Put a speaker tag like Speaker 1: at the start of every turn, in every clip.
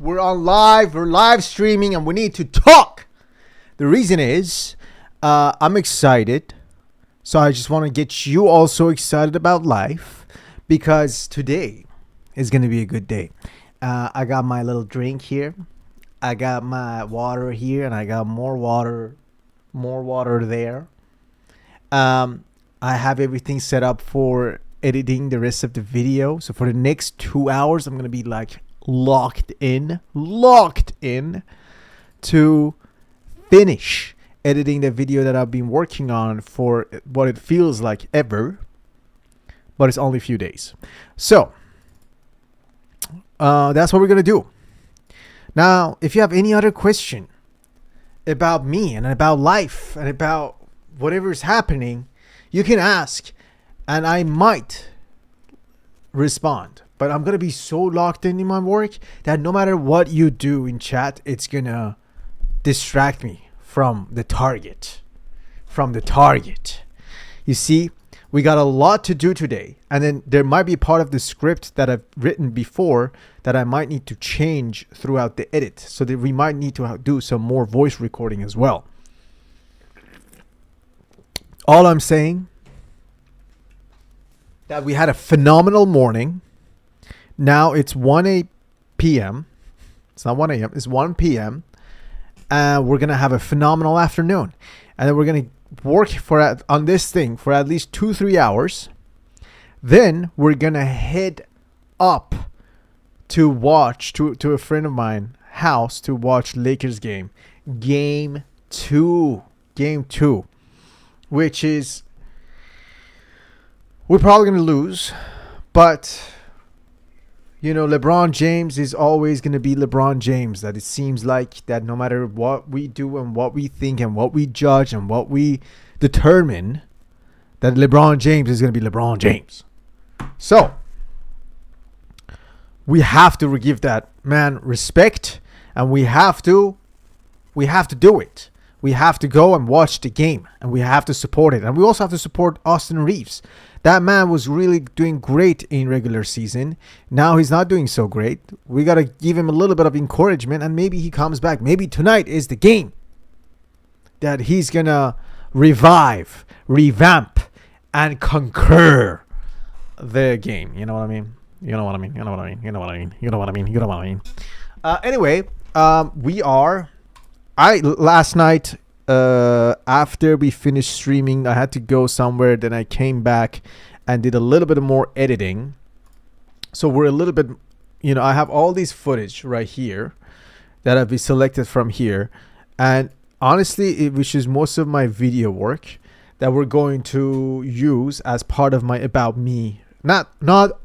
Speaker 1: We're on live. We're live streaming, and we need to talk. The reason is, I'm excited. So I just want to get you also excited about life, because today is going to be a good day. I got my little drink here. I got my water here, and I got more water there. I have everything set up for editing the rest of the video. So for the next 2 hours, I'm going to be like locked in to finish editing the video that I've been working on for what it feels like ever, but it's only a few days. So that's what we're gonna do. Now, if you have any other question about me and about life and about whatever is happening, you can ask, and I might respond. But I'm gonna be so locked in my work that no matter what you do in chat, it's gonna distract me from the target. You see, we got a lot to do today, and then there might be part of the script that I've written before that I might need to change throughout the edit, so that we might need to do some more voice recording as well. All I'm saying, that we had a phenomenal morning. Now it's 1 p.m. It's not 1 a.m. It's 1 p.m. And we're going to have a phenomenal afternoon. And then we're going to work on this thing for at least 2-3 hours. Then we're going to head up to watch, to a friend of mine house, to watch Lakers game. Game 2. Which is, we're probably going to lose. But, you know, LeBron James is always going to be LeBron James. That it seems like that no matter what we do and what we think and what we judge and what we determine, that LeBron James is going to be LeBron James. So, we have to give that man respect, and we have to do it. We have to go and watch the game, and we have to support it. And we also have to support Austin Reeves. That man was really doing great in regular season. Now he's not doing so great. We got to give him a little bit of encouragement, and maybe he comes back. Maybe tonight is the game that he's going to revamp, and conquer the game. You know what I mean? Anyway, last night, after we finished streaming, I had to go somewhere. Then I came back and did a little bit more editing. So we're a little bit, I have all these footage right here that I've selected from here. And honestly, which is most of my video work that we're going to use as part of my About Me. Not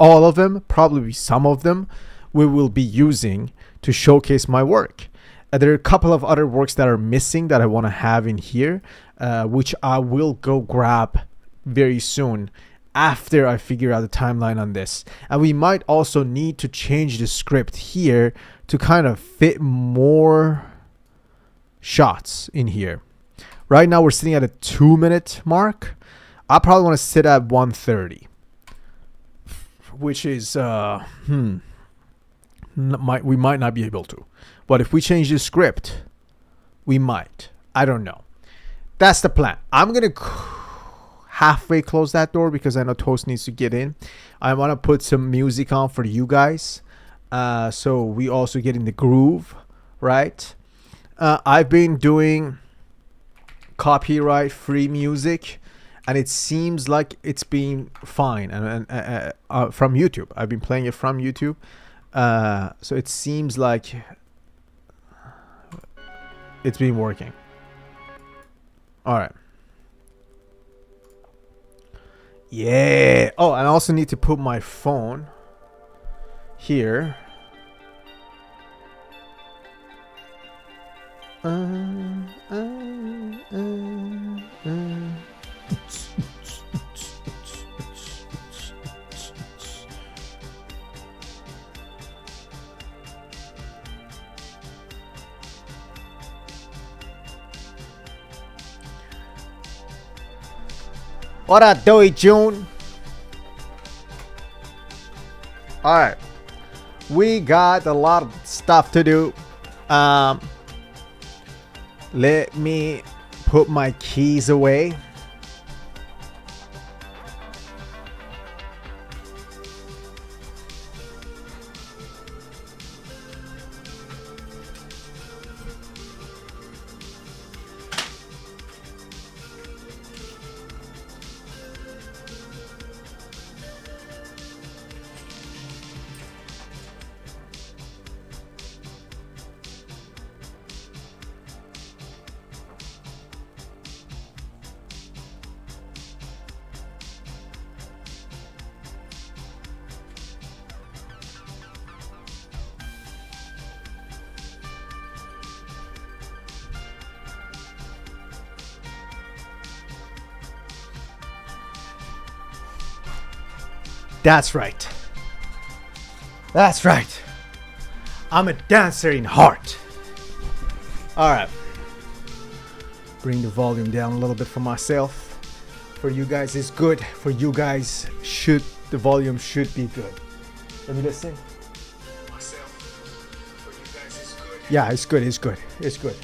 Speaker 1: all of them, probably some of them we will be using to showcase my work. There are a couple of other works that are missing that I want to have in here, which I will go grab very soon after I figure out the timeline on this. And we might also need to change the script here to kind of fit more shots in here. Right now we're sitting at a 2-minute mark. I probably want to sit at 1:30, which is we might not be able to. But if we change the script, we might. I don't know. That's the plan. I'm going to halfway close that door because I know Toast needs to get in. I want to put some music on for you guys. So we also get in the groove, right? I've been doing copyright free music, and it seems like it's been fine. And from YouTube. I've been playing it from YouTube. So it seems like it's been working. All right. Yeah. Oh, and I also need to put my phone here. What up, Doey June? Alright. We got a lot of stuff to do. Let me put my keys away. That's right. That's right. I'm a dancer in heart. All right. Bring the volume down a little bit for myself. For you guys, it's good. For you guys, the volume should be good. Let me listen. Myself. For you guys, it's good. Yeah, it's good. It's good. It's good.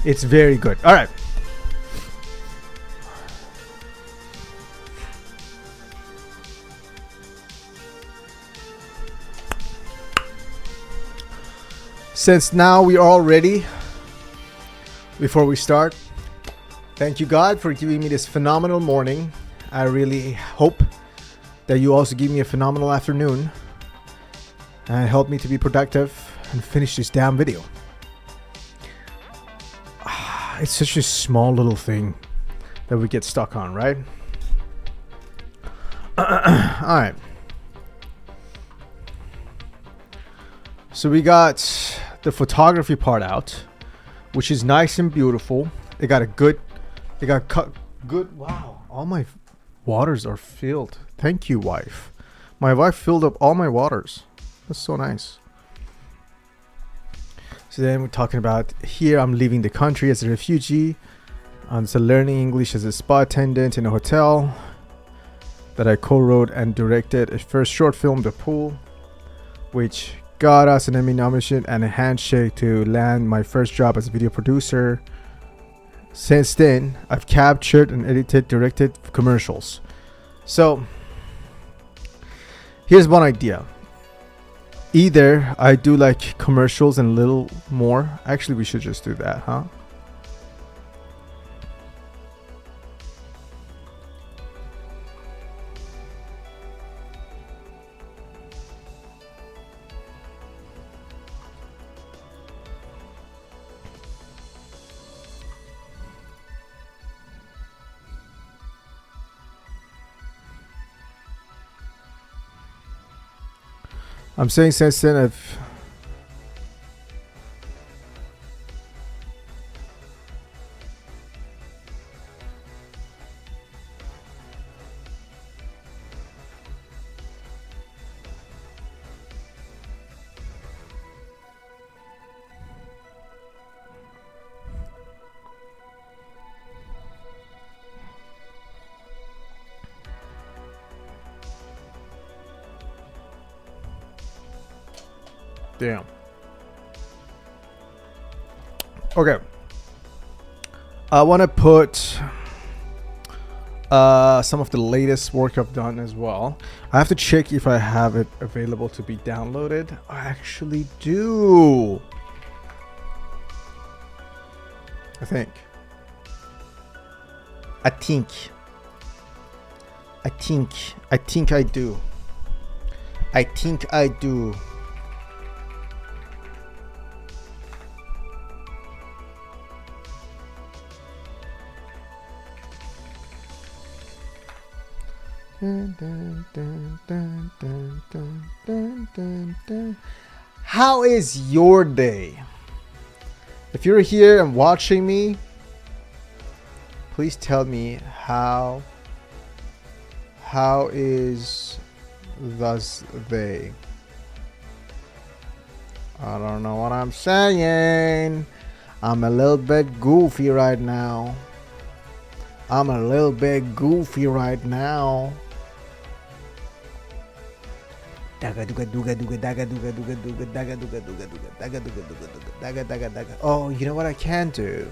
Speaker 1: It's very good. All right. Since now we are all ready, before we start, thank you God for giving me this phenomenal morning. I really hope that you also give me a phenomenal afternoon and help me to be productive and finish this damn video. It's such a small little thing that we get stuck on, right? All right. So we got the photography part out, which is nice and beautiful. Wow, all my waters are filled. Thank you, wife. My wife filled up all my waters. That's so nice. So then we're talking about here, I'm leaving the country as a refugee. I'm still learning English as a spa attendant in a hotel that I co-wrote and directed a first short film, The Pool, which got us an Emmy nomination and a handshake to land my first job as a video producer. Since then, I've captured and directed commercials. So here's one idea. Either I do like commercials and a little more. Actually, we should just do that, huh? I'm saying since then I've damn. Okay. I want to put some of the latest work I've done as well. I have to check if I have it available to be downloaded. I actually do. I think I do. I think I do. How is your day? If you're here and watching me, please tell me how is thus they. I don't know what I'm saying. I'm a little bit goofy right now. Daga duga duga duga daga duga duga duga daga duga duga duga daga duga duga duga daga daga daga. Oh, you know what I can do?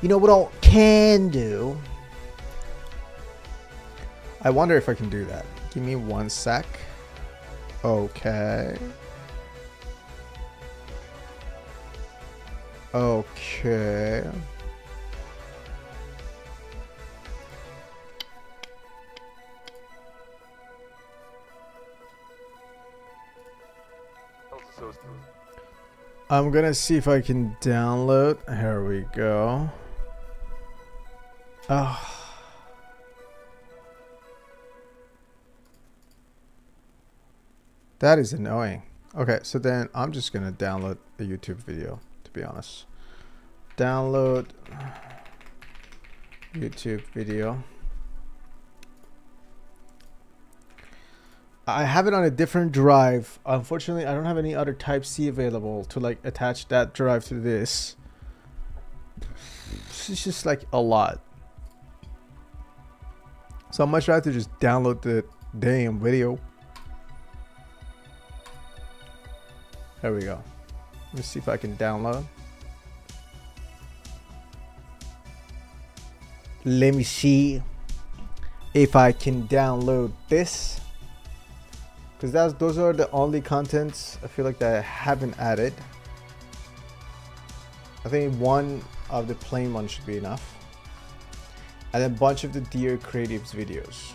Speaker 1: You know what I can do? I wonder if I can do that. Give me 1 sec. Okay. Okay. I'm gonna see if I can download. Here we go. Oh. That is annoying. Okay, so then I'm just gonna download a YouTube video, to be honest. Download YouTube video. I have it on a different drive. Unfortunately, I don't have any other Type-C available to like attach that drive to this. It's just like a lot. So I'm much rather just download the damn video. There we go. Let's see if I can download. Let me see if I can download this. Because those are the only contents I feel like that I haven't added. I think one of the plain ones should be enough. And then a bunch of the Dear Creatives videos.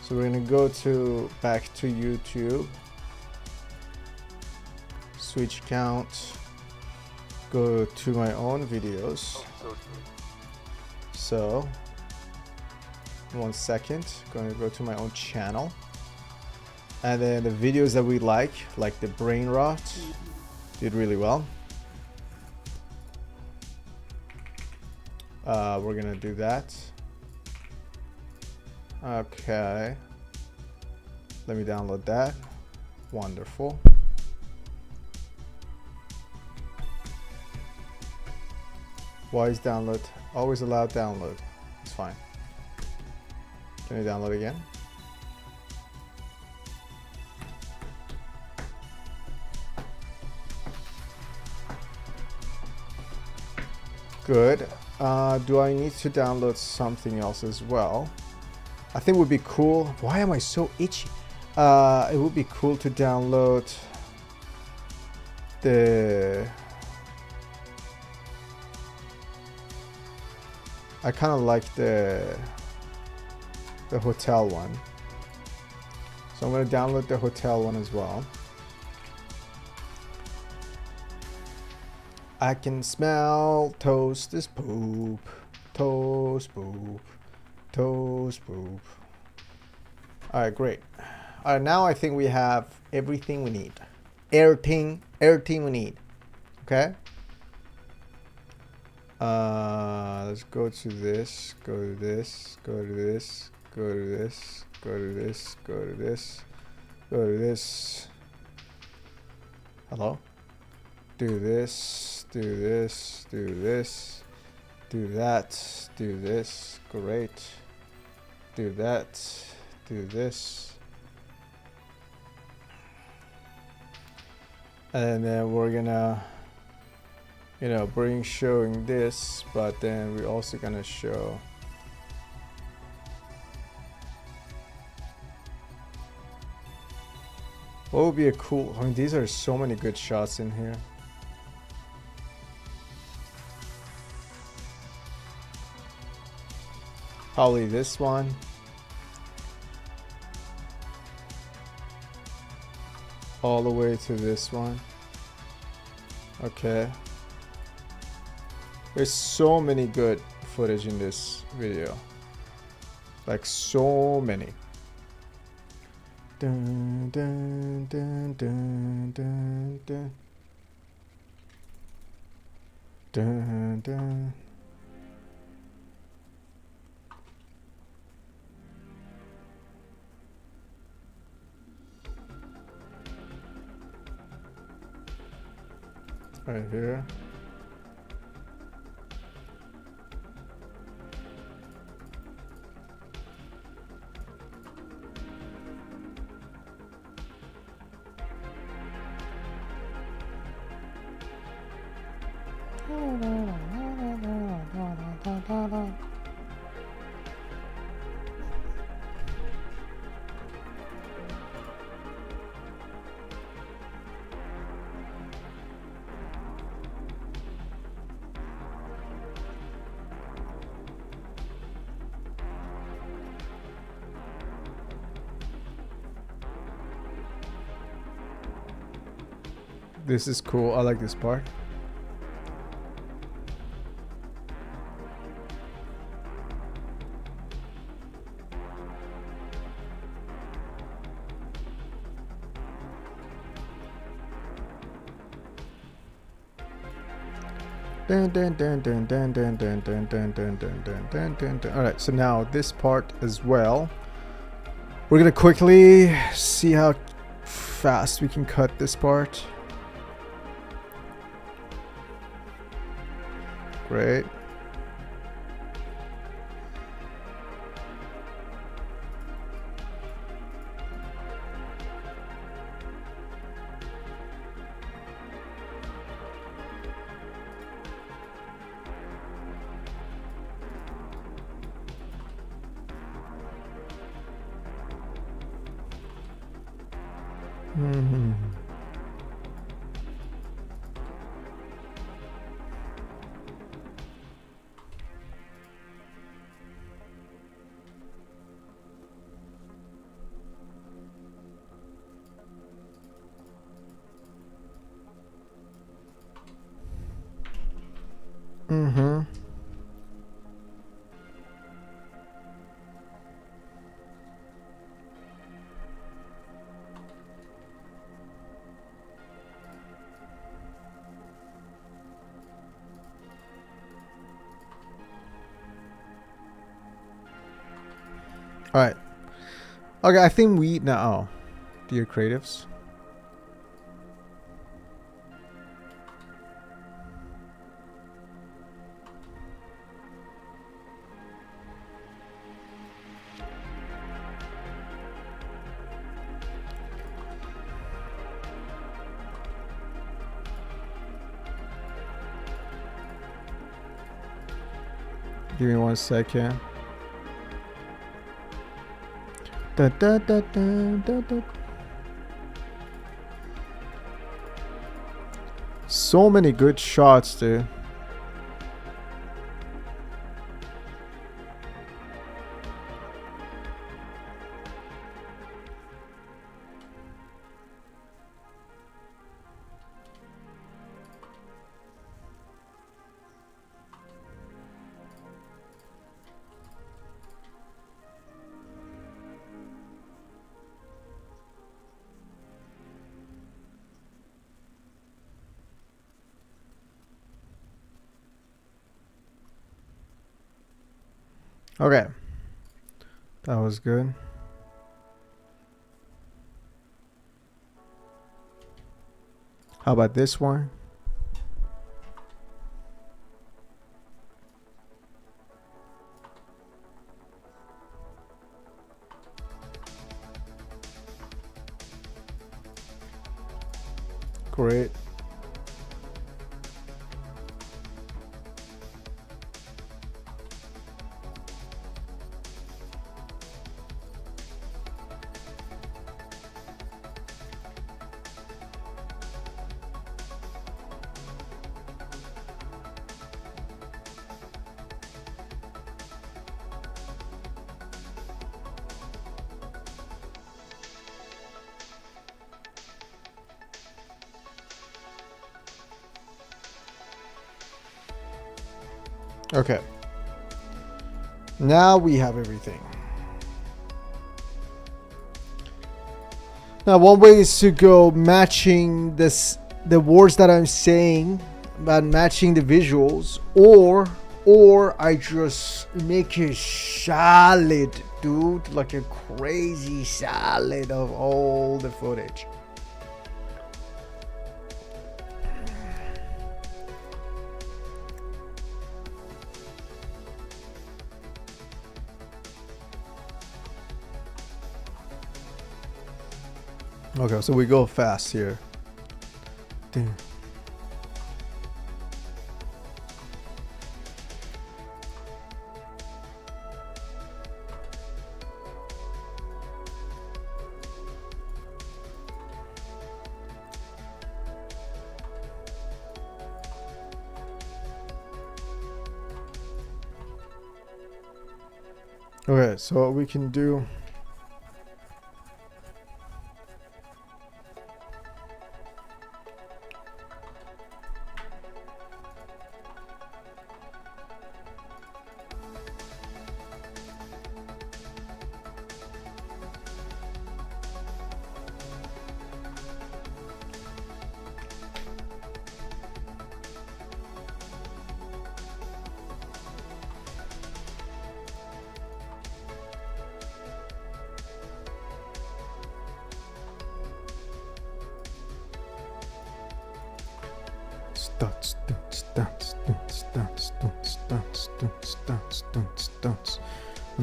Speaker 1: So we're gonna go back to YouTube. Switch count. Go to my own videos. So 1 second, going to go to my own channel. And then the videos that we like the brain rot, did really well. We're gonna do that. Okay. Let me download that. Wonderful. Why is download? Always allow download. It's fine. Can you download again? Good. Do I need to download something else as well? I think it would be cool. Why am I so itchy? It would be cool to download the... I kind of like the hotel one. So I'm going to download the hotel one as well. I can smell toast is poop. Toast poop. Toast poop. Alright, great. Alright, now I think we have everything we need. Everything we need. Okay? Let's go to this, go to this, go to this, go to this, go to this, go to this, go to this. Hello? Do this, do this, do this, do that, do this, great. Do that, do this. And then we're gonna, you know, showing this, but then we're also gonna show what would be a cool, I mean, these are so many good shots in here. Probably this one. All the way to this one. Okay. There's so many good footage in this video. Like so many. Dun, dun, dun, dun, dun, dun. Dun, dun. Right here. This is cool. I like this part. Dun, dun, dun, dun, dun, dun, dun, dun, dun, dun, dun, dun, dun, dun, dun. All right, so now this part as well. We're gonna quickly see how fast we can cut this part. Great. Mm-hmm. Mm-hmm. All right. Okay, I think we now. Oh, dear creatives. Give me 1 second. Da, da, da, da, da, da. So many good shots, dude. Okay. That was good. How about this one? Great. Okay. Now we have everything. Now one way is to go matching the words that I'm saying, but matching the visuals, or I just make it solid, dude, like a crazy solid of all the footage. Okay, so we go fast here. Damn. Okay, so what we can do.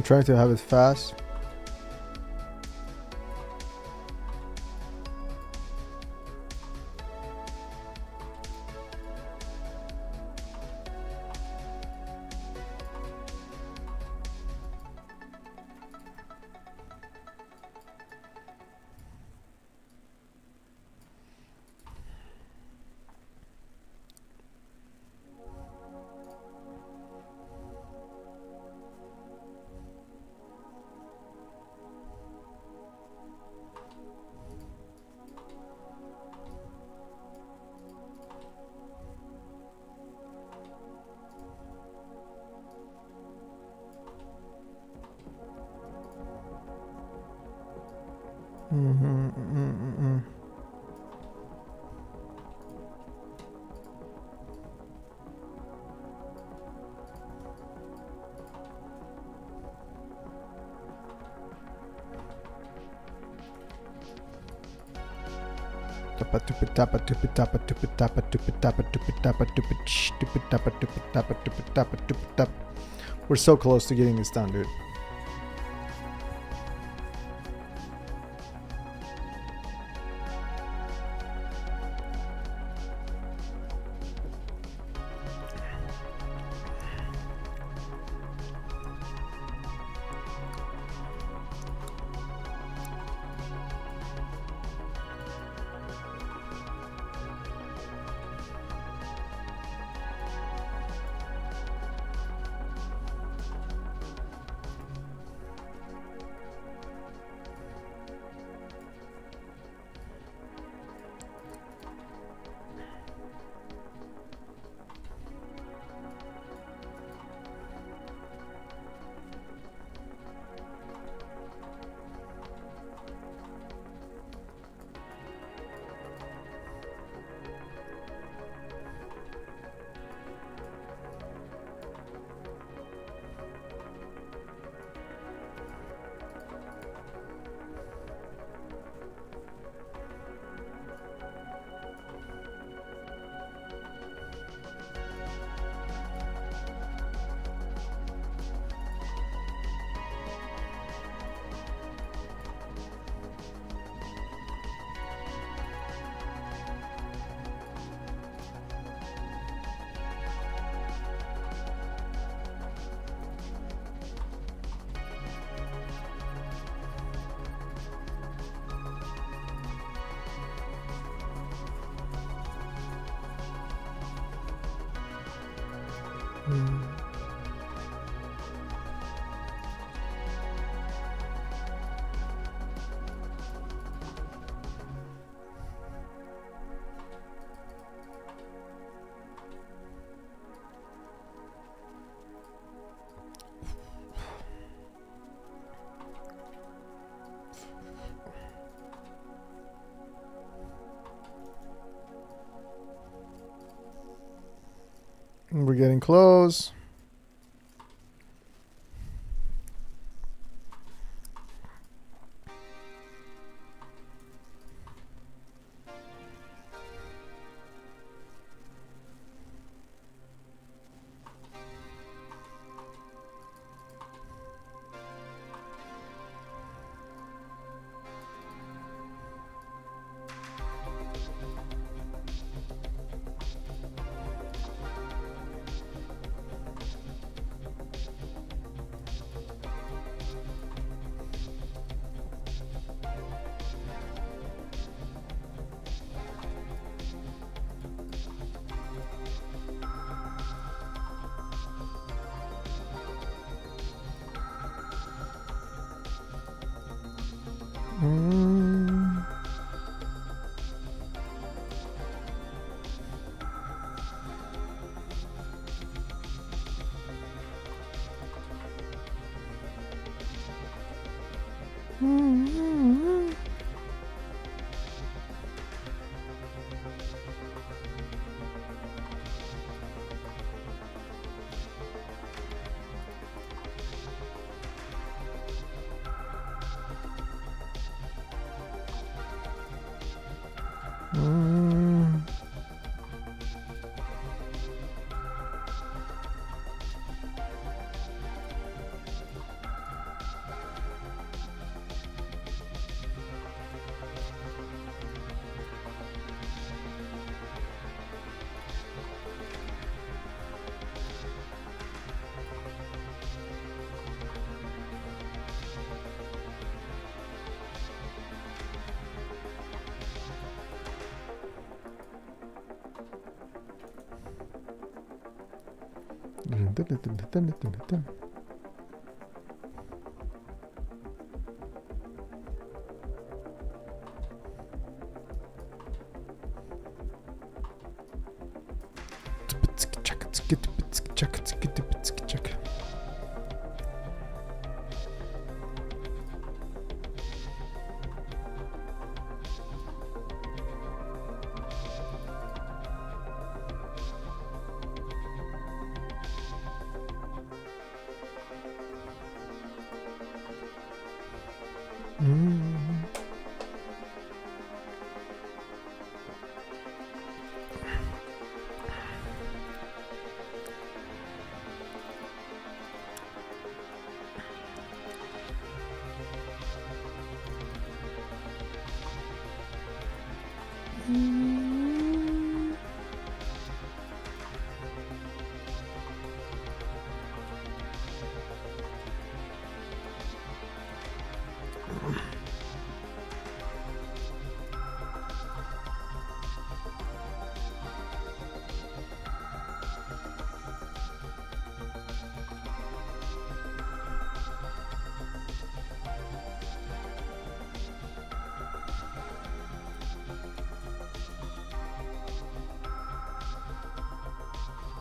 Speaker 1: I'm trying to have it fast. We're so close to getting this done, dude. We're getting close.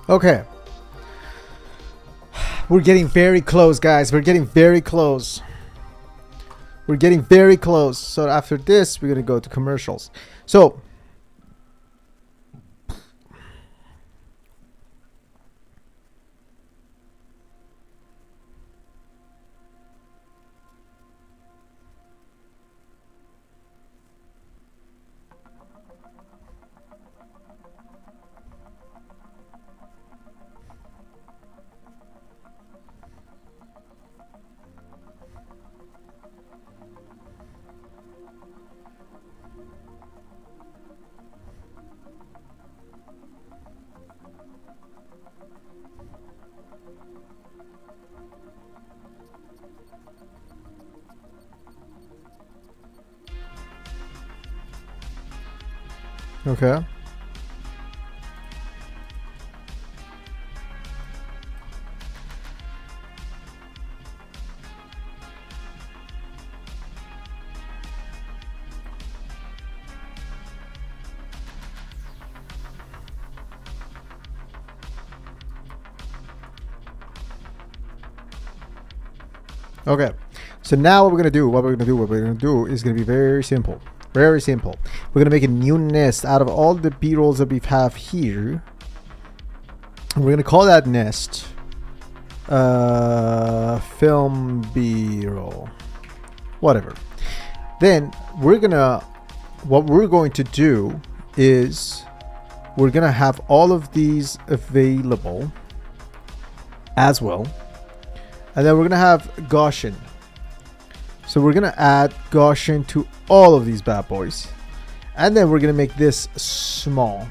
Speaker 1: Okay. We're getting very close, guys. We're getting very close. We're getting very close. So after this, we're going to go to commercials. So okay. Okay, so now what we're gonna do is gonna be very simple. Very simple. We're gonna make a new nest out of all the B-rolls that we have here. And we're gonna call that nest film B-roll. Whatever. Then what we're going to do is we're gonna have all of these available as well. And then we're gonna have Gaussian. So we're gonna add Gaussian to all of these bad boys. And then we're gonna make this small.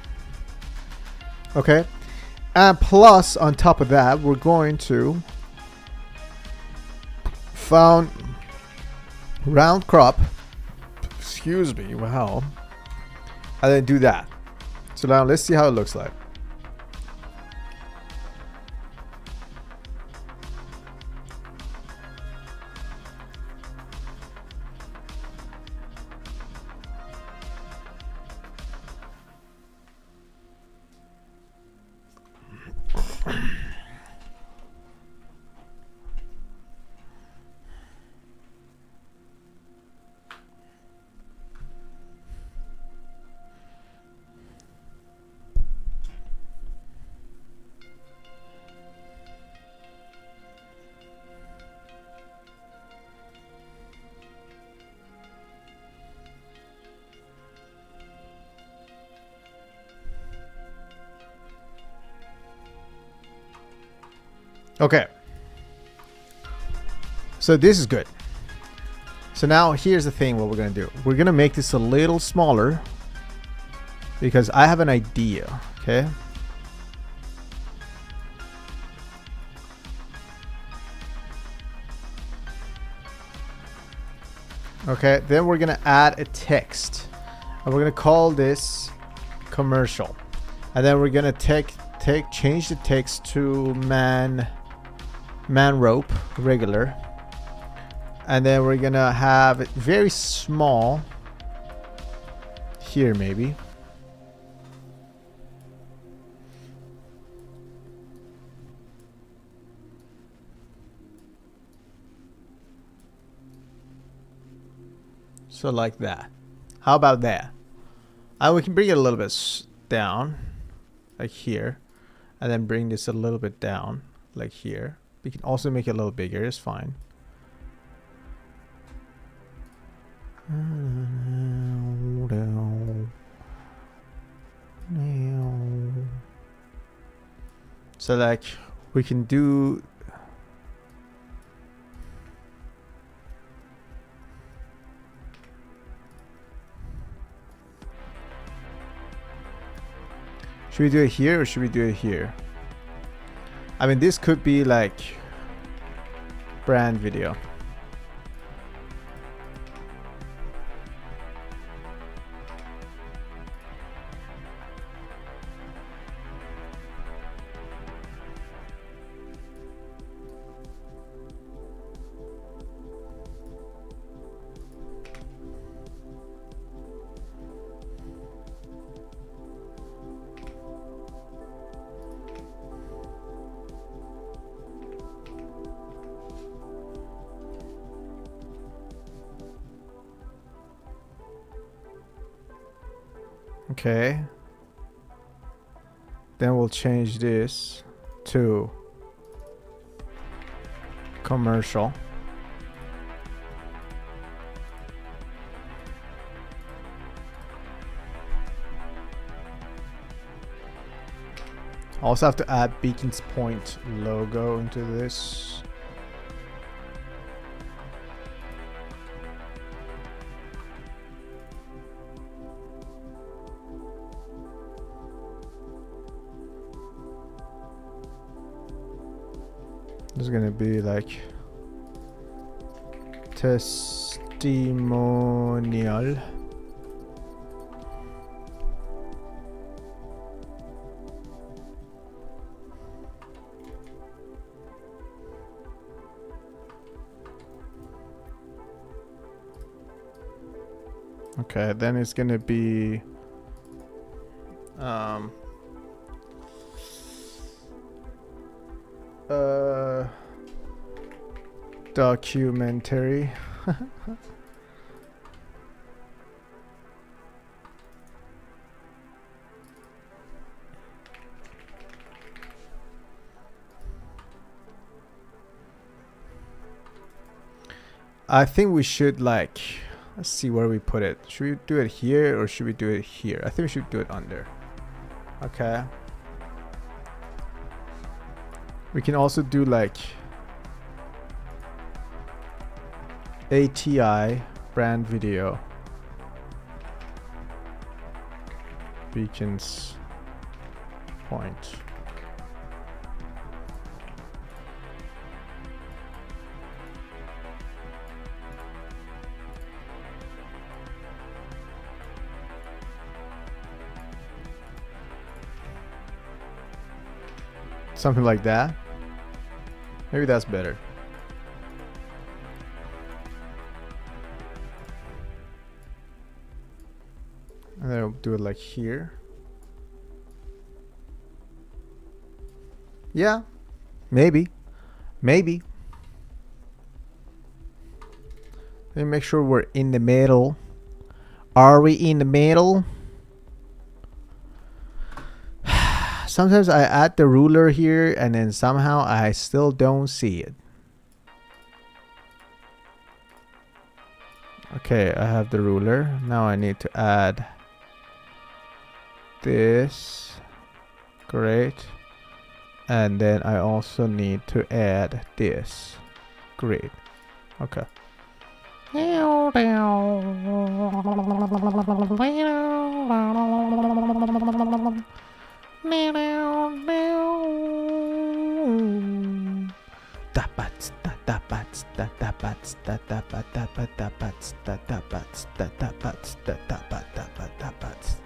Speaker 1: Okay? And plus, on top of that, we're going to found round crop. Excuse me, wow. And then do that. So now let's see how it looks like. Okay. So this is good. So now here's the thing what we're going to do. We're going to make this a little smaller because I have an idea, okay? Okay, then we're going to add a text. And we're going to call this commercial. And then we're going to change the text to man rope regular. And then we're gonna have it very small here, maybe. So like that. How about that? And we can bring it a little bit down, like here, and then bring this a little bit down, like here. We can also make it a little bigger. It's fine. So like we can do should we do it here or should we do it here? I mean, this could be like brand video. Okay. Then we'll change this to commercial. Also have to add Beacons Point logo into this. This is gonna be like testimonial. Okay, then it's gonna be documentary. I think we should like, let's see where we put it. Should we do it here or should we do it here? I think we should do it under. Okay. We can also do like ATI brand video. Beacons Point. Something like that. Maybe that's better. And then I'll do it like here. Yeah, maybe. Maybe. Let me make sure we're in the middle. Are we in the middle? Sometimes I add the ruler here and then somehow I still don't see it. Okay, I have the ruler. Now I need to add this. Great. And then I also need to add this. Great. Okay.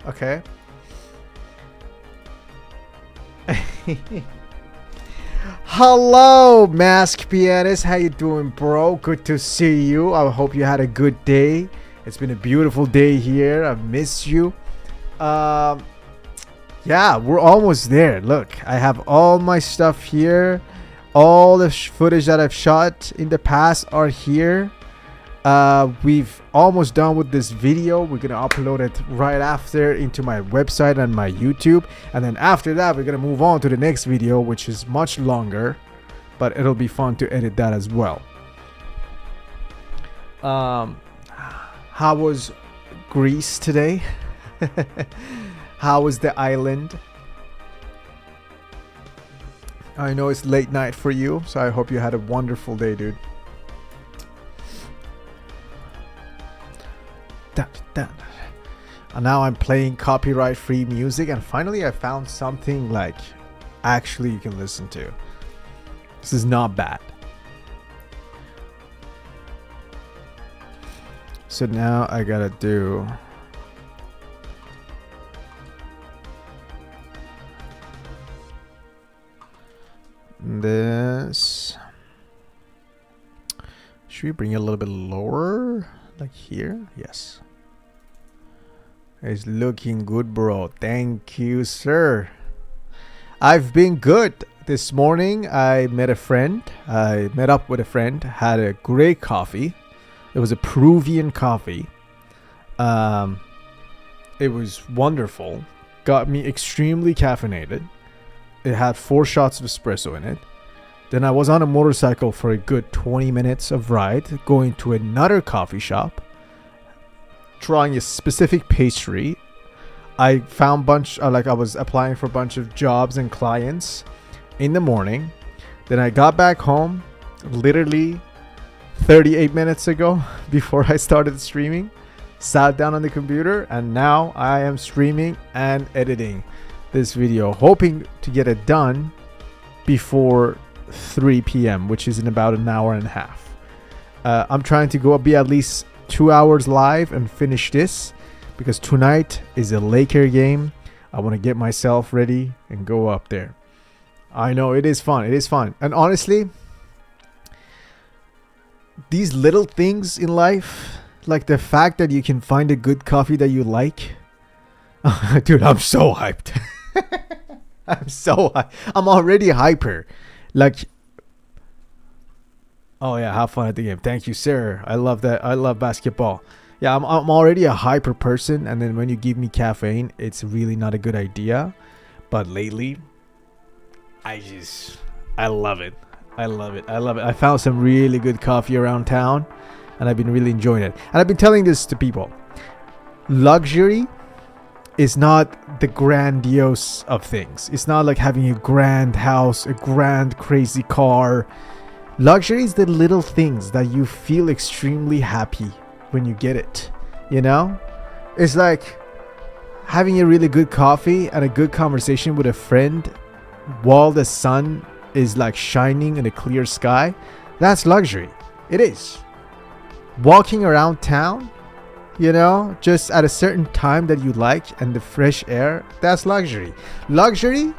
Speaker 1: Okay. Hello, mask pianist. How you doing, bro? Good to see you. I hope you had a good day. It's been a beautiful day here. I've missed you. Yeah, we're almost there. Look, I have all my stuff here. All the footage that I've shot in the past are here. We've almost done with this video. We're gonna upload it right after into my website and my YouTube, and then after that we're gonna move on to the next video, which is much longer, but it'll be fun to edit that as well. How was Greece today? How was the island? I know it's late night for you, so I hope you had a wonderful day, dude. And now I'm playing copyright free music, and finally I found something like actually you can listen to. This is not bad. So now I gotta do this. Should we bring it a little bit lower? Like here? Yes. It's looking good, bro. Thank you, sir. I've been good. This morning I met a friend. I met up with a friend. Had a great coffee. It was a Peruvian coffee. It was wonderful. Got me extremely caffeinated. It had 4 shots of espresso in it. Then I was on a motorcycle for a good 20 minutes of ride, going to another coffee shop, trying a specific pastry. I found I was applying for a bunch of jobs and clients in the morning. Then I got back home literally 38 minutes ago before I started streaming, sat down on the computer, and now I am streaming and editing this video, hoping to get it done before 3 p.m., which is in about an hour and a half. I'm trying to be at least 2 hours live and finish this, because tonight is a Laker game. I want to get myself ready and go up there. I know it is fun. It is fun. And honestly, these little things in life, like the fact that you can find a good coffee that you like. Dude, I'm so hyped. I'm already hyper. Like, oh yeah, have fun at the game. Thank you, sir. I love that. I love basketball. Yeah, I'm already a hyper person, and then when you give me caffeine, it's really not a good idea. But lately, I love it. I love it. I found some really good coffee around town, and I've been really enjoying it. And I've been telling this to people. Luxury is not the grandiose of things. It's not like having a grand house, a grand crazy car. Luxury is the little things that you feel extremely happy when you get it. You know? It's like having a really good coffee and a good conversation with a friend while the sun is like shining in a clear sky. That's luxury. It is. Walking around town, you know, just at a certain time that you like, and the fresh air, that's luxury. Luxury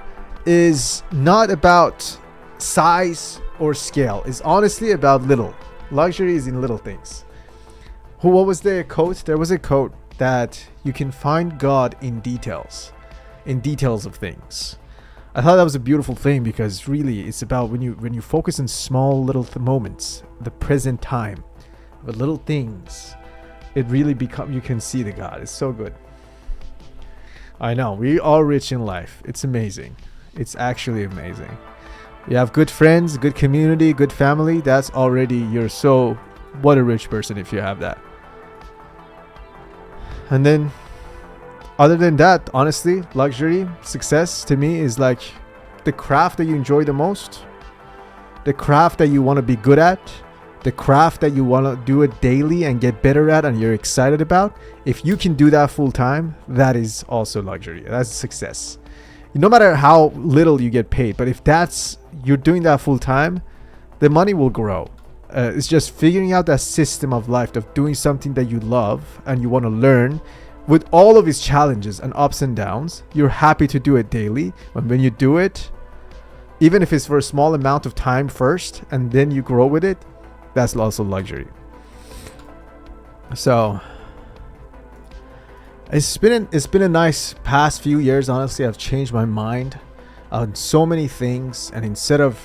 Speaker 1: is not about size or scale. It's honestly about little. Luxury is in little things. What was the quote? There was a quote that you can find God in details of things. I thought that was a beautiful thing, because really it's about when you focus on small little moments, the present time, the little things, it really you can see the God. It's so good. I know, we are rich in life. It's amazing. It's actually amazing. You have good friends, good community, good family. That's already, what a rich person if you have that. And then, other than that, honestly, luxury, success to me is like the craft that you enjoy the most, the craft that you want to be good at, the craft that you want to do it daily and get better at and you're excited about, if you can do that full time, that is also luxury. That's success. No matter how little you get paid, but if you're doing that full time, the money will grow. It's just figuring out that system of life of doing something that you love and you want to learn with all of its challenges and ups and downs. You're happy to do it daily. And when you do it, even if it's for a small amount of time first and then you grow with it, that's also luxury. So it's been a nice past few years. Honestly, I've changed my mind on so many things, and instead of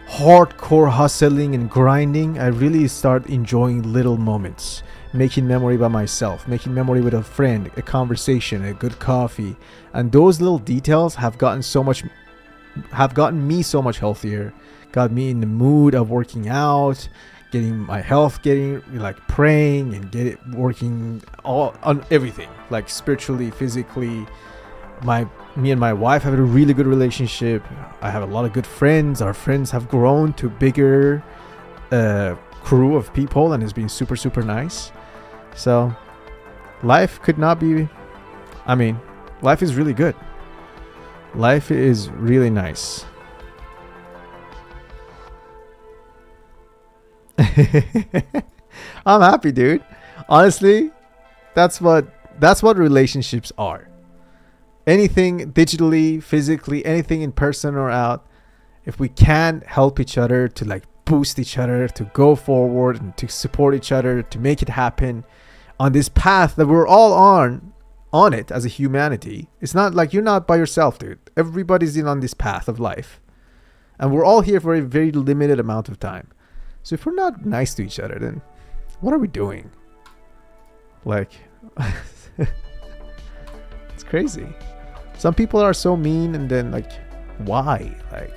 Speaker 1: hardcore hustling and grinding, I really start enjoying little moments, making memory by myself, making memory with a friend, a conversation, a good coffee, and those little details have gotten me so much healthier, got me in the mood of working out, getting my health, getting like praying and get it working all on everything, like spiritually, physically. Me and my wife have a really good relationship. I have a lot of good friends. Our friends have grown to bigger crew of people, and it's been super, super nice. So life could not be, life is really good. Life is really nice. I'm happy, dude. Honestly, that's what relationships are. Anything digitally, physically, anything in person or out, if we can help each other to like boost each other, to go forward and to support each other, to make it happen on this path that we're all on it as a humanity. It's not like you're not by yourself, dude. Everybody's in on this path of life. And we're all here for a very limited amount of time. So if we're not nice to each other, then what are we doing? Like, it's crazy. Some people are so mean, and then like, why? Like,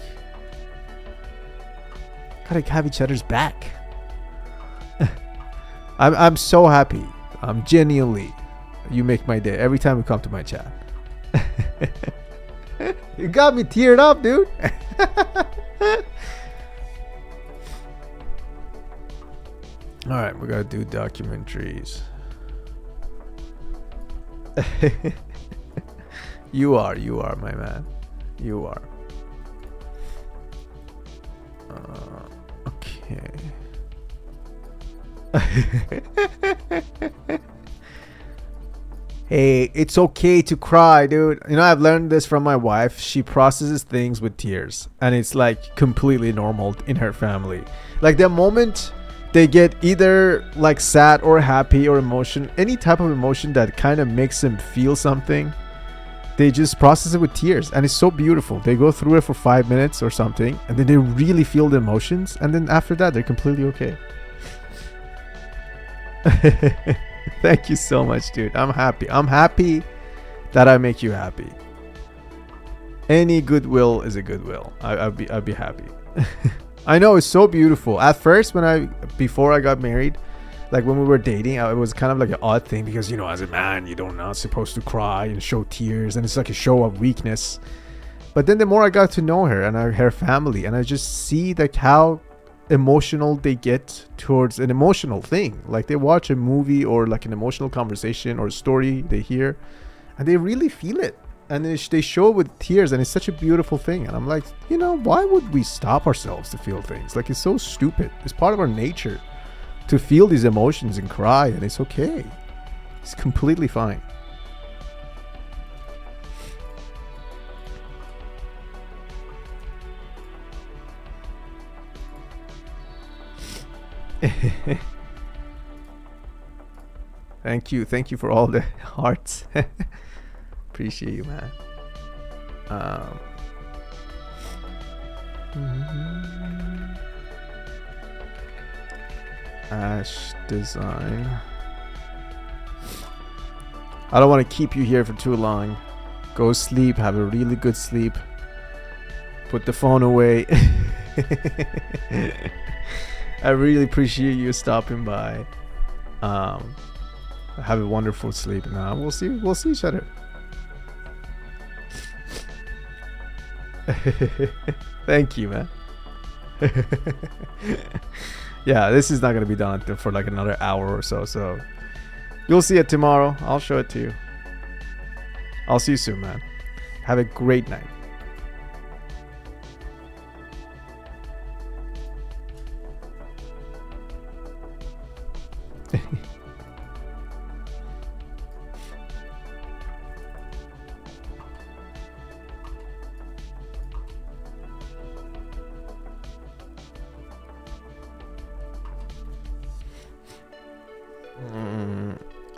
Speaker 1: gotta have each other's back. I'm so happy. I'm genuinely, you make my day every time you come to my chat. You got me teared up, dude. All right, we gotta do documentaries. You are, my man. You are. Okay. Hey, it's okay to cry, dude. You know, I've learned this from my wife. She processes things with tears, and it's like completely normal in her family. Like the moment they get either like sad or happy or emotion, any type of emotion that kind of makes them feel something, they just process it with tears, and it's so beautiful. They go through it for 5 minutes or something, and then they really feel the emotions, and then after that they're completely okay. Thank you so much, dude. I'm happy that I make you happy. Any goodwill is a goodwill. I'd be happy. I know, it's so beautiful. At first, before I got married, like when we were dating, it was kind of like an odd thing because, you know, as a man, you're not supposed to cry and show tears, and it's like a show of weakness. But then the more I got to know her and her family, and I just see like how emotional they get towards an emotional thing. Like they watch a movie or like an emotional conversation or story they hear, and they really feel it, and they show it with tears, and it's such a beautiful thing. And I'm like, you know, why would we stop ourselves to feel things? Like, it's so stupid. It's part of our nature to feel these emotions and cry, and it's okay. It's completely fine. Thank you for all the hearts. Appreciate you, man. Ash design. I don't want to keep you here for too long. Go sleep. Have a really good sleep. Put the phone away. I really appreciate you stopping by. Have a wonderful sleep. Now we'll see each other. Thank you, man. Yeah, this is not gonna be done for like another hour or so. So you'll see it tomorrow. I'll show it to you. I'll see you soon, man. Have a great night.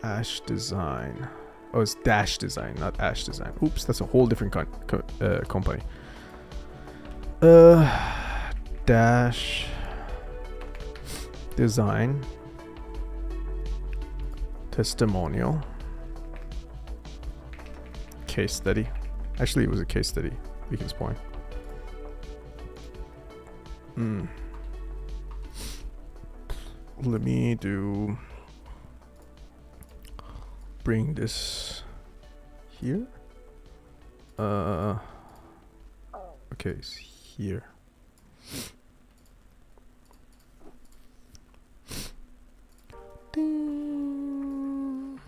Speaker 1: Ash Design. Oh, it's Dash Design, not Ash Design. Oops, that's a whole different company. Dash Design. Testimonial. Case study. Actually, it was a case study. Beacon's Point. Let me bring this here. Okay, it's here. Ding.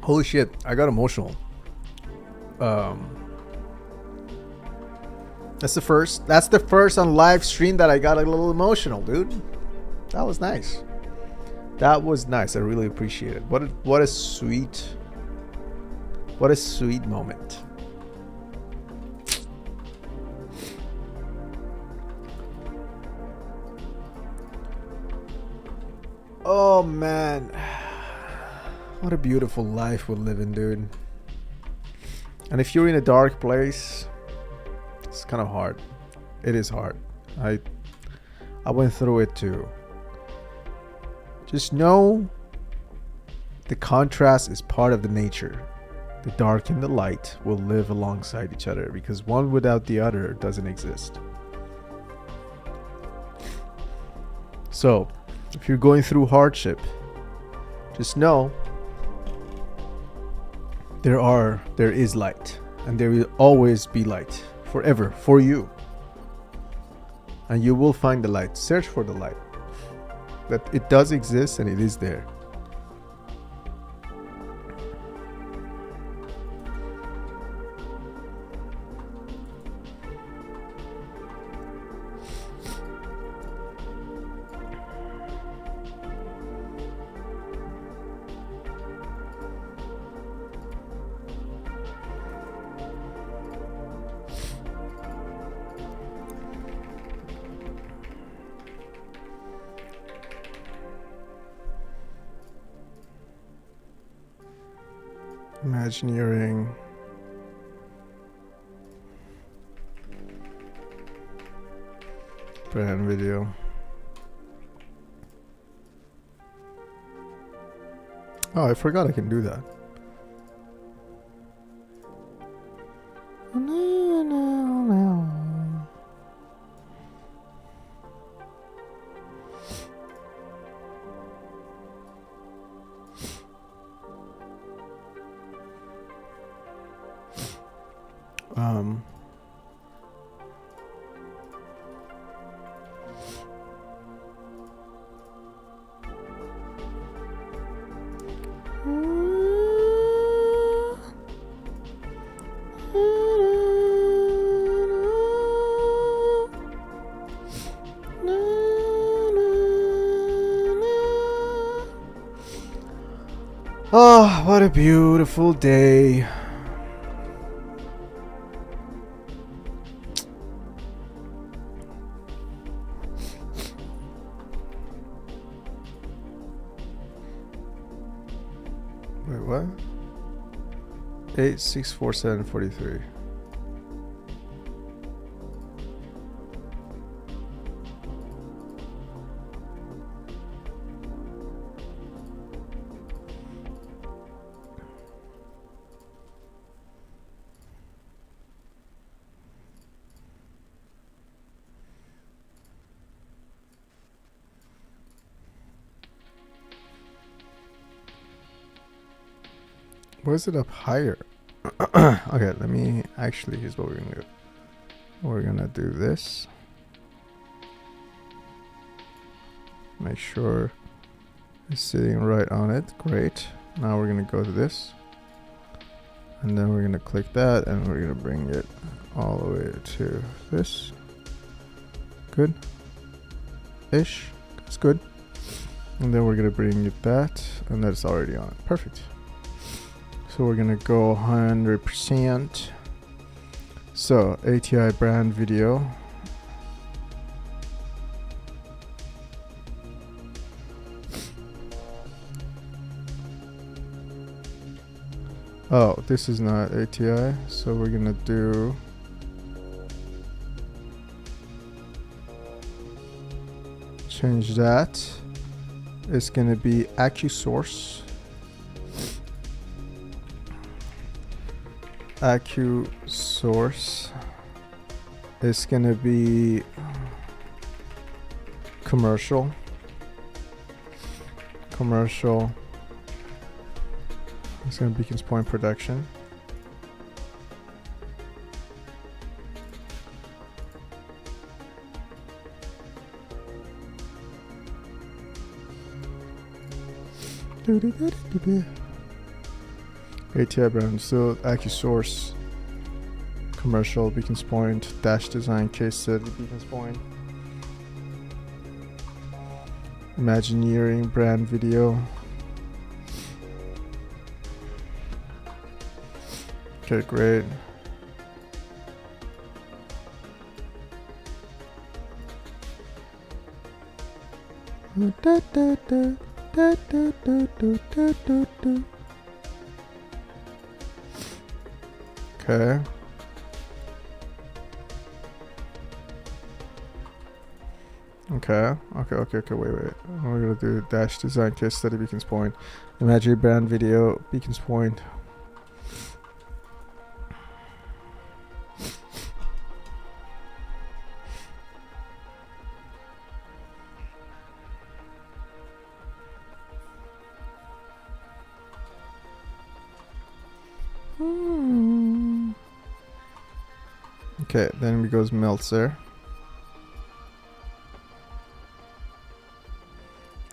Speaker 1: Holy shit, I got emotional. That's the first on live stream that I got a little emotional, dude. That was nice. That was nice. I really appreciate it. What a sweet moment. Oh man. What a beautiful life we're living, dude. And if you're in a dark place, it's kind of hard. It is hard. I went through it too. Just know the contrast is part of the nature. The dark and the light will live alongside each other because one without the other doesn't exist. So, if you're going through hardship, just know there is light, and there will always be light forever for you. And you will find the light. Search for the light. That it does exist and it is there. Imagineering. Brand video. Oh, I forgot I can do that. Oh, what a beautiful day. Wait, what? 864743. Was it up higher? Okay, let me actually, here's what we're gonna do. We're gonna do this. Make sure it's sitting right on it. Great. Now we're gonna go to this. And then we're gonna click that and we're gonna bring it all the way to this. Good. Ish. That's good. And then we're gonna bring it that, and that's already on. Perfect. So we're gonna go 100%. So ATI brand video. Oh, this is not ATI, so we're gonna do change that. It's gonna be AccuSource. AccuSource. It's gonna be commercial. Commercial. It's gonna be Beacons Point production. ATI brand, so AccuSource, commercial, Beacons Point, dash design, case study, Beacons Point, Imagineering, brand video. Okay, great. Okay. Okay, wait. We're gonna do dash design, case study, Beacons Point, Imagery, brand video, Beacons Point. Okay, then we goes Meltzer.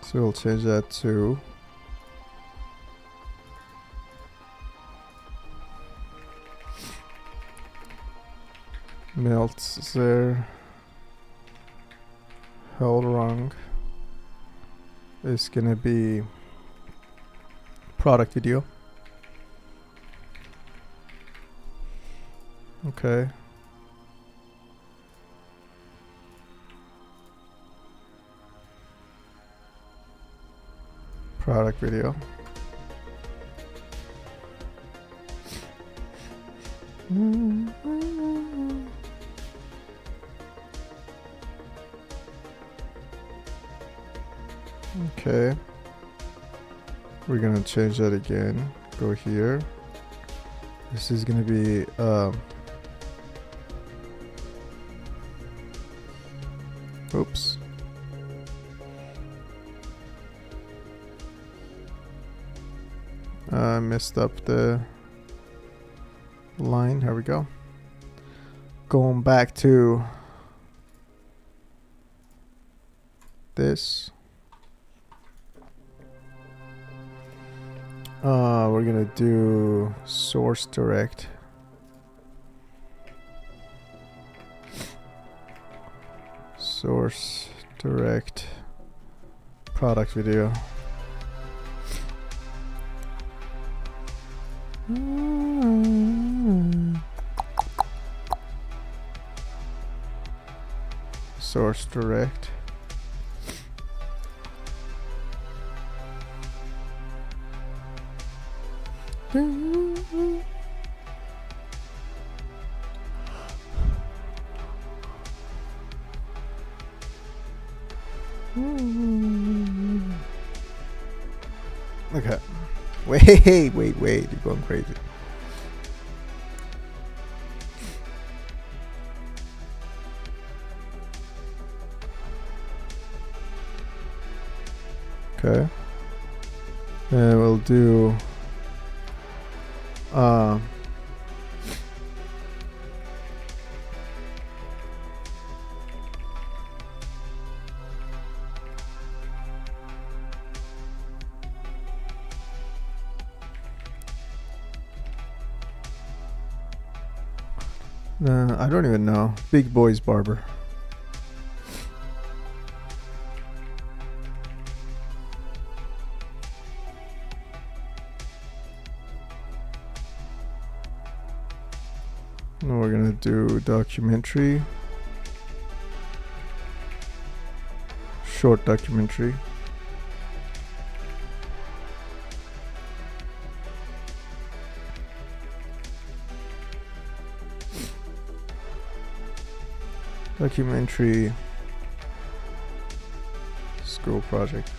Speaker 1: So we'll change that to Meltzer. Held wrong. It's gonna be product video. Okay. Product video. Okay. We're gonna change that again. Go here. This is gonna be oops. I messed up the line. Here we go. Going back to this. We're gonna do source direct. Source direct product video. Source direct. Okay. Wait. You're going crazy. Okay. And we'll do Uh, I don't even know. Big Boy's Barber. And we're gonna do documentary. Short documentary. Documentary school project.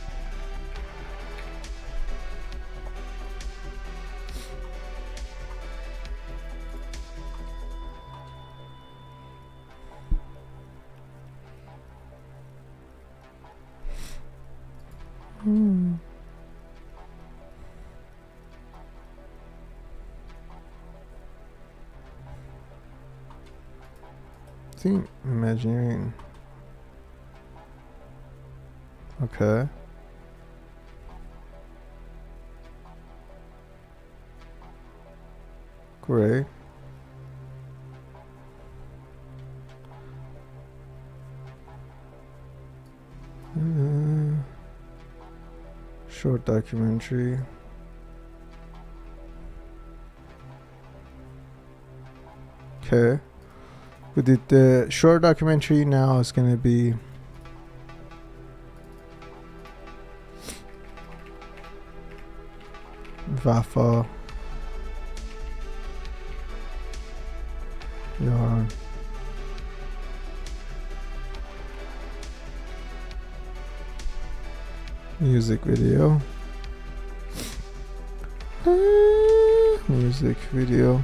Speaker 1: I think Imagineering. Okay. Great. Short documentary. Okay. We did the short documentary. Now it's gonna be Vafa. Yarn. Music video. Music video.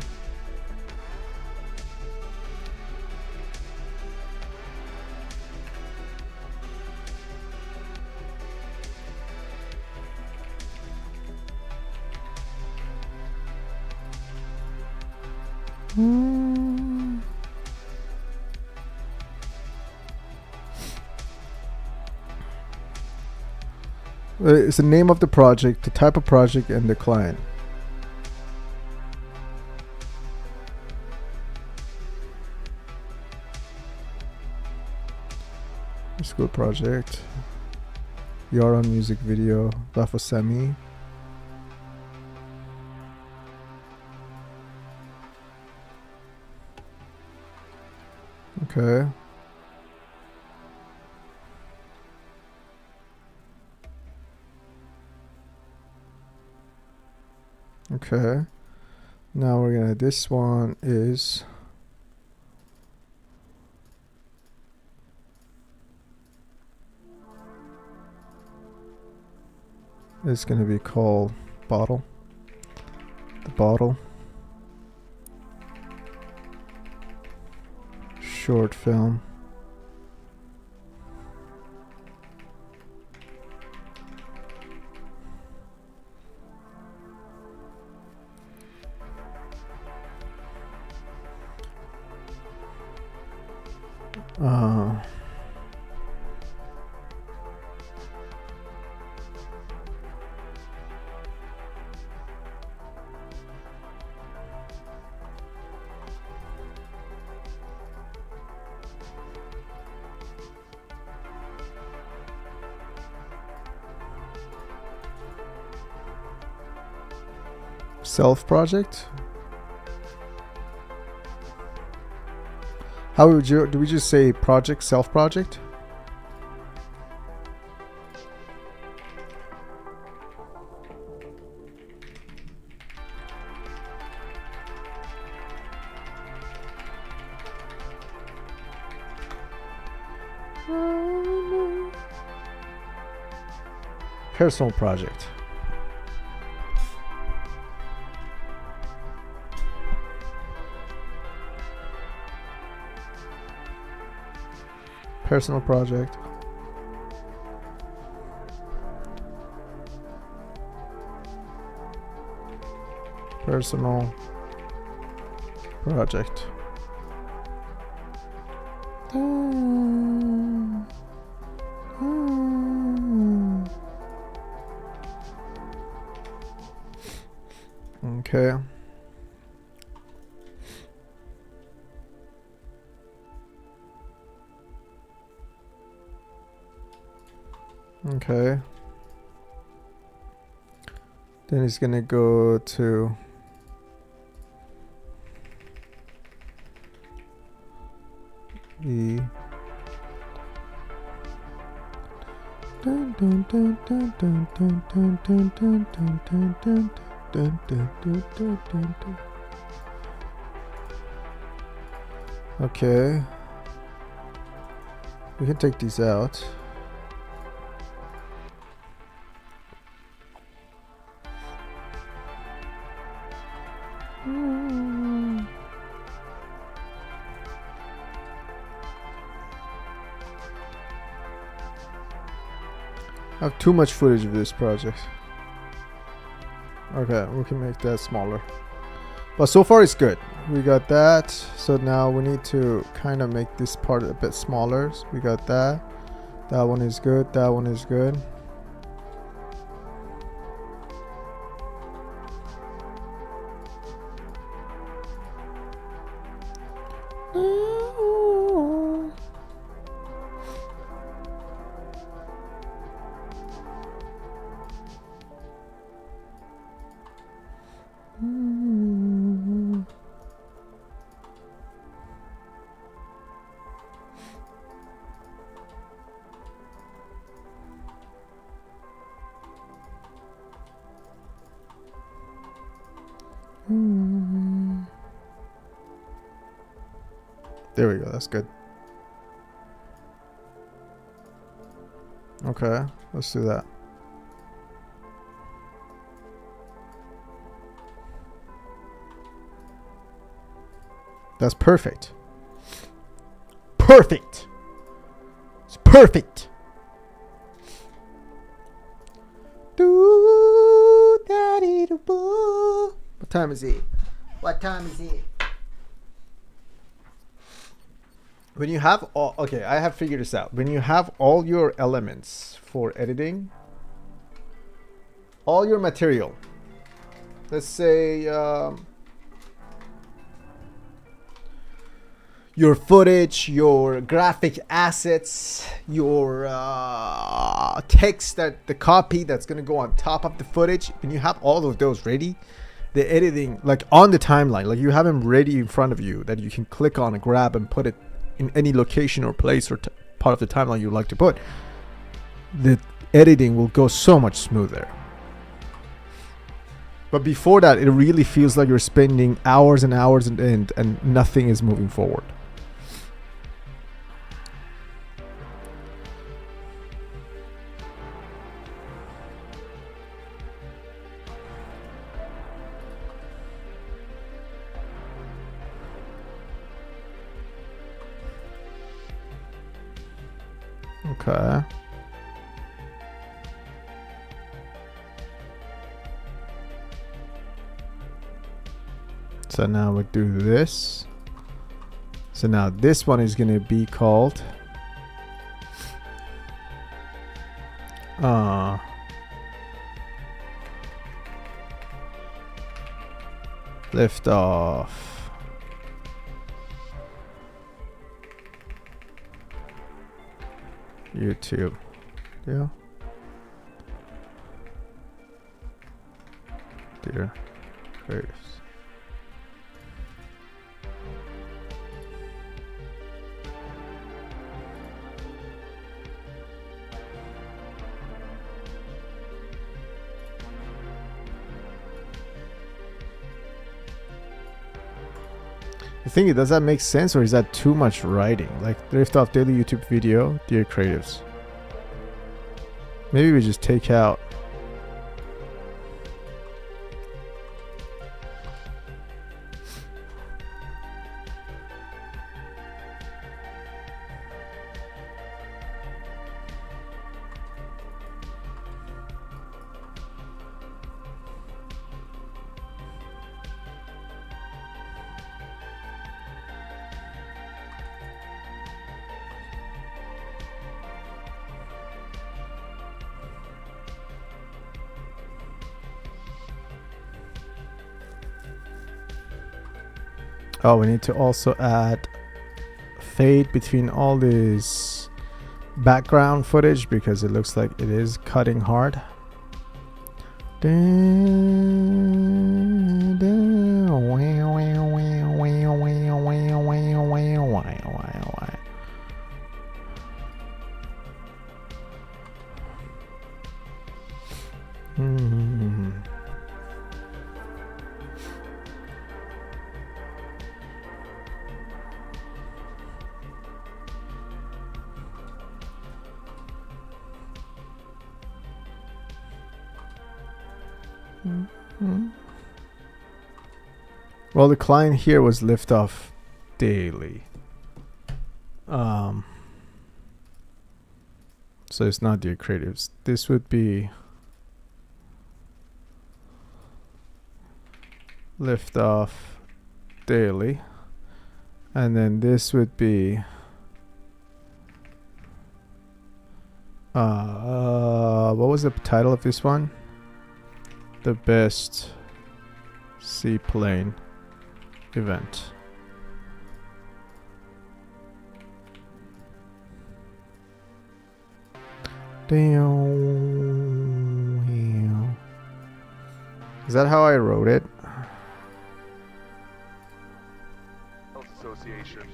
Speaker 1: It's the name of the project, the type of project, and the client. School project. Yaron music video. Rafa Semi. Okay. Okay. Now we're gonna, this one is gonna be called Bottle. The Bottle. Short film. Self project. How would you, do we just say project, self project? Personal project. Personal project. Personal project. Okay. Okay. Then he's gonna go to the okay. We can take these out. I have too much footage of this project. Okay, we can make that smaller. But so far it's good. We got that. So now we need to kind of make this part a bit smaller. So we got that. That one is good. That one is good. There we go, that's good. Okay, let's do that. That's perfect. Perfect. It's perfect. Do daddy do boo. What time is it? What time is it? When you have all, okay, I have figured this out. When you have all your elements for editing, all your material, let's say your footage, your graphic assets, your text, that the copy that's gonna go on top of the footage, when you have all of those ready, the editing, like on the timeline, like you have them ready in front of you that you can click on and grab and put it in any location or place or part of the timeline you'd like to put, the editing will go so much smoother. But before that, it really feels like you're spending hours and hours and nothing is moving forward. Okay. So now we do this. So now this one is going to be called lift off. YouTube. Yeah. Dear creatives. The thing is, does that make sense or is that too much writing? Like drift off daily YouTube video, dear creatives. Maybe we just take out. Oh, we need to also add fade between all this background footage because it looks like it is cutting hard. Well, the client here was lift off daily. So it's not Dear Creatives. This would be lift off daily. And then this would be what was the title of this one? The best seaplane event. Damn. Is that how I wrote it?
Speaker 2: Association.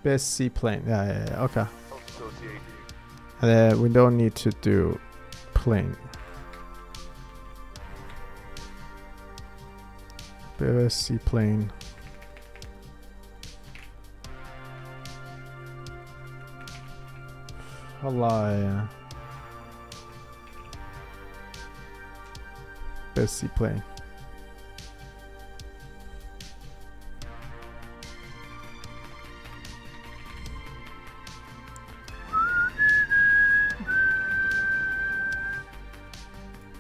Speaker 1: Best seaplane. Yeah. Okay.
Speaker 2: Association.
Speaker 1: And then we don't need to do plane. Best seaplane. Halaya. Best seaplane.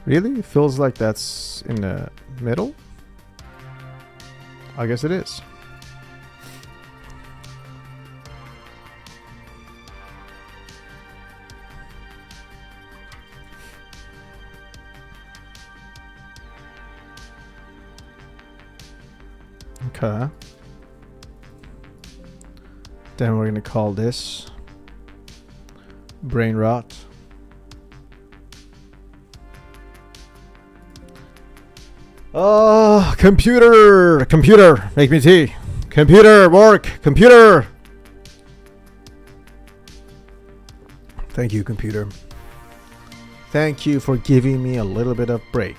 Speaker 1: Really? It feels like that's in the middle? I guess it is. Okay. Then we're gonna call this brain rot. Oh, computer, make me tea. Computer, work, computer. Thank you, computer. Thank you for giving me a little bit of break.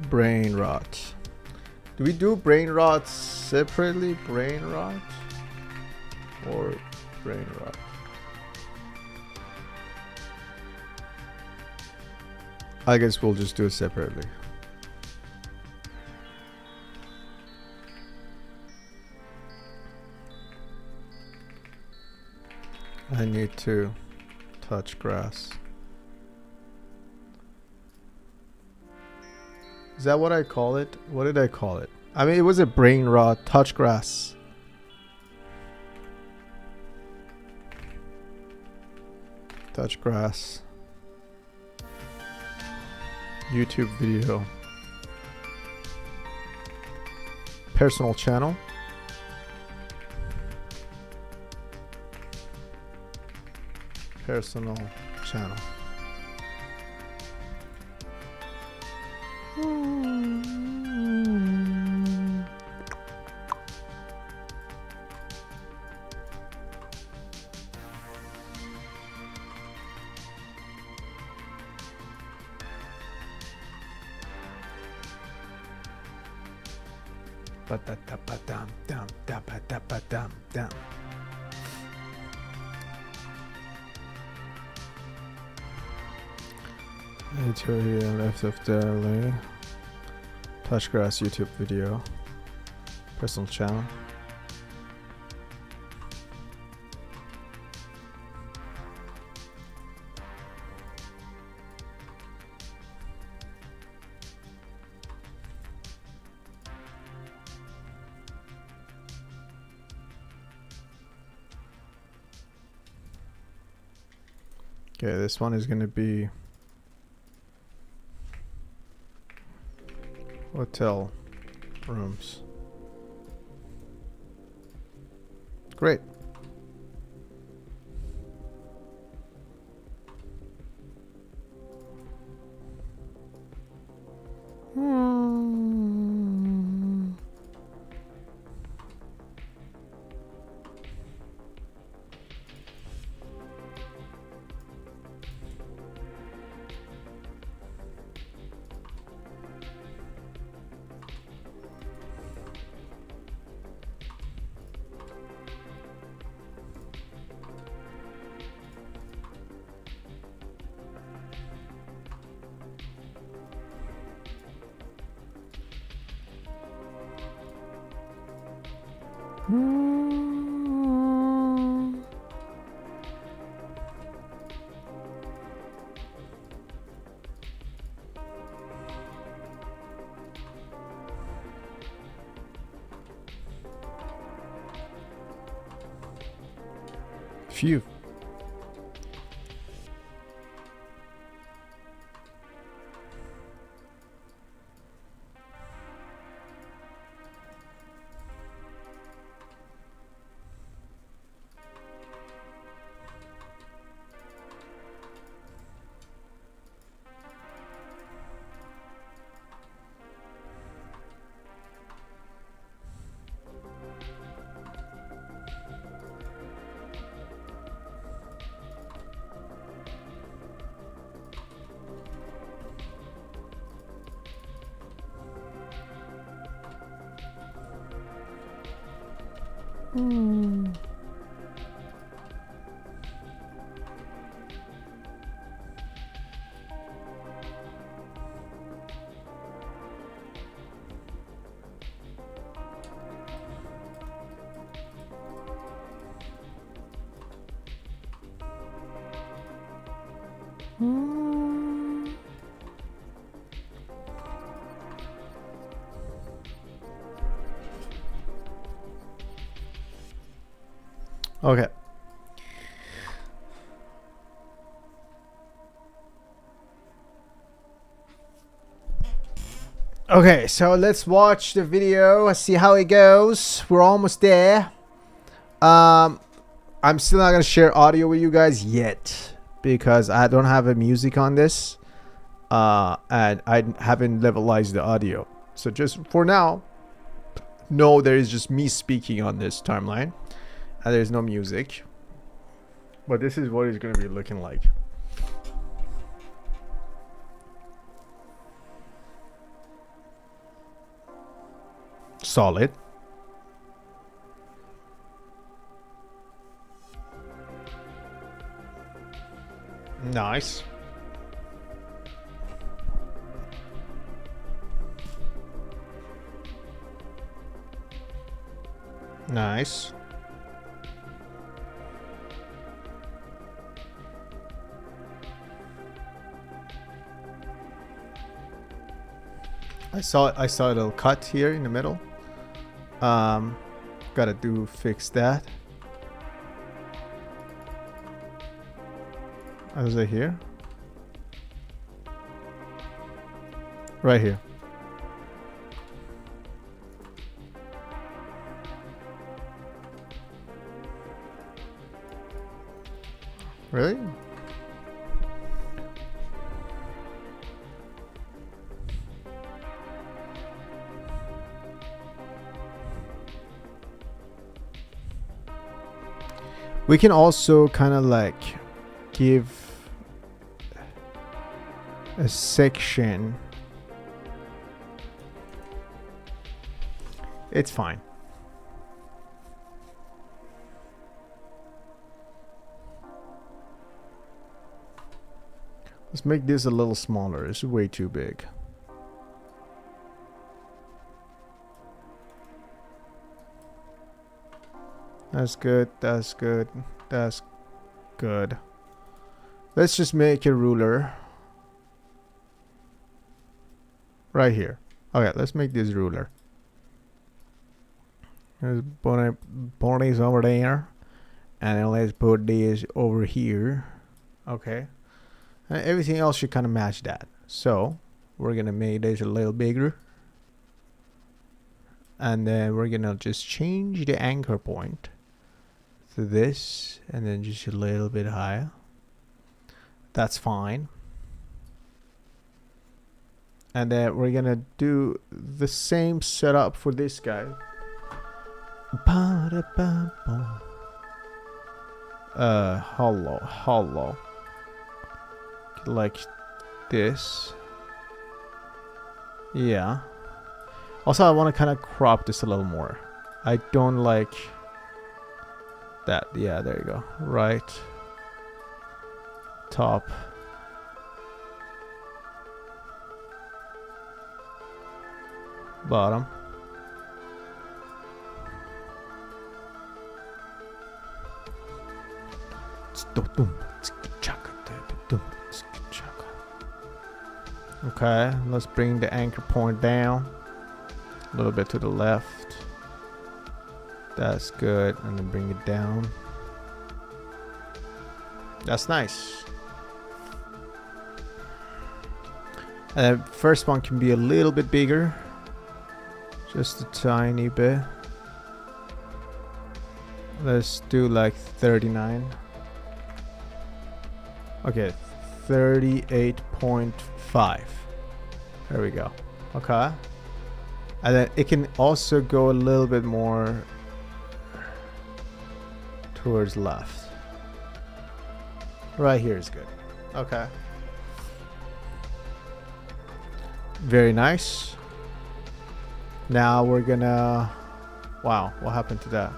Speaker 1: Brain rot. Do we do brain rot separately? Brain rot or brain rot? I guess we'll just do it separately. I need to touch grass. Is that what I call it? What did I call it? I mean, it was a brain rot. Touch grass. Touch grass. YouTube video. Personal channel. Personal channel. Here left of the touch grass YouTube video. Personal channel. Okay, this one is going to be Hotel rooms. Great. Phew. Okay. Okay, so let's watch the video, see how it goes. We're almost there. I'm still not gonna share audio with you guys yet because I don't have a music on this, and I haven't levelized the audio. So just for now, no, there is just me speaking on this timeline, and there's no music. But this is what it's gonna be looking like. Solid. Nice. Nice. I saw a little cut here in the middle. Gotta fix that. Was it here? Right here. Really? We can also kind of like give a section. It's fine. Let's make this a little smaller. It's way too big. That's good. That's good. That's good. Let's just make a ruler right here. Okay, let's make this ruler. There's bodies over there, and then let's put this over here. Okay, and everything else should kind of match that. So we're gonna make this a little bigger. And then we're gonna just change the anchor point to this, and then just a little bit higher. That's fine. And then we're gonna do the same setup for this guy. Hollow. Like this. Yeah. Also, I want to kind of crop this a little more. I don't like that. Yeah, there you go. Right. Top. Bottom. Okay, let's bring the anchor point down a little bit to the left. That's good. And then bring it down. That's nice. And the first one can be a little bit bigger. Just a tiny bit. Let's do like 39. Okay, 38.5. There we go. Okay. And then it can also go a little bit more towards left. Right here is good. Okay. Very nice. Now we're gonna... Wow, what happened to that?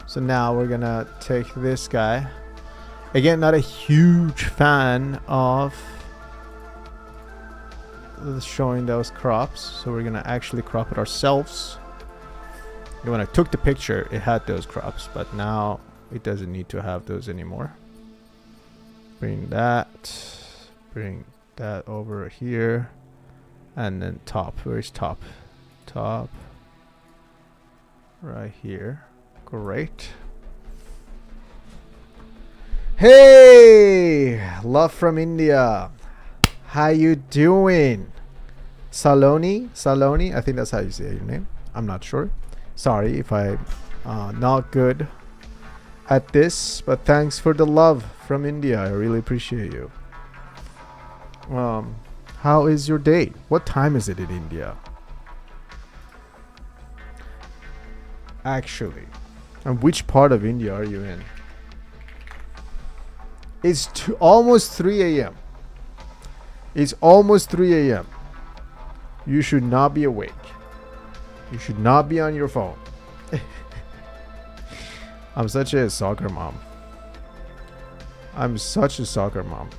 Speaker 1: So now we're gonna take this guy. Again, not a huge fan of showing those crops, so we're gonna actually crop it ourselves. And when I took the picture, it had those crops, but now it doesn't need to have those anymore. Bring that over here, and then top. Where's top? Top. Right here. Great. Hey, love from India. How you doing? Saloni, I think that's how you say your name. I'm not sure. Sorry if I'm not good at this, but thanks for the love from India. I really appreciate you. How is your day? What time is it in India? Actually, and which part of India are you in? It's almost 3 a.m. It's almost 3 a.m. You should not be awake. You should not be on your phone. I'm such a soccer mom. I'm such a soccer mom.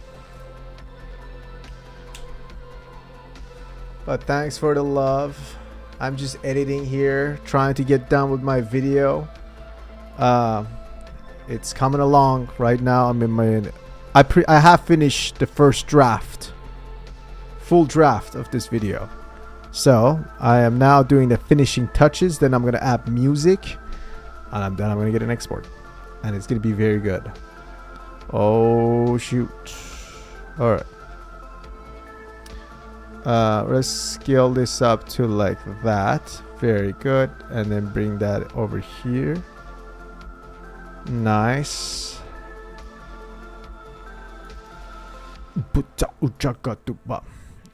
Speaker 1: But thanks for the love. I'm just editing here, trying to get done with my video. It's coming along right now. I'm in my... I have finished the first draft. Full draft of this video. So I am now doing the finishing touches. Then I'm going to add music. And then I'm going to get an export. And it's going to be very good. Oh, shoot. Alright. Let's scale this up to like that. Very good. And then bring that over here. Nice.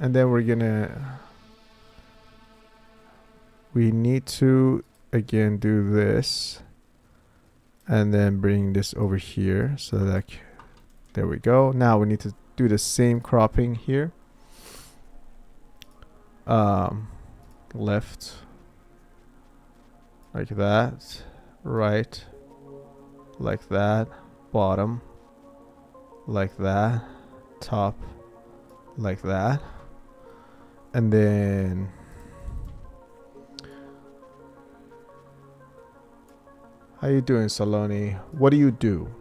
Speaker 1: And then we're gonna... We need to again do this. And then bring this over here. So that... There we go. Now we need to do the same cropping here. Left. Like that. Right. Like that. Bottom. Like that. Top. Like that. And then... How you doing, Saloni? What do you do?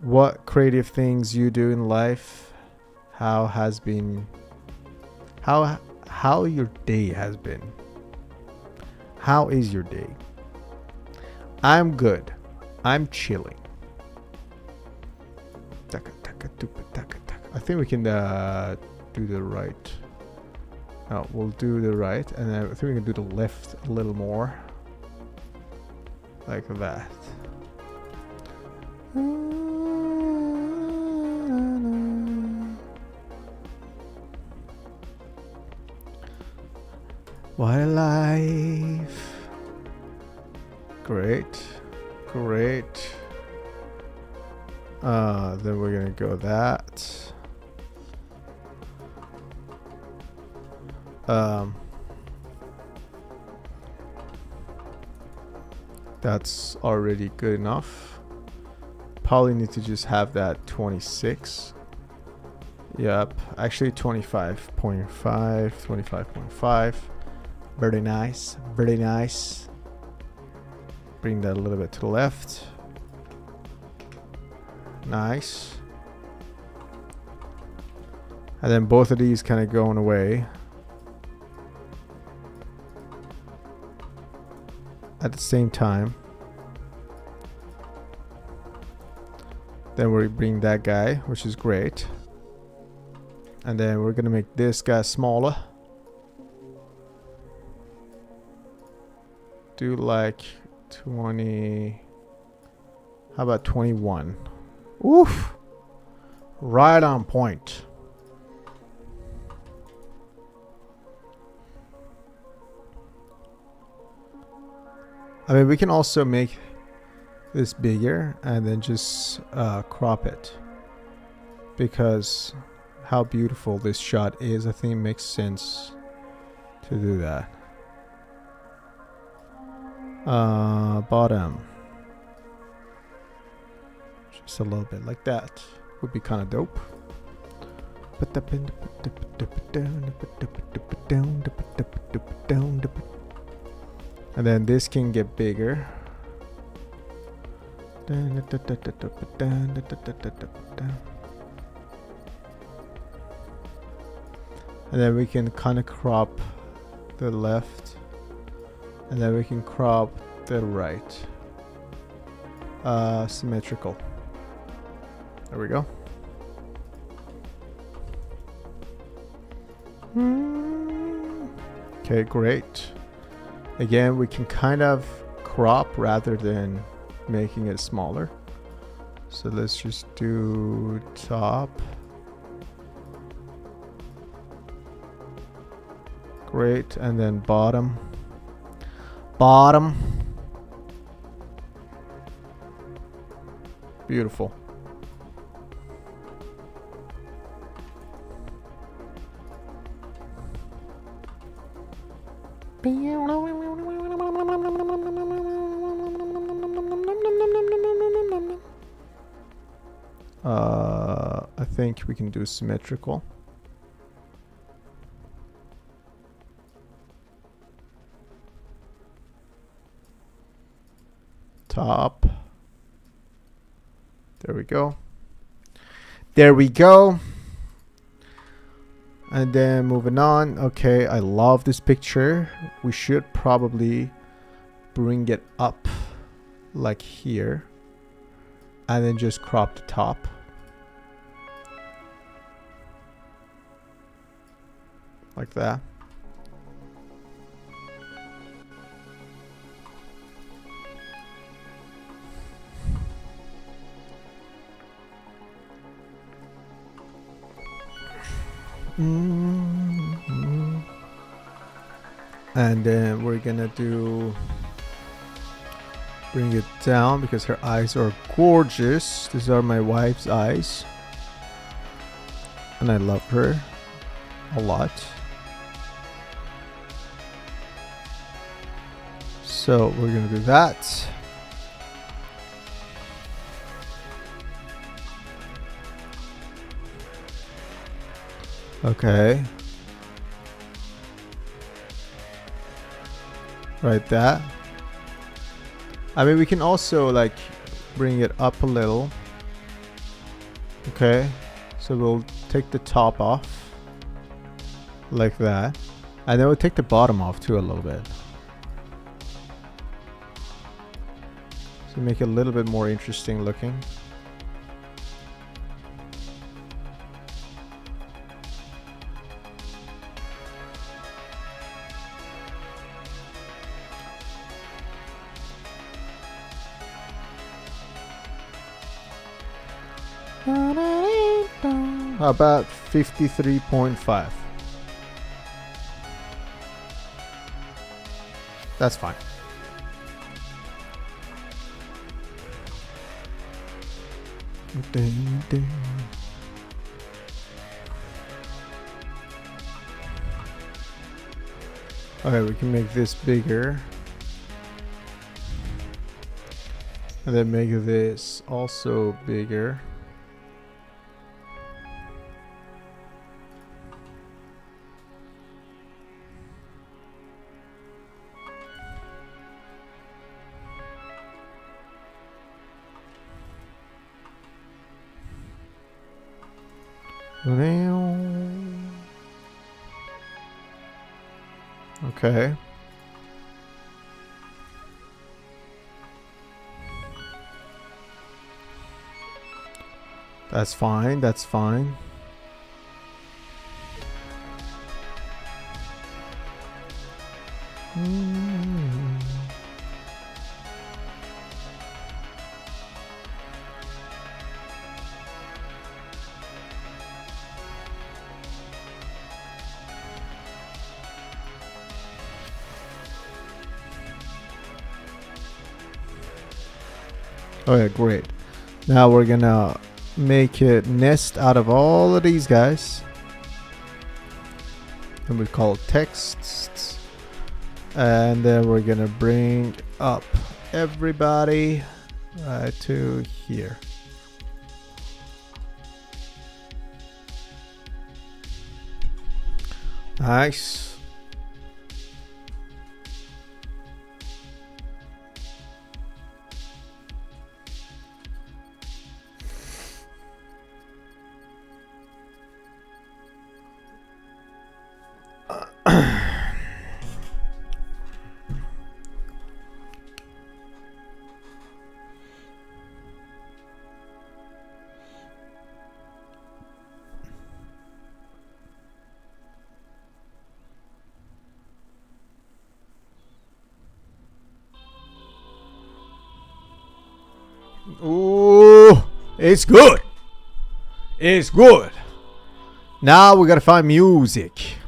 Speaker 1: What creative things you do in life? How has been... How your day has been? How is your day? I'm good. I'm chilling. I think we can do the right. No, we'll do the right, and then I think we can do the left a little more, like that. What a life. Great. Great. Then we're gonna go that. That's already good enough. Probably need to just have that 26. Yep, actually 25.5, 25.5. Very nice, very nice. Bring that a little bit to the left. Nice. And then both of these kind of going away. At the same time. Then we bring that guy, which is great. And then we're gonna make this guy smaller. Do like 20. How about 21? Oof! Right on point. I mean, we can also make this bigger and then just crop it, because how beautiful this shot is. I think it makes sense to do that. Bottom, just a little bit like that would be kind of dope. And then this can get bigger. And then we can kind of crop the left. And then we can crop the right. Symmetrical. There we go. Okay, great. Again, we can kind of crop rather than making it smaller. So let's just do top. Great, and then bottom. Bottom. Beautiful. I think we can do symmetrical. Top. There we go. There we go. And then moving on. Okay, I love this picture. We should probably bring it up like here. And then just crop the top. Like that. And then we're gonna bring it down because her eyes are gorgeous. These are my wife's eyes, and I love her a lot. So we're gonna do that. Okay. Right, that. I mean, we can also like bring it up a little. Okay. So we'll take the top off. Like that. And then we'll take the bottom off too a little bit. So make it a little bit more interesting looking. How about 53.5? That's fine. Okay, we can make this bigger. And then make this also bigger. Okay. That's fine. That's fine. Okay, great. Now we're gonna make it nest out of all of these guys. And we call it texts. And then we're gonna bring up everybody right to here. Nice. Ooh, it's good. It's good. Now we gotta find music.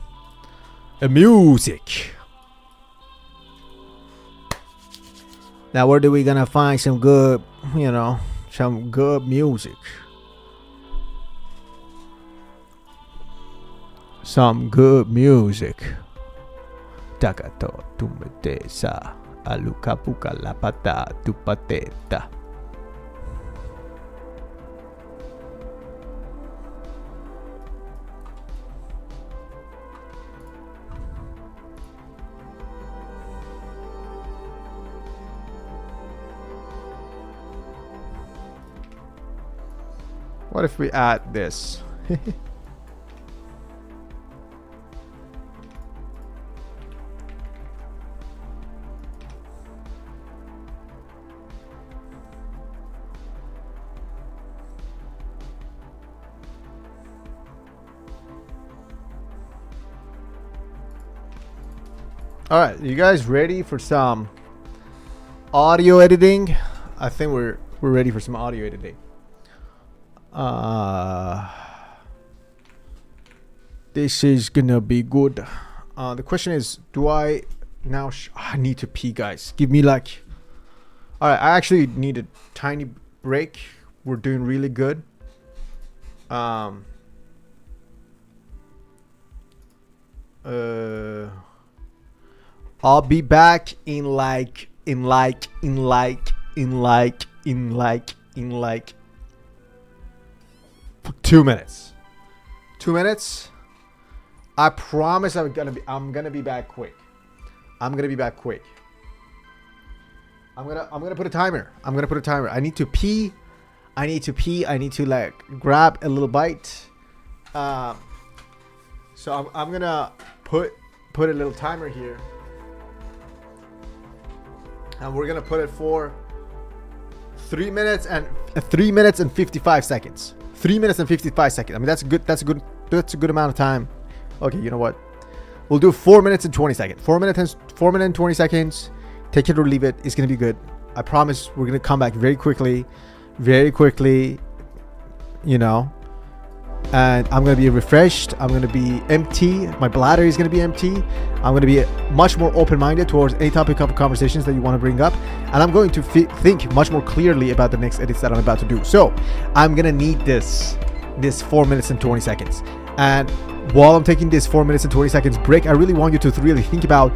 Speaker 1: Music. Now where do we gonna find some good, some good music? Some good music. Takato tumete sa alukapuka lapata tu pateta. What if we add this? All right, you guys ready for some audio editing? I think we're ready for some audio editing. This is gonna be good. The question is, do I now? I need to pee, guys. Give me like. All right, I actually need a tiny break. We're doing really good. I'll be back in like 2 minutes. 2 minutes. I promise I'm gonna be back quick. I'm gonna put a timer. I need to pee. I need to like grab a little bite. So I'm gonna put a little timer here. And we're gonna put it for 3 minutes and 55 seconds. 3 minutes and 55 seconds. I mean, that's a good amount of time. Okay, you know what? We'll do 4 minutes and 20 seconds. 4 minutes and 20 seconds. Take it or leave it. It's gonna be good. I promise we're gonna come back very quickly. you know, and I'm going to be refreshed. I'm going to be empty. My bladder is going to be empty. I'm going to be much more open-minded towards any topic of conversations that you want to bring up. And I'm going to think much more clearly about the next edits that I'm about to do. So I'm going to need this 4 minutes and 20 seconds. And while I'm taking this 4 minutes and 20 seconds break, I really want you to really think about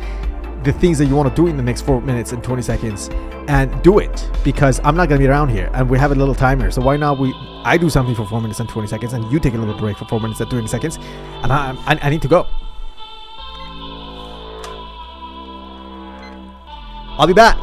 Speaker 1: the things that you want to do in the next 4 minutes and 20 seconds and do it, because I'm not going to be around here and we have a little timer. So why not I do something for 4 minutes and 20 seconds and you take a little break for 4 minutes and 20 seconds, and I need to go. I'll be back.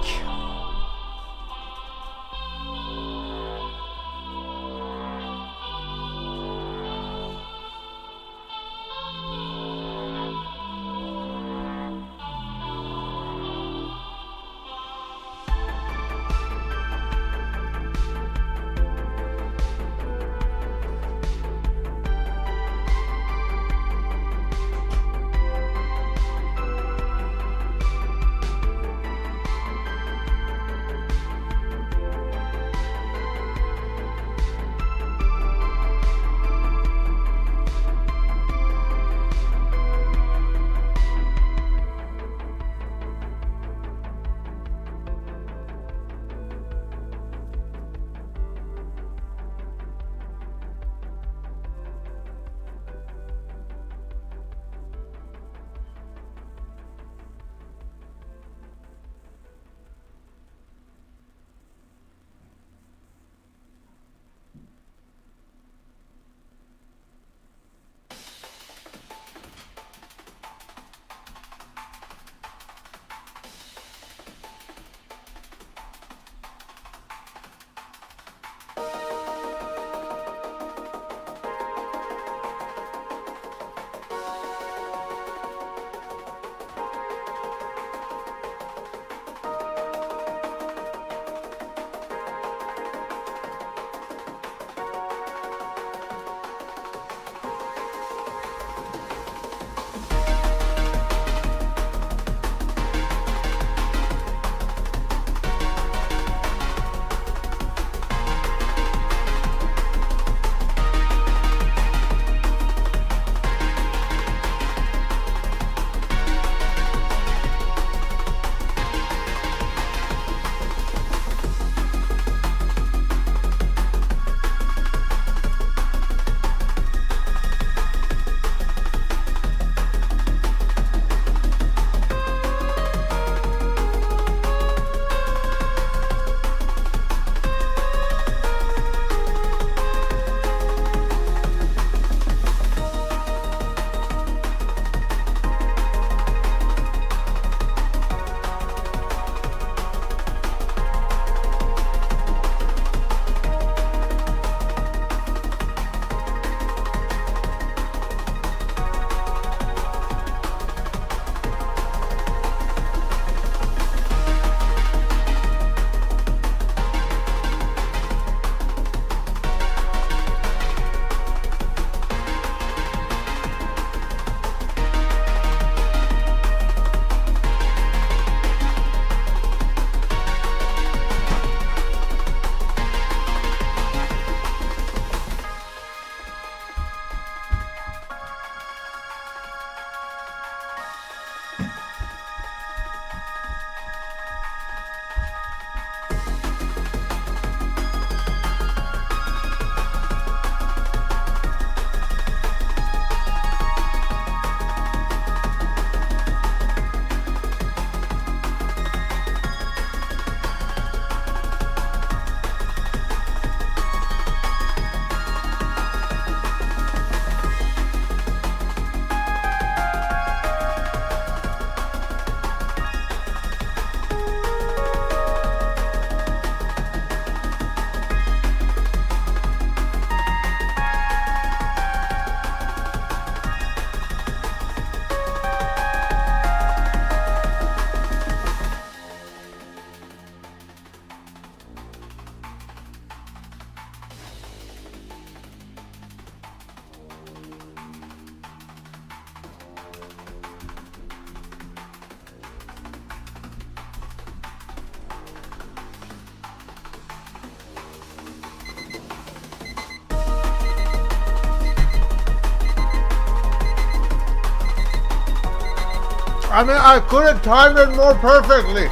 Speaker 1: I mean, I could have timed it more perfectly.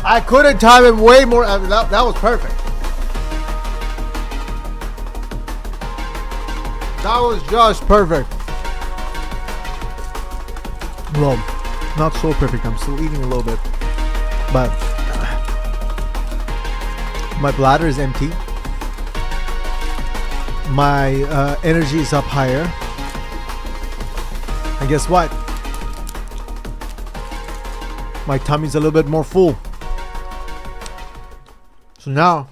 Speaker 1: I could have timed it way more. I mean, that was perfect. That was just perfect. Well, not so perfect. I'm still eating a little bit. But my bladder is empty. My energy is up higher. And guess what? My tummy's a little bit more full. So now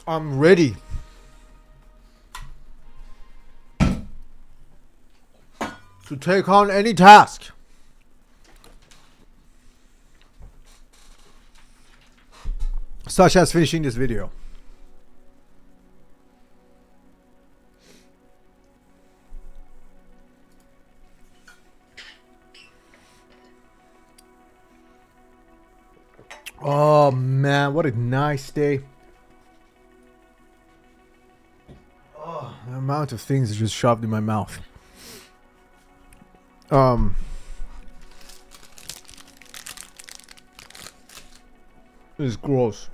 Speaker 1: I'm ready to take on any task. Such as finishing this video. Oh man, what a nice day. Oh, the amount of things just shoved in my mouth. It's gross.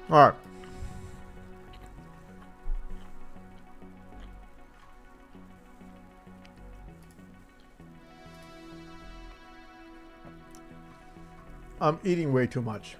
Speaker 1: All right. I'm eating way too much.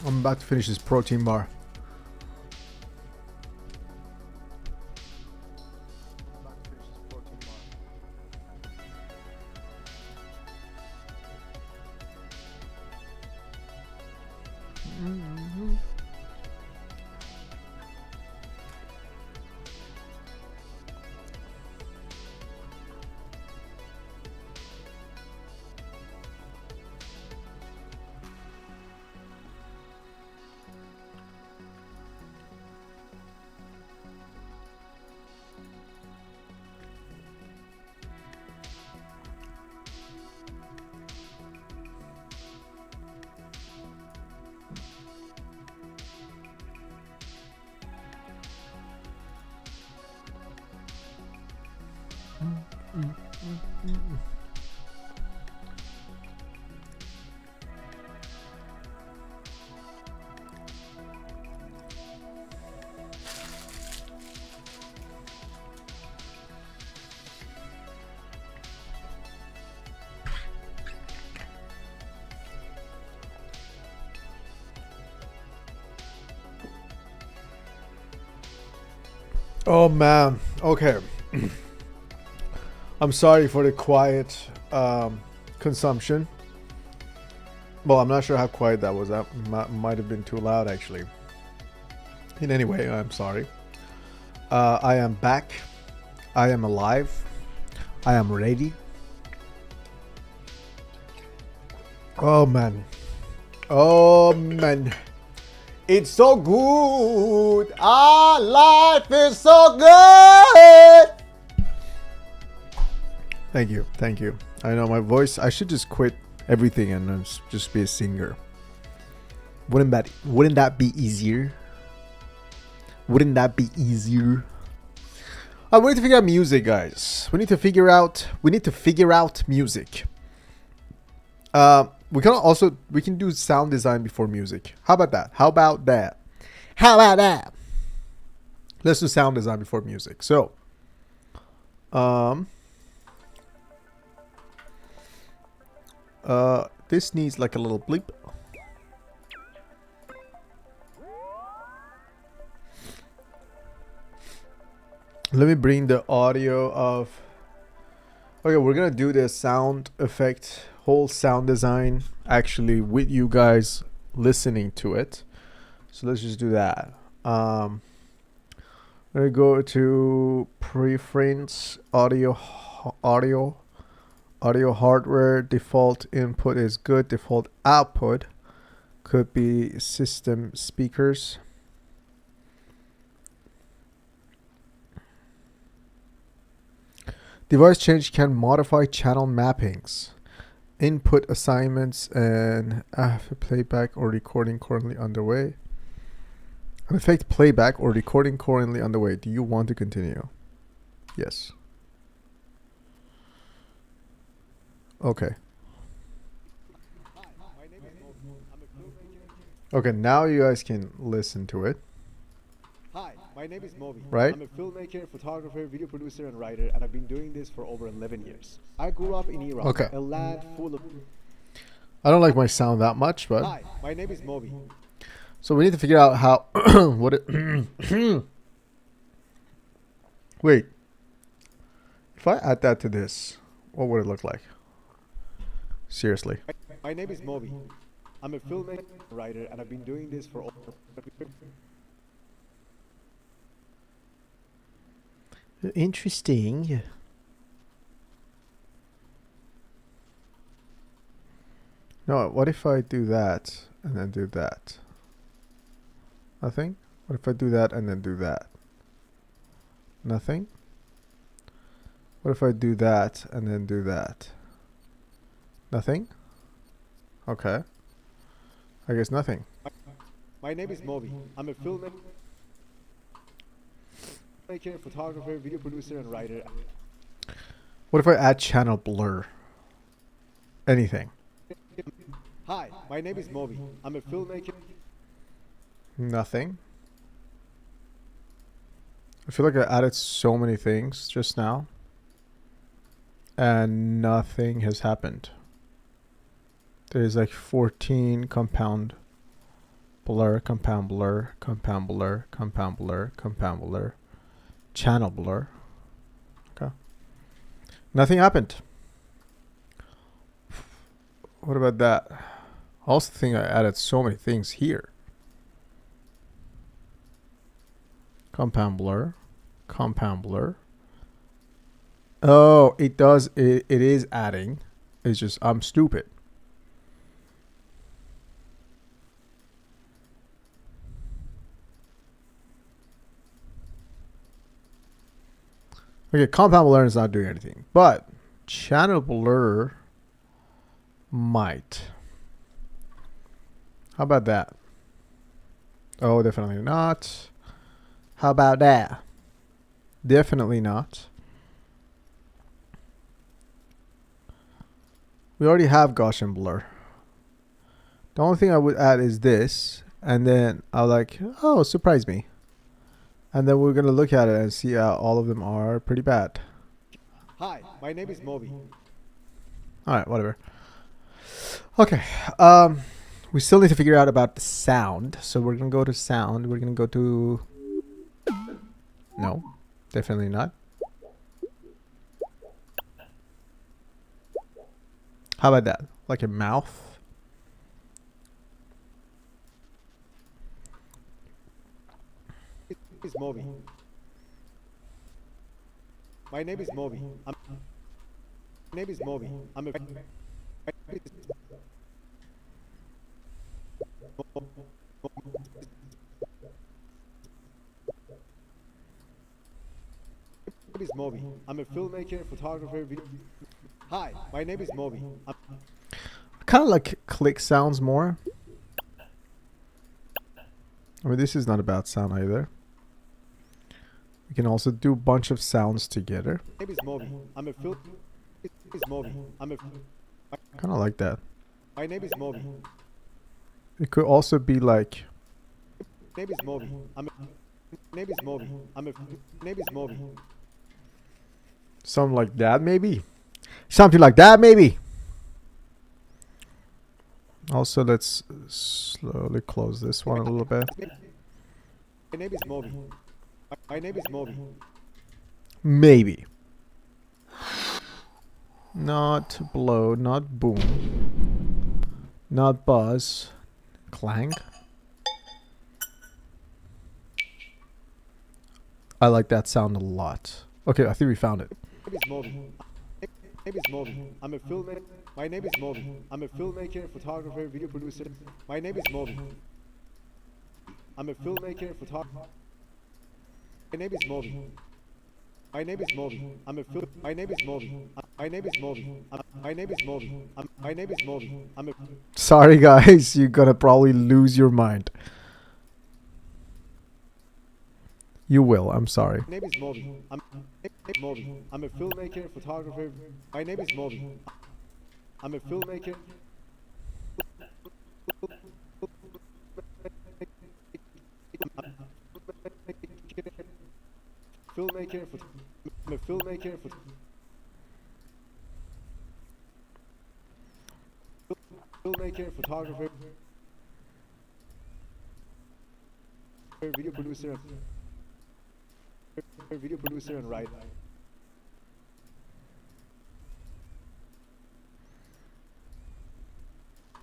Speaker 1: I'm about to finish this protein bar. Oh man, okay. I'm sorry for the quiet consumption. Well, I'm not sure how quiet that was. That might have been too loud actually. In any way, I'm sorry. I am back. I am alive. I am ready. Oh man. Oh man. It's so good. Our life is so good. Thank you. Thank you. I know my voice. I should just quit everything and just be a singer. Wouldn't that be easier? Wouldn't that be easier? We need to figure out music, guys. We need to figure out music. We can do sound design before music. How about that? Let's do sound design before music. So, this needs like a little bleep. Let me bring the audio of. Okay, we're gonna do the sound effect, whole sound design, actually with you guys listening to it. So let's just do that. Let me go to preference, audio hardware. Default input is good. Default output could be system speakers. Device change can modify channel mappings, input assignments, and playback or recording currently underway. Effect playback or recording currently underway. Do you want to continue? Yes. Okay. Okay, now you guys can listen to it.
Speaker 2: Hi, my name is Moby.
Speaker 1: Right?
Speaker 2: I'm a filmmaker, photographer, video producer, and writer, and I've been doing this for over 11 years. I grew up in Iran,
Speaker 1: Okay.
Speaker 2: a land full of...
Speaker 1: I don't like my sound that much, but...
Speaker 2: Hi, my name is Moby.
Speaker 1: So we need to figure out how... what it... Wait. If I add that to this, what would it look like? Seriously.
Speaker 2: My name is Moby. I'm a filmmaker, writer, and I've been doing this for over...
Speaker 1: Interesting. No, what if I do that and then do that? Nothing? What if I do that and then do that? Nothing? What if I do that and then do that? Nothing? Okay. I guess nothing.
Speaker 2: My name is Moby. I'm a filmmaker, photographer, video producer, and writer.
Speaker 1: What if I add channel blur? Anything?
Speaker 2: Hi, my name is Moby. I'm a filmmaker...
Speaker 1: Nothing. I feel like I added so many things just now. And nothing has happened. There's like 14 compound blur, compound blur, compound blur, compound blur, compound blur, channel blur. Okay. Nothing happened. What about that? I also think I added so many things here. Compound blur, compound blur. Oh, it does. It is adding. It's just I'm stupid. Okay, compound blur is not doing anything, but channel blur might. How about that? Oh, definitely not. How about that? Definitely not. We already have Gaussian blur. The only thing I would add is this, and then I'll like, oh, surprise me. And then we're gonna look at it and see all of them are pretty bad.
Speaker 2: Hi, my name is Moby.
Speaker 1: All right, whatever. Okay, we still need to figure out about the sound. So we're gonna go to sound. We're gonna go to... No, definitely not. How about that? Like a mouth?
Speaker 2: Is Moby. My name is Moby. My name is Moby. I'm a... is Moby. I'm a filmmaker, photographer, video... Hi, my name is Moby.
Speaker 1: I kind of like click sounds more. I mean, this is not a bad sound either. We can also do a bunch of sounds together.
Speaker 2: My name is Moby. I'm a film... is Moby. I'm a...
Speaker 1: Kind of like that.
Speaker 2: My name is Moby.
Speaker 1: It could also be like...
Speaker 2: My name is Moby. I'm a... My name is Moby. I'm a... My name is Moby.
Speaker 1: Something like that, maybe? Something like that, maybe? Also, let's slowly close this one a little bit.
Speaker 2: My name is Moby. My name is Moby.
Speaker 1: Maybe. Not blow, not boom, not buzz, clang. I like that sound a lot. Okay, I think we found it.
Speaker 2: My name is Moby. I'm a filmmaker. My name is Moby. I'm a filmmaker, photographer, video producer. My name is Moby. I'm a filmmaker, photographer. My name is Moby. My name is Moby. I'm a film. My name is Moby. My name is Moby. My name is Moby. My name is Moby. I'm a.
Speaker 1: Sorry, guys, you're gonna probably lose your mind. You will. I'm sorry.
Speaker 2: My name is Moby. I'm Moby. I'm a filmmaker, photographer. My name is Moby. I'm a filmmaker. Filmmaker. I'm a filmmaker. Filmmaker, photographer, video producer, and writer.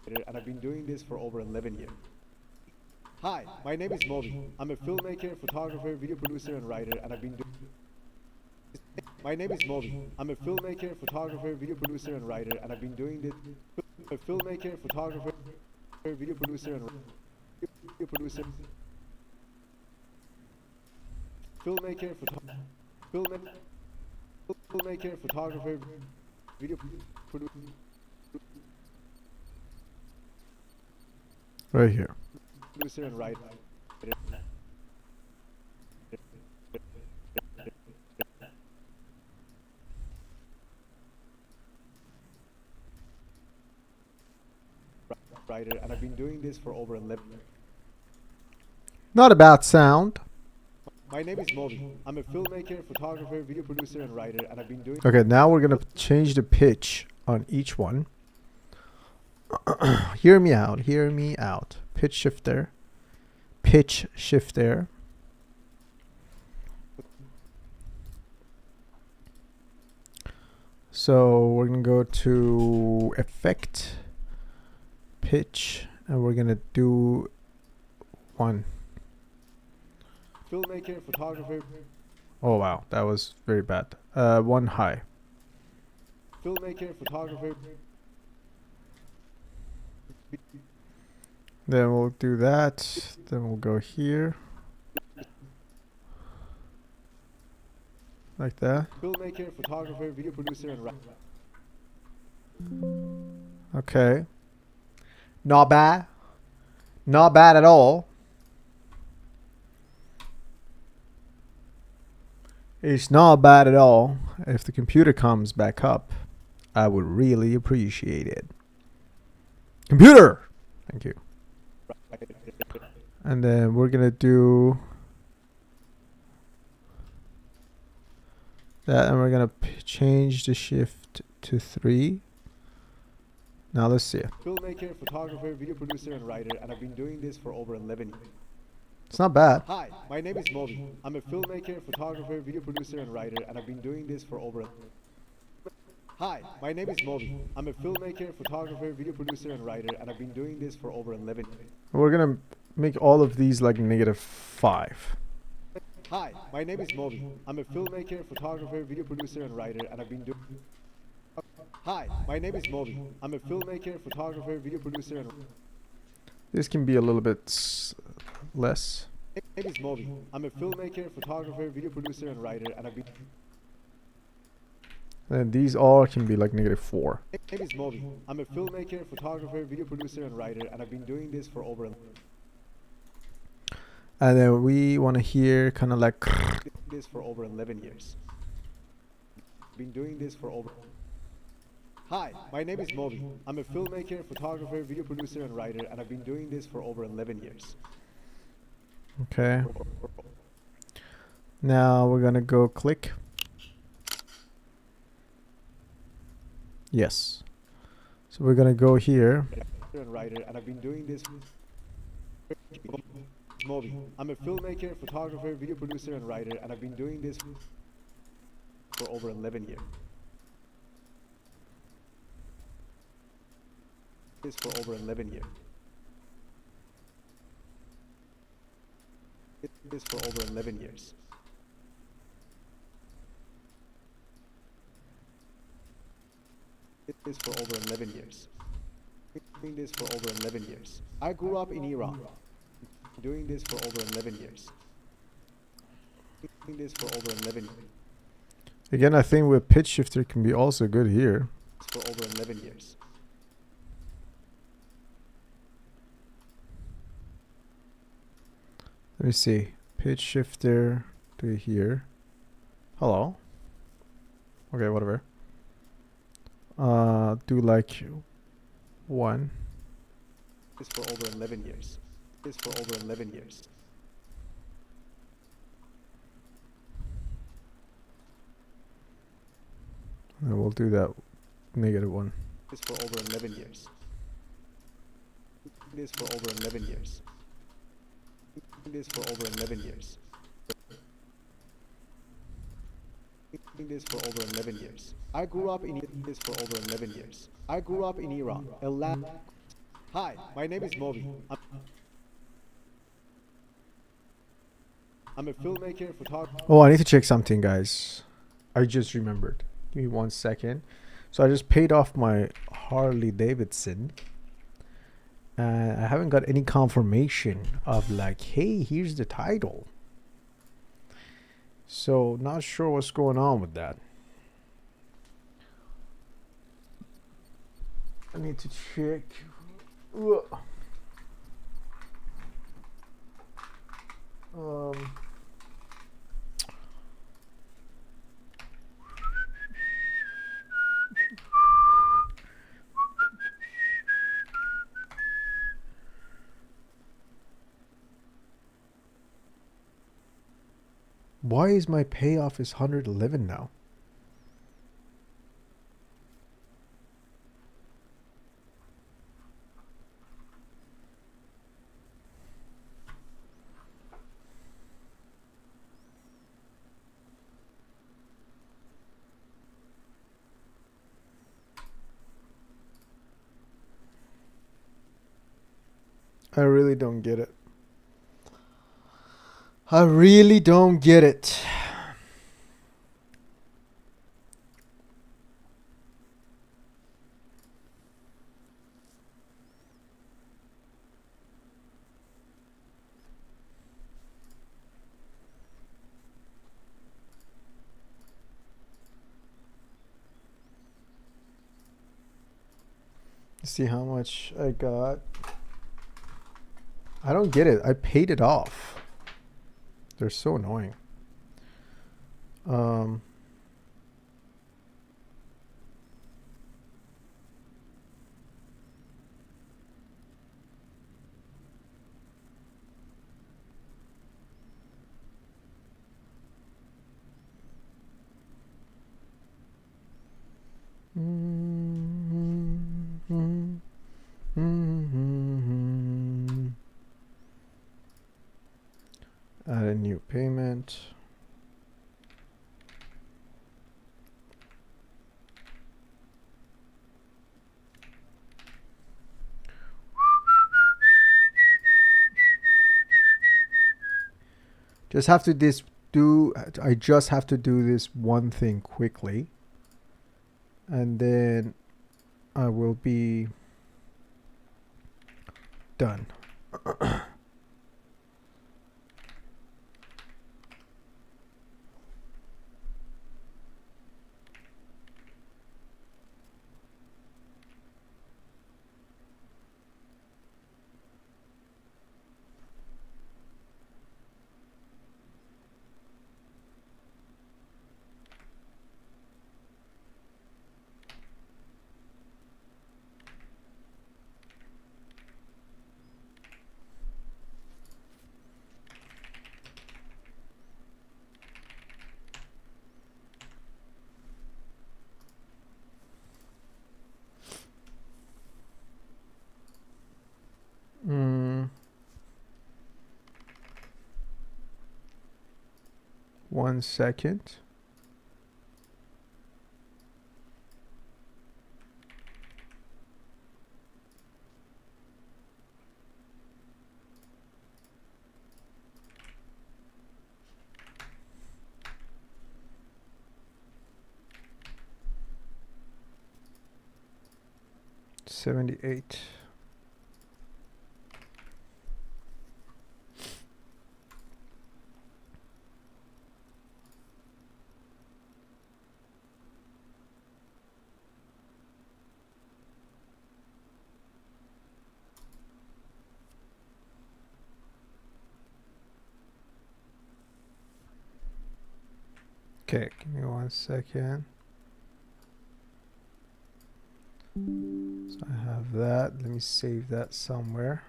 Speaker 2: And I've been doing this for over 11 years. Hi, my name is Moby. I'm a filmmaker, photographer, video producer, and writer, and I've been doing. My name is Moby. I'm a filmmaker, photographer, video producer, and writer, and I've been doing this. A filmmaker, photographer, video producer, and video producer. Filmmaker, photographer, video producer.
Speaker 1: Right here.
Speaker 2: Producer and writer. And I've been doing this for over 11 years.
Speaker 1: Not a bad sound.
Speaker 2: My name is Moby. I'm a filmmaker, photographer, video producer, and writer, and I've been doing.
Speaker 1: Okay, now we're gonna change the pitch on each one. Hear me out. Hear me out. Pitch shifter. Pitch shifter. So we're gonna go to effect, pitch, and we're gonna do one.
Speaker 2: Filmmaker, photographer.
Speaker 1: Oh wow, that was very bad. One high.
Speaker 2: Filmmaker, photographer.
Speaker 1: Then we'll do that. Then we'll go here. Like that.
Speaker 2: Filmmaker, photographer, video producer, and writer.
Speaker 1: Okay. Not bad. Not bad at all. It's not bad at all. If the computer comes back up, I would really appreciate it. Computer! Thank you. And then we're gonna do that, and we're gonna change the shift to 3. Now let's see.
Speaker 2: Filmmaker, photographer, video producer, and writer, and I've been doing this for over 11 years.
Speaker 1: It's not bad.
Speaker 2: Hi, my name is Moby. I'm a filmmaker, photographer, video producer, and writer, and I've been doing this for over. Hi, my name is Moby. I'm a filmmaker, photographer, video producer, and writer, and I've been doing this for over 11 years.
Speaker 1: We're gonna make all of these like -5.
Speaker 2: Hi, my name is Moby. I'm a filmmaker, photographer, video producer, and writer, and I've been doing. Hi, my name is Moby. I'm a filmmaker, photographer, video producer, and.
Speaker 1: This can be a little bit less.
Speaker 2: My name is Moby. I'm a filmmaker, photographer, video producer, and writer, and I've been.
Speaker 1: And these all can be like -4.
Speaker 2: My name is Moby. I'm a filmmaker, photographer, video producer, and writer, and I've been doing this for over.
Speaker 1: And then we want to hear kind of like.
Speaker 2: This for over 11 years. Been doing this for over. Hi, my name is Moby. I'm a filmmaker, photographer, video producer, and writer, and I've been doing this for over 11 years.
Speaker 1: Okay. Now we're gonna go click. Yes. So we're gonna go here.
Speaker 2: And writer, and I've been doing this. Moby. I'm a filmmaker, photographer, video producer, and writer, and I've been doing this. for over 11 years. This for over 11 years. This for over 11 years. This for over 11 years. Doing this for over 11 years. I grew up in Iran. Doing this for over 11 years. Doing this for over 11 years.
Speaker 1: Again, I think with pitch shifter can be also good here.
Speaker 2: For over 11 years.
Speaker 1: Let me see. Pitch shifter, do it here. Hello. Okay, whatever. Do like 1.
Speaker 2: This for over 11 years. This for over 11 years.
Speaker 1: And we'll do that -1.
Speaker 2: This for over 11 years. This for over 11 years. This for over 11 years. This for over 11 years. I grew up in this for over 11 years. I grew up in Iran. Hi, my name is Movi. I'm a filmmaker, photographer.
Speaker 1: Oh, I need to check something, guys. I just remembered. Give me 1 second. So I just paid off my Harley Davidson. I haven't got any confirmation of like, hey, here's the title. So not sure what's going on with that. I need to check. Ugh. Why is my payoff is 111 now? I really don't get it. I really don't get it. See how much I got. I don't get it. I paid it off. They're so annoying. Add a new payment. Just have to I just have to do this one thing quickly. And then I will be done. One second. 78. Okay, give me 1 second. So I have that. Let me save that somewhere.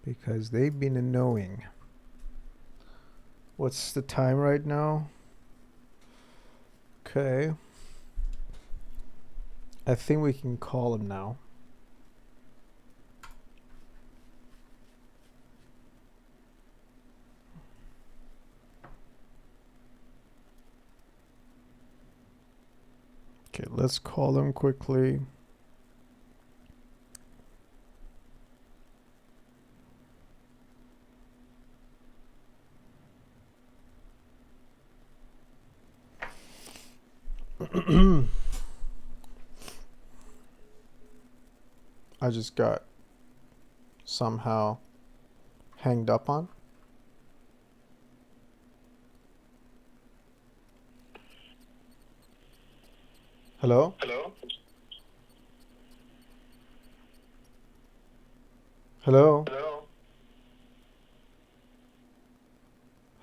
Speaker 1: Because they've been annoying. What's the time right now? Okay. I think we can call him now. Okay, let's call him quickly. I just got somehow hanged up on. Hello?
Speaker 3: Hello?
Speaker 1: Hello?
Speaker 3: Hello?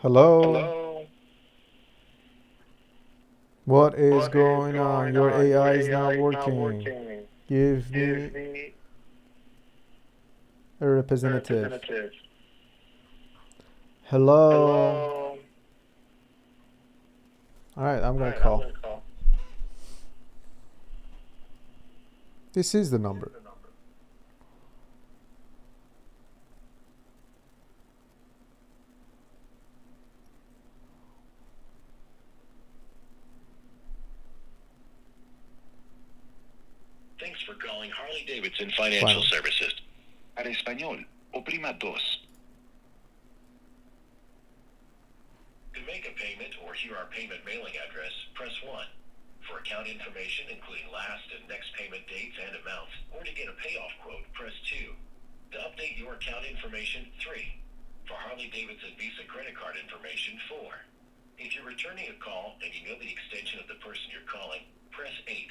Speaker 1: Hello?
Speaker 3: Hello?
Speaker 1: What is
Speaker 3: What is
Speaker 1: going on?
Speaker 3: going
Speaker 1: Your
Speaker 3: on? Your
Speaker 1: AI is not
Speaker 3: AI is not
Speaker 1: working.
Speaker 3: working.
Speaker 1: Give
Speaker 3: Give
Speaker 1: me
Speaker 3: me
Speaker 1: a
Speaker 3: a
Speaker 1: representative.
Speaker 3: representative.
Speaker 1: Hello?
Speaker 3: Hello?
Speaker 1: Alright, I'm gonna
Speaker 3: Alright, I'm
Speaker 1: call.
Speaker 3: gonna call.
Speaker 1: This is the number.
Speaker 3: Thanks for calling Harley Davidson Financial
Speaker 1: Fine.
Speaker 3: Services. Para español, oprima dos. To make a payment or hear our payment mailing address, press 1. For account information, including last and next payment dates and amounts, or to get a payoff quote, press 2. To update your account information, 3. For Harley Davidson Visa credit card information, 4. If you're returning a call and you know the extension of the person you're calling, press 8.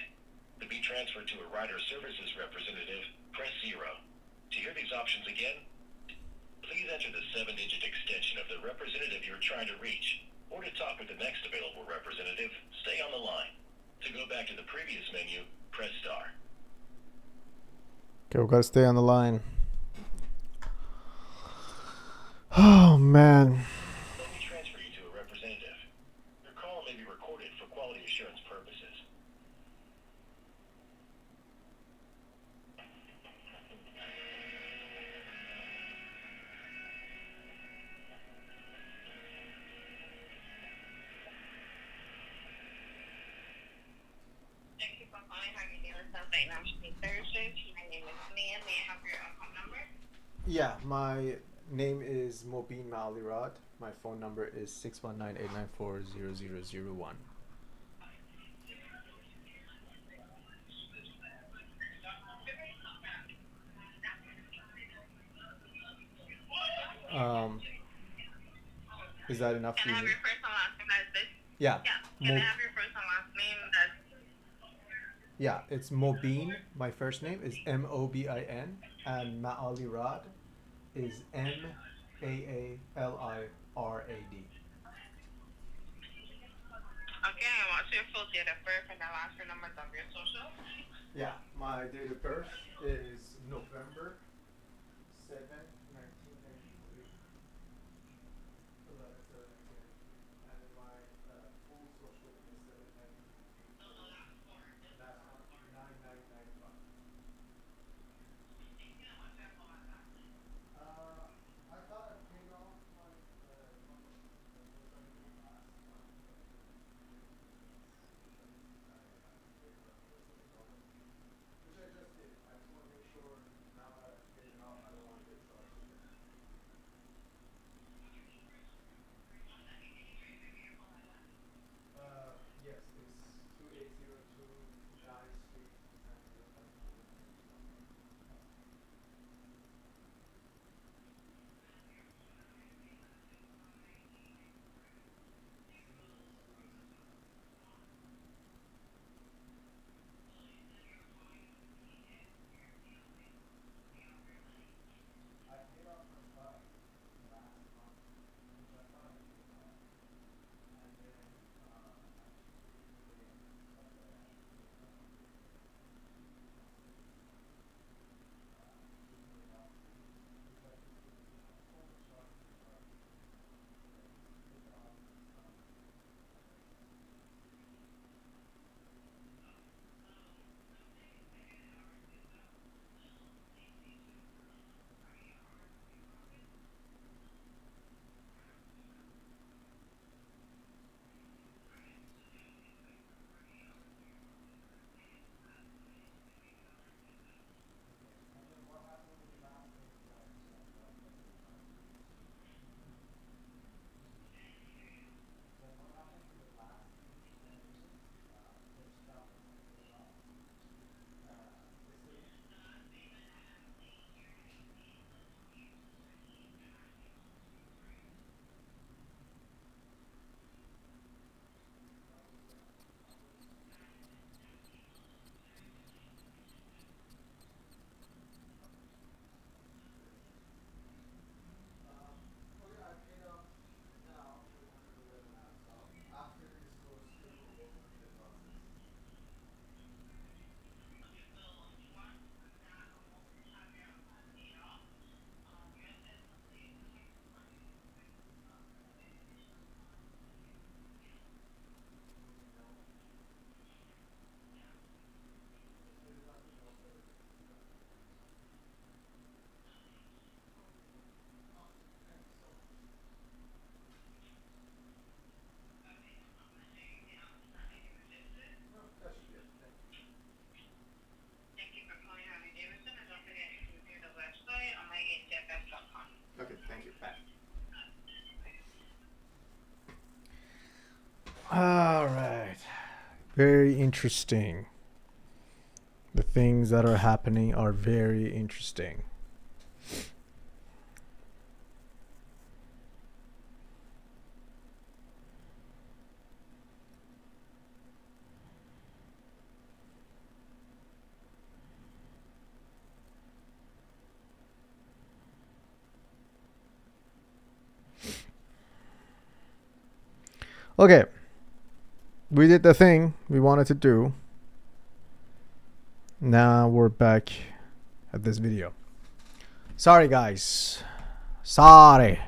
Speaker 3: To be transferred to a Rider Services representative, press 0. To hear these options again, please enter the 7-digit extension of the representative you're trying to reach. Or to talk with the next available representative, stay on the line. To go back to the previous menu, press star.
Speaker 1: Okay, we've got to stay on the line. Oh, man.
Speaker 3: Let me transfer you to a representative. Your call may be recorded for quality assurance purposes.
Speaker 4: Thank you for calling Harley Davidson Financial Services. My name is Mia. May I have your account number?
Speaker 1: Yeah, my name is Mobeen Malirad. My phone number is 619-894-0001. Is that enough?
Speaker 4: Can I have your first and last name? That's this?
Speaker 1: Yeah.
Speaker 4: Yeah. Can I have your first and last name? That's
Speaker 1: Yeah, it's Mobeen. My first name is Mobin, and Maalirad is Maalirad.
Speaker 4: okay. And what's your full date of birth and the last four numbers of your social?
Speaker 1: Yeah, my date of birth is November 7th, 1993. 11/7/1993. And my full social is 7/19/84. Last one, 9995. I thought I paid off my money that was unpaid last month, but which I just did. I just want to make sure Very interesting. The things that are happening are very interesting. Okay. We did the thing we wanted to do. Now we're back at this video. Sorry guys. Sorry.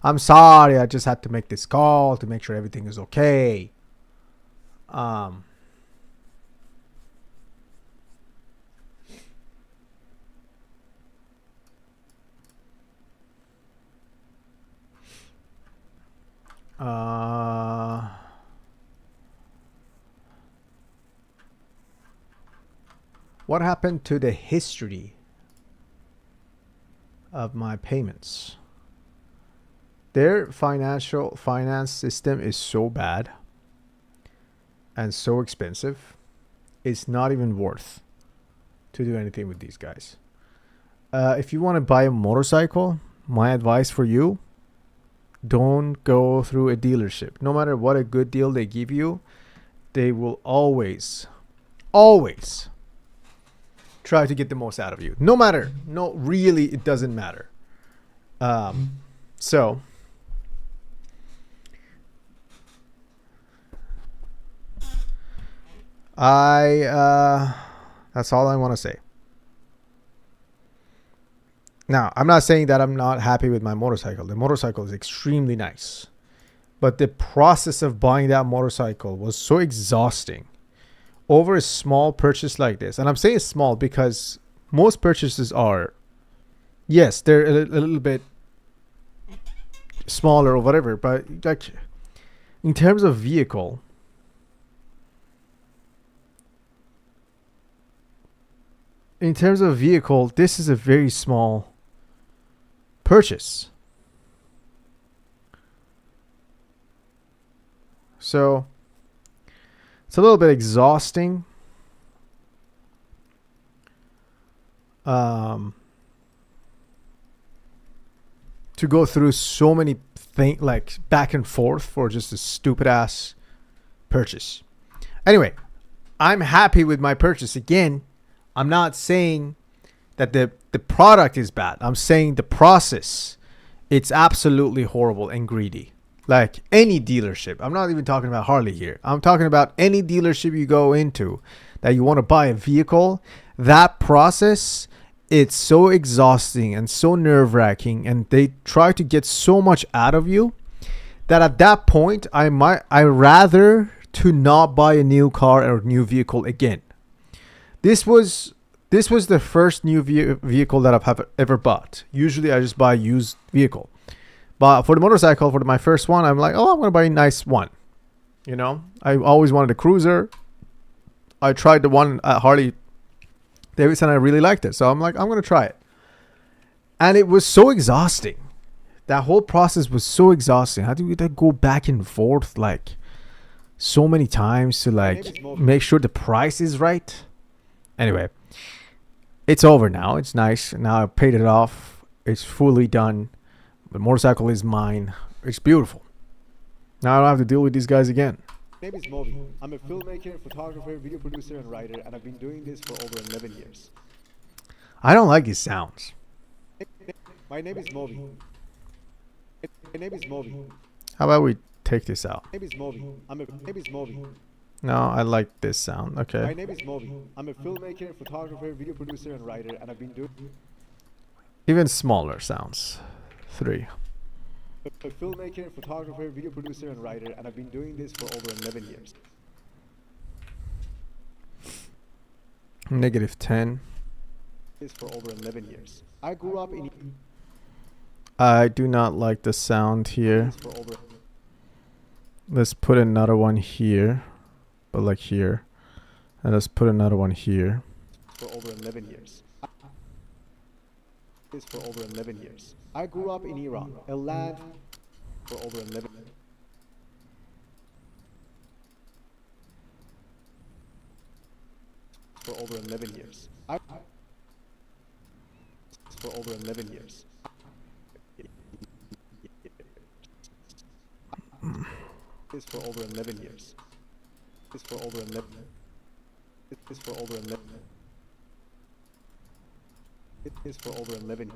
Speaker 1: I'm sorry. I just had to make this call to make sure everything is okay. What happened to the history of my payments? Their finance system is so bad and so expensive. It's not even worth to do anything with these guys. If you want to buy a motorcycle, my advice for you, don't go through a dealership. No matter what a good deal they give you, they will always try to get the most out of you. No, really, it doesn't matter. So that's all I want to say. Now, I'm not saying that I'm not happy with my motorcycle. The motorcycle is extremely nice. But the process of buying that motorcycle was so exhausting over a small purchase like this. And I'm saying small because most purchases are, yes, they're a little bit smaller or whatever. But like in terms of vehicle, this is a very small purchase. So it's a little bit exhausting. To go through so many things, like back and forth for just a stupid ass purchase. Anyway, I'm happy with my purchase. Again, I'm not saying that the product is bad. I'm saying the process, it's absolutely horrible and greedy. Like any dealership. I'm not even talking about Harley here. I'm talking about any dealership you go into that you want to buy a vehicle. That process, it's so exhausting and so nerve-wracking, and they try to get so much out of you that at that point I rather to not buy a new car or new vehicle again. This was the first new vehicle that I've ever bought. Usually I just buy a used vehicle. But for the motorcycle, for my first one, I'm like, oh, I'm going to buy a nice one. You know, I always wanted a cruiser. I tried the one at Harley Davidson. I really liked it. So I'm like, I'm going to try it. And it was so exhausting. That whole process was so exhausting. How do we go back and forth like so many times to like make sure the price is right? Anyway, it's over now. It's nice. Now I paid it off. It's fully done. The motorcycle is mine. It's beautiful. Now I don't have to deal with these guys again.
Speaker 2: My name is Moby. I'm a filmmaker, photographer, video producer, and writer, and I've been doing this for over 11 years.
Speaker 1: I don't like his sounds.
Speaker 2: My name is Moby. My name is Moby.
Speaker 1: How about we take this out?
Speaker 2: My name is Moby. My name is Moby.
Speaker 1: No, I like this sound. Okay.
Speaker 2: My name is Moby. I'm a filmmaker, photographer, video producer, and writer, and I've been doing
Speaker 1: Even smaller sounds. 3.
Speaker 2: a filmmaker, photographer, video producer, and writer, and I've been doing this for over 11 years.
Speaker 1: -10.
Speaker 2: This for over 11 years. I grew up in.
Speaker 1: I do not like the sound here.
Speaker 2: This for over.
Speaker 1: Let's put another one here. But like here. And let's put another one here.
Speaker 2: For over 11 years. This for over 11 years. I grew up in Iran, a land for over 11. for over 11 years. For over 11 years. Is for over 11 years. Is for over 11. Is for over 11. It is for over 11.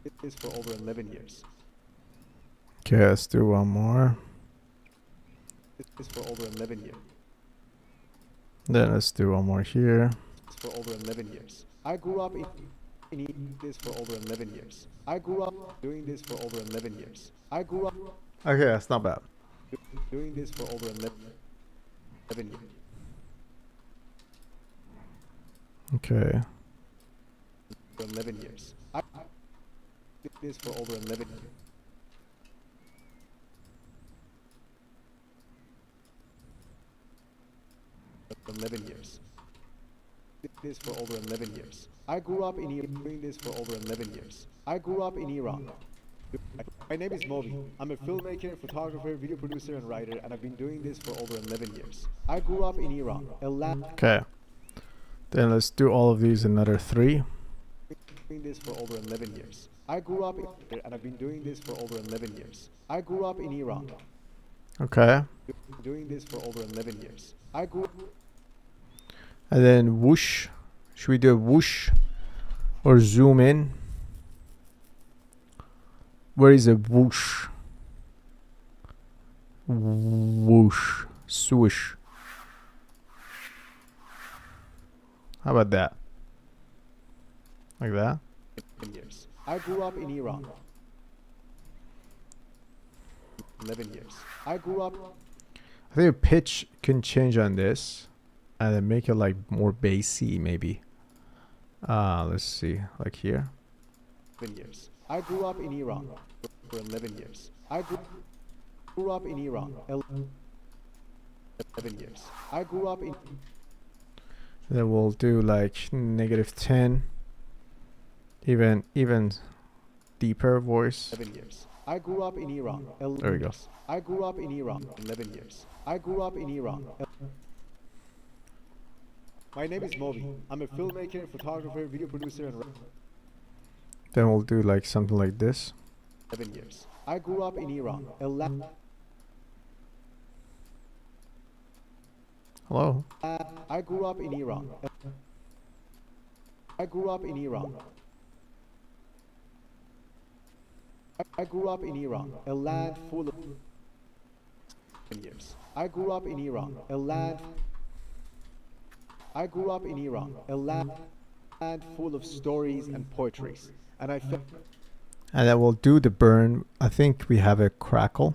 Speaker 2: It is for over 11 years.
Speaker 1: Okay, let's do one more.
Speaker 2: It is for over 11 years.
Speaker 1: Then let's do one more here.
Speaker 2: It's for over 11 years. I grew up in this for over 11 years. I grew up doing this for over 11 years. I grew up
Speaker 1: Okay, that's not bad.
Speaker 2: doing this for over 11 years.
Speaker 1: Okay.
Speaker 2: For 11 years. I did this for over 11 years. 11 years. Did this for over 11 years. I grew up in Iran doing this for over 11 years. I grew up in Iran. My name is Moby. I'm a filmmaker, photographer, video producer, and writer, and I've been doing this for over 11 years. I grew up in Iran.
Speaker 1: Okay. Then let's do all of these another 3.
Speaker 2: Doing this for over 11 years. I grew up in and I've been doing this for over 11 years. I grew up in Iran.
Speaker 1: Okay.
Speaker 2: Doing this for over 11 years. I grew
Speaker 1: And then whoosh. Should we do a whoosh or zoom in? Where is a whoosh? Whoosh. Swoosh. How about that? Like that?
Speaker 2: years. I grew up in Iran. 11 years. I grew up.
Speaker 1: I think the pitch can change on this and then make it like more bassy maybe. Let's see, like here.
Speaker 2: 11 years. I grew up in Iran for 11 years. I grew up in Iran. 11 years. I grew up in.
Speaker 1: Then we'll do like -10. Even deeper voice.
Speaker 2: 11 years. I grew up in Iran.
Speaker 1: There we go.
Speaker 2: I grew up in Iran. 11 years. I grew up in Iran. My name is Moby. I'm a filmmaker, photographer, video producer, and
Speaker 1: Then we'll do like something like this.
Speaker 2: 11 years. I grew up in Iran.
Speaker 1: Hello?
Speaker 2: I grew up in Iran. I grew up in Iran. I grew up in Iran, a land full of years. I grew up in Iran, a land. I grew up in Iran, a land full of stories and poetries, and I felt.
Speaker 1: And then we'll do the burn. I think we have a crackle.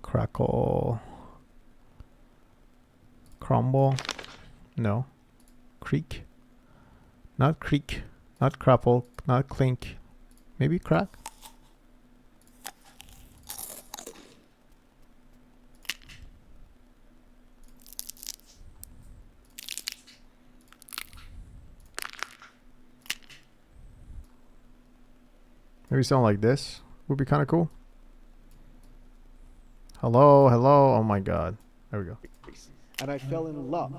Speaker 1: Crackle. Crumble. No. Creak. Not creak. Not crapple. Not clink. Maybe crack. Maybe something like this would be kind of cool. Hello, hello. Oh my God. There we go.
Speaker 2: And I fell in love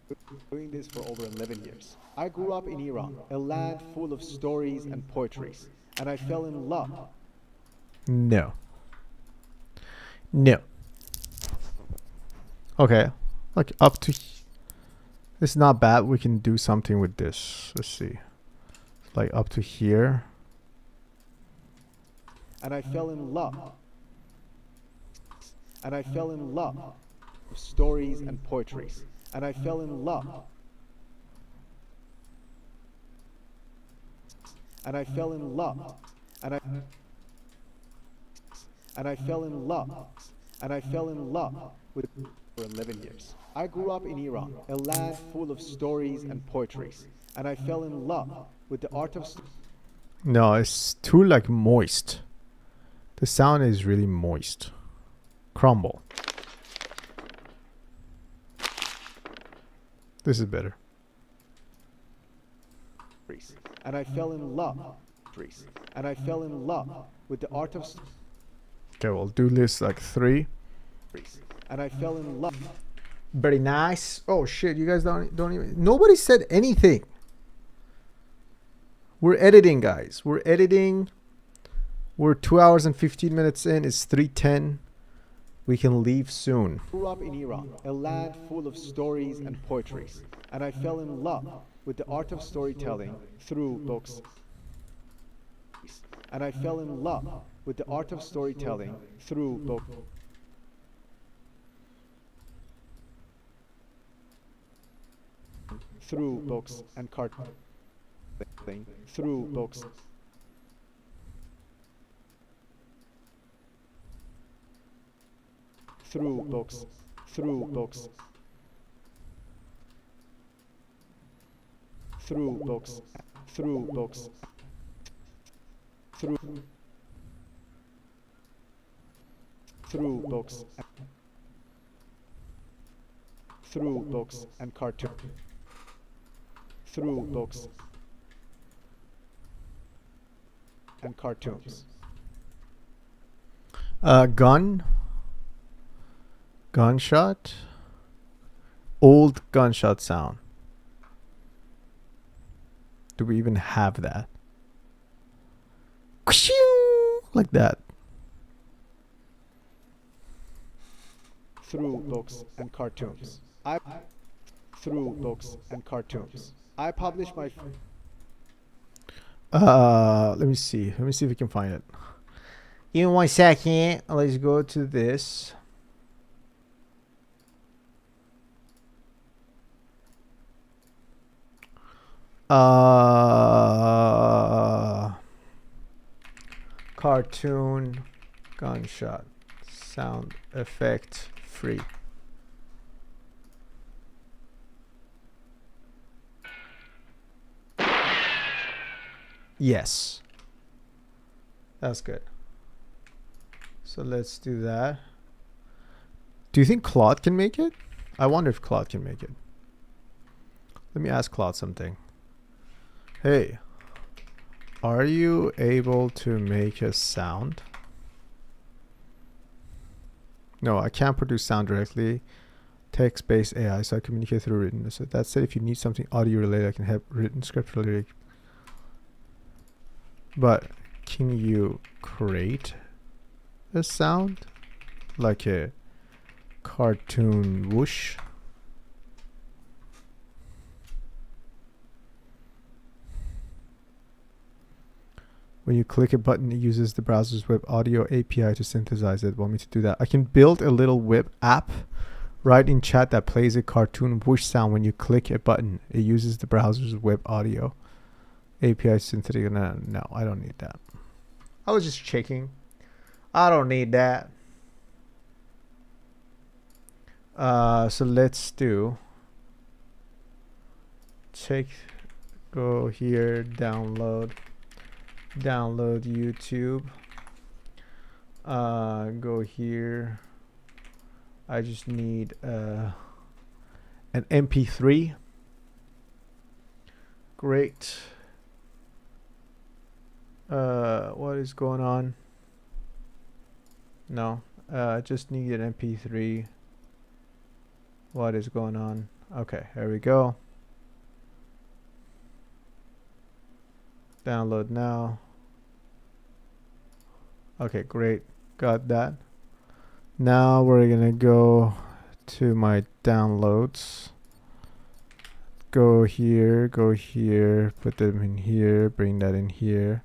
Speaker 2: with doing this for over 11 years. I grew up in Iran, a land full of stories and poetries, and I fell in love.
Speaker 1: No. No. Okay. Like up to. It's not bad. We can do something with this. Let's see. Like up to here.
Speaker 2: And I fell in love. And I fell in love with stories and poetries. And I fell in love. And I fell in love. And I fell in love. And I fell in love with for 11 years. I grew up in Iran, a land full of stories and poetries. And I fell in love with the art of.
Speaker 1: No, it's too like moist. The sound is really moist. Crumble. This is better.
Speaker 2: And I fell in love. And I fell in love with the art of.
Speaker 1: Okay, we'll do this like 3.
Speaker 2: And I fell in love.
Speaker 1: Very nice. Oh shit, you guys don't even, nobody said anything. We're editing, guys. We're editing. We're 2 hours and 15 minutes in. It's 3:10. We can leave soon.
Speaker 2: I grew up in Iran, a land full of stories and poetries, and I fell in love with the art of storytelling through books. And I fell in love with the art of storytelling through books. Through books and cartoons. Through books. Through books. Through books. Through books. Through books. Through books. Through books and cartoons. Through books and cartoons.
Speaker 1: Gunshot. Old gunshot sound. Do we even have that? Like that.
Speaker 2: Through books and cartoons. Through books and cartoons. I publish my.
Speaker 1: Let me see. Let me see if we can find it. In 1 second. Let's go to this. Cartoon gunshot sound effect free. Yes, that's good. So let's do that. Do you think Claude can make it? I wonder if Claude can make it. Let me ask Claude something. Hey, are you able to make a sound? No, I can't produce sound directly. Text-based AI, so I communicate through written. So that said, if you need something audio related, I can have written script related. But can you create a sound like a cartoon whoosh? When you click a button, it uses the browser's web audio API to synthesize it. Want me to do that? I can build a little web app right in chat that plays a cartoon whoosh sound when you click a button. It uses the browser's web audio API synthetic. No, I don't need that. I was just checking. I don't need that. So let's do. Go here, download YouTube. Go here. I just need an MP3. Great. What is going on? No, just need an MP3. What is going on? Okay, here we go. Download now. Okay, great. Got that. Now we're gonna go to my downloads. Go here, put them in here, bring that in here.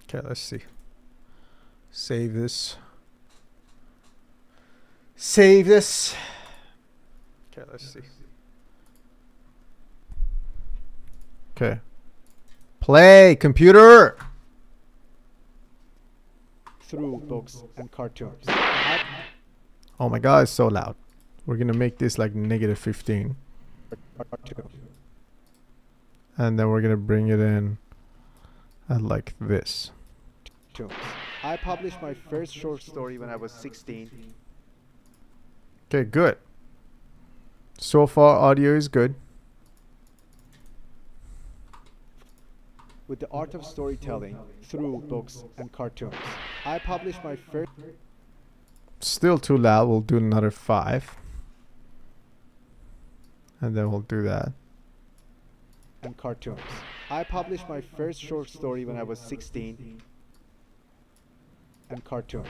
Speaker 1: Okay, let's see. Save this. Save this. Okay, let's see. Okay. Play, computer!
Speaker 2: Through books and cartoons.
Speaker 1: Oh my god, it's so loud. We're gonna make this like -15. And then we're gonna bring it in at like this.
Speaker 2: I published my first short story when I was 16.
Speaker 1: Okay, good. So far, audio is good.
Speaker 2: With the art of storytelling through books and cartoons. I published my first
Speaker 1: Still too loud. We'll do another 5. And then we'll do that.
Speaker 2: and cartoons. I published my first short story when I was 16 and cartoons.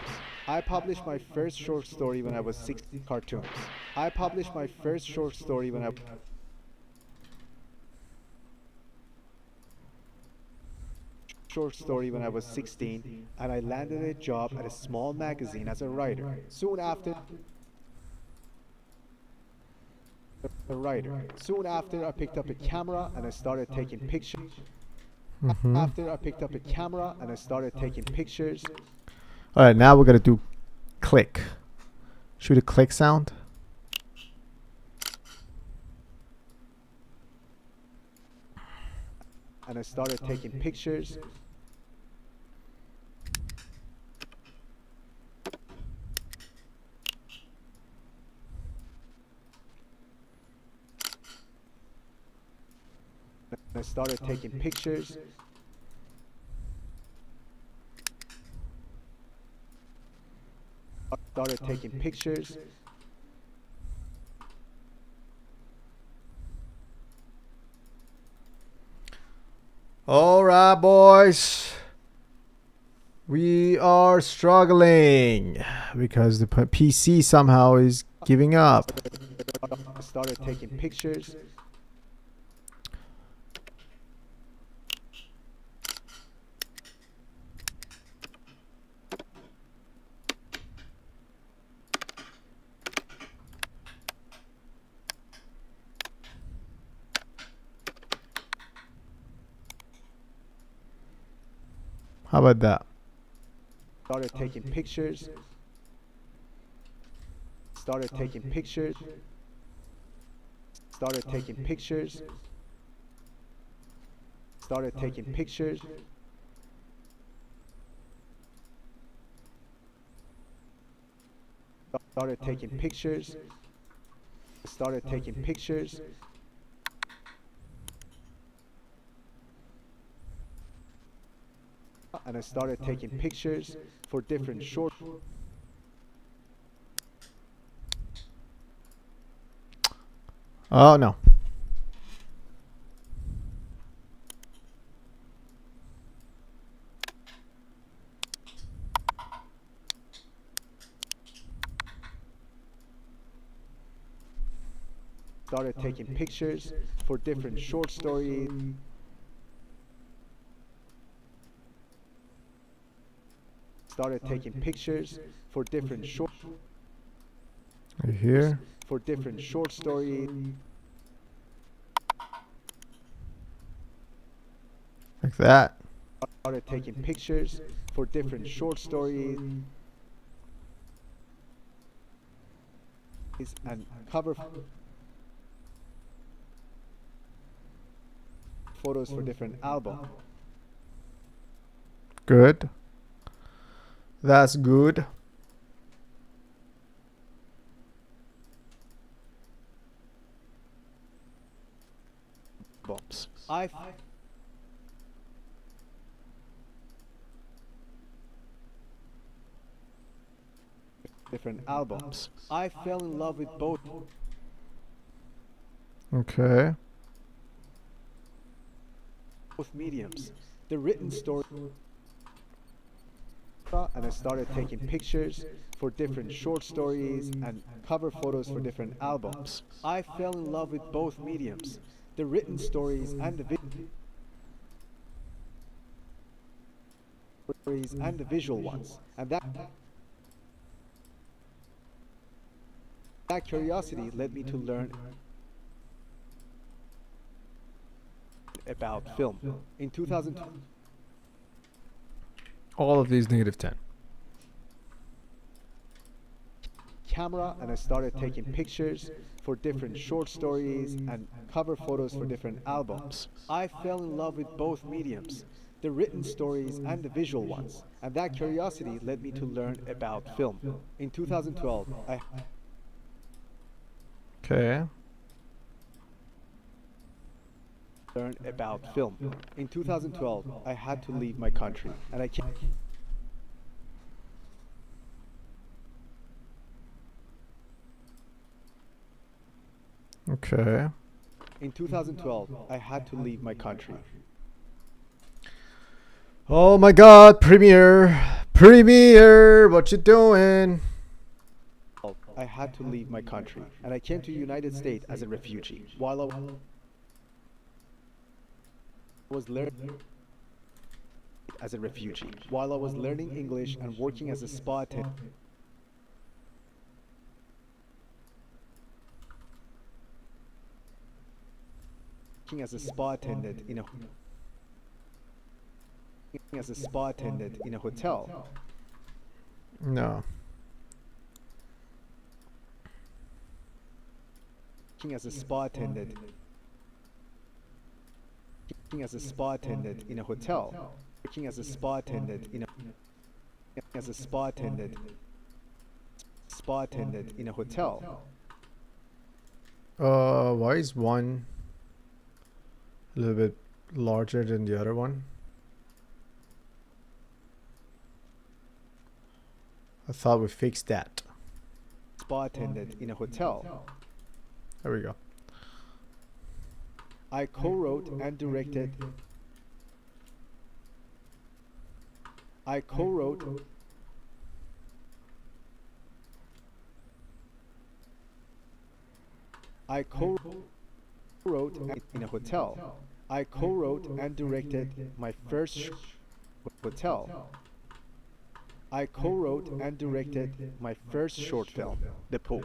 Speaker 2: I published my first short story when I was 16 cartoons. I published my first short story when I was 16 and I landed a job at a small magazine as a writer. Soon after I picked up a camera and I started taking pictures. After I picked up a camera and I started taking pictures.
Speaker 1: All right, now we're going to do click. Shoot a click sound.
Speaker 2: And I started taking pictures. And I started taking pictures.
Speaker 1: All right, boys. We are struggling because the PC somehow is giving up.
Speaker 2: I started taking pictures.
Speaker 1: How about that?
Speaker 2: Started taking pictures. Started taking pictures. Started taking pictures. Started taking pictures. Started taking pictures. Started taking pictures. And I started taking pictures for different short.
Speaker 1: Oh, no.
Speaker 2: Started taking pictures for different short stories. Started taking pictures for different short.
Speaker 1: Right here.
Speaker 2: For different short stories.
Speaker 1: Like that.
Speaker 2: Started taking pictures for different short stories. And cover photos for different albums.
Speaker 1: Good. That's good.
Speaker 2: I different albums. I fell in love with both.
Speaker 1: Okay.
Speaker 2: Both mediums. The written story. And I started taking pictures for different short stories and cover photos for different albums. I fell in love with both mediums, the written stories and the visual ones. And that curiosity led me to learn about film. In 2002,
Speaker 1: All of these -10.
Speaker 2: camera and I started taking pictures for different short stories and cover photos for different albums. I fell in love with both mediums, the written stories and the visual ones. And that curiosity led me to learn about film. In 2012,
Speaker 1: Okay.
Speaker 2: learned about film. In 2012, I had to leave my country and I came
Speaker 1: Okay.
Speaker 2: In 2012, I had to leave my country.
Speaker 1: Oh my God, Premiere, Premiere, what you doing?
Speaker 2: I had to leave my country, and I came to the United States as a refugee. While I was learning English and working as a spa attendant. In a hotel.
Speaker 1: No.
Speaker 2: Working as a spa attendant in a hotel. Working as a spa attendant in a hotel.
Speaker 1: Why is one a little bit larger than the other one? I thought we fixed that.
Speaker 2: Spa attendant in a hotel.
Speaker 1: There we go.
Speaker 2: I co-wrote and directed. I co-wrote in a hotel. I co-wrote and directed my first hotel. I co-wrote and directed my first short film, The Pool.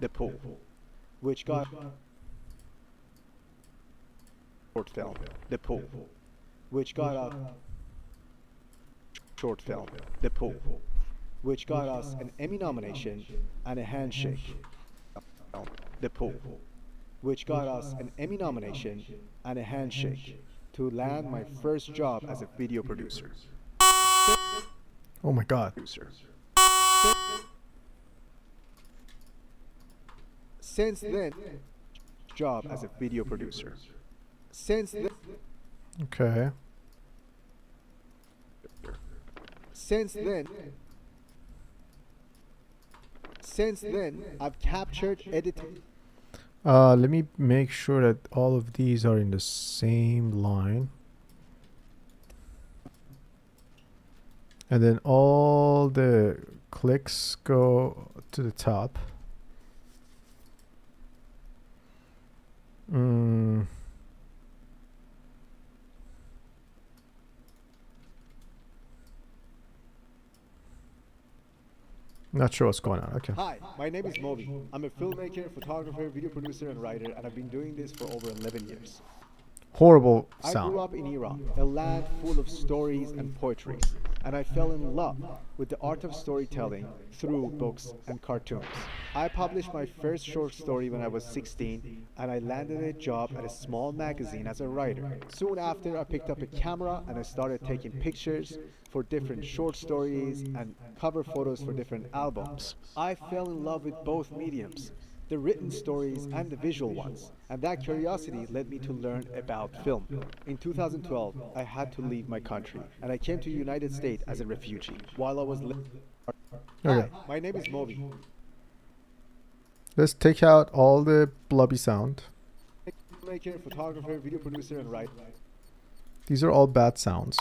Speaker 2: The Pool, which got short film. The Pool, which got a short film. The Pool, which got us an Emmy nomination and a handshake. The Pool, which got us an Emmy nomination and a handshake to land my first job as a video producer.
Speaker 1: Oh my God.
Speaker 2: Since then, job as a video producer. Since then,
Speaker 1: Okay.
Speaker 2: since then, I've captured, edited.
Speaker 1: Let me make sure that all of these are in the same line. And then all the clicks go to the top. Not sure what's going on. Okay.
Speaker 2: Hi, my name is Moby. I'm a filmmaker, photographer, video producer, and writer, and I've been doing this for over 11 years.
Speaker 1: Horrible
Speaker 2: I
Speaker 1: sound.
Speaker 2: grew up in Iran, a land full of stories and poetry, and I fell in love with the art of storytelling through books and cartoons. I published my first short story when I was 16, and I landed a job at a small magazine as a writer. Soon after, I picked up a camera and I started taking pictures for different short stories and cover photos for different albums. I fell in love with both mediums, the written stories and the visual ones, and that curiosity led me to learn about film. In 2012, I had to leave my country, and I came to the United States as a refugee. While I was
Speaker 1: Okay.
Speaker 2: Hi, my name is Moby.
Speaker 1: Let's take out all the blubby sound.
Speaker 2: Filmmaker, photographer, video producer, and writer.
Speaker 1: These are all bad sounds.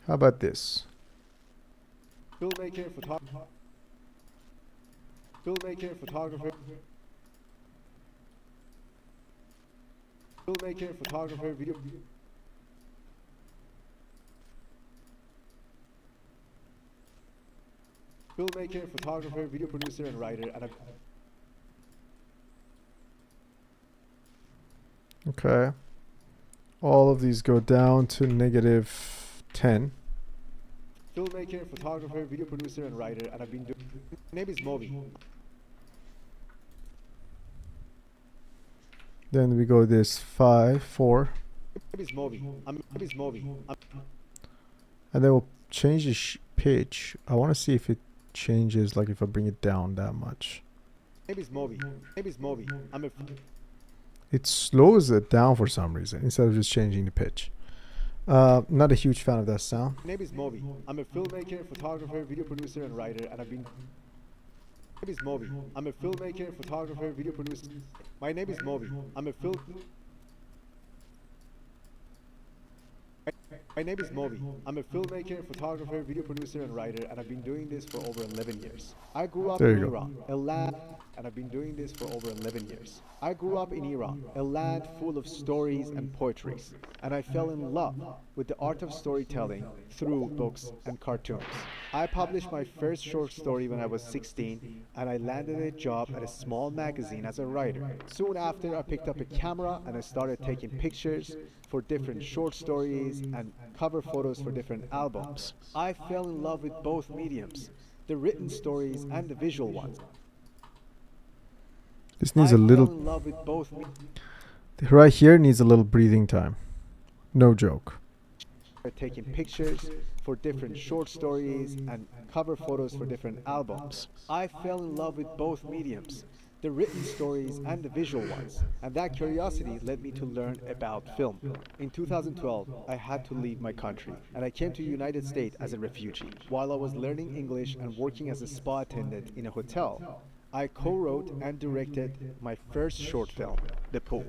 Speaker 1: How about this?
Speaker 2: Filmmaker, photographer, filmmaker, photographer, video. Filmmaker, photographer, video producer, and writer, and
Speaker 1: Okay. All of these go down to -10.
Speaker 2: filmmaker, photographer, video producer, and writer, and I've been doing. My name is Moby.
Speaker 1: Then we go this 5, 4.
Speaker 2: My name is Moby. My name is Moby.
Speaker 1: And then we'll change the pitch. I want to see if it changes like if I bring it down that much.
Speaker 2: My name is Moby. My name is Moby.
Speaker 1: It slows it down for some reason instead of just changing the pitch. Not a huge fan of that sound.
Speaker 2: My name is Moby. I'm a filmmaker, photographer, video producer, and writer, and I've been. My name is Moby. I'm a filmmaker, photographer, video producer. My name is Moby. I'm a film. My name is Moby. I'm a filmmaker, photographer, video producer, and writer, and I've been doing this for over 11 years. I grew up in Iran, a land, and I've been doing this for over 11 years. I grew up in Iran, a land full of stories and poetries, and I fell in love with the art of storytelling through books and cartoons. I published my first short story when I was 16, and I landed a job at a small magazine as a writer. Soon after, I picked up a camera and I started taking pictures for different short stories and cover photos for different albums. I fell in love with both mediums, the written stories and the visual ones.
Speaker 1: This needs a little.
Speaker 2: In love with both
Speaker 1: Right here needs a little breathing time. No joke.
Speaker 2: Taking pictures for different short stories and cover photos for different albums. I fell in love with both mediums, the written stories and the visual ones, and that curiosity led me to learn about film. In 2012, I had to leave my country, and I came to the United States as a refugee. While I was learning English and working as a spa attendant in a hotel, I co-wrote and directed my first short film, The Pool,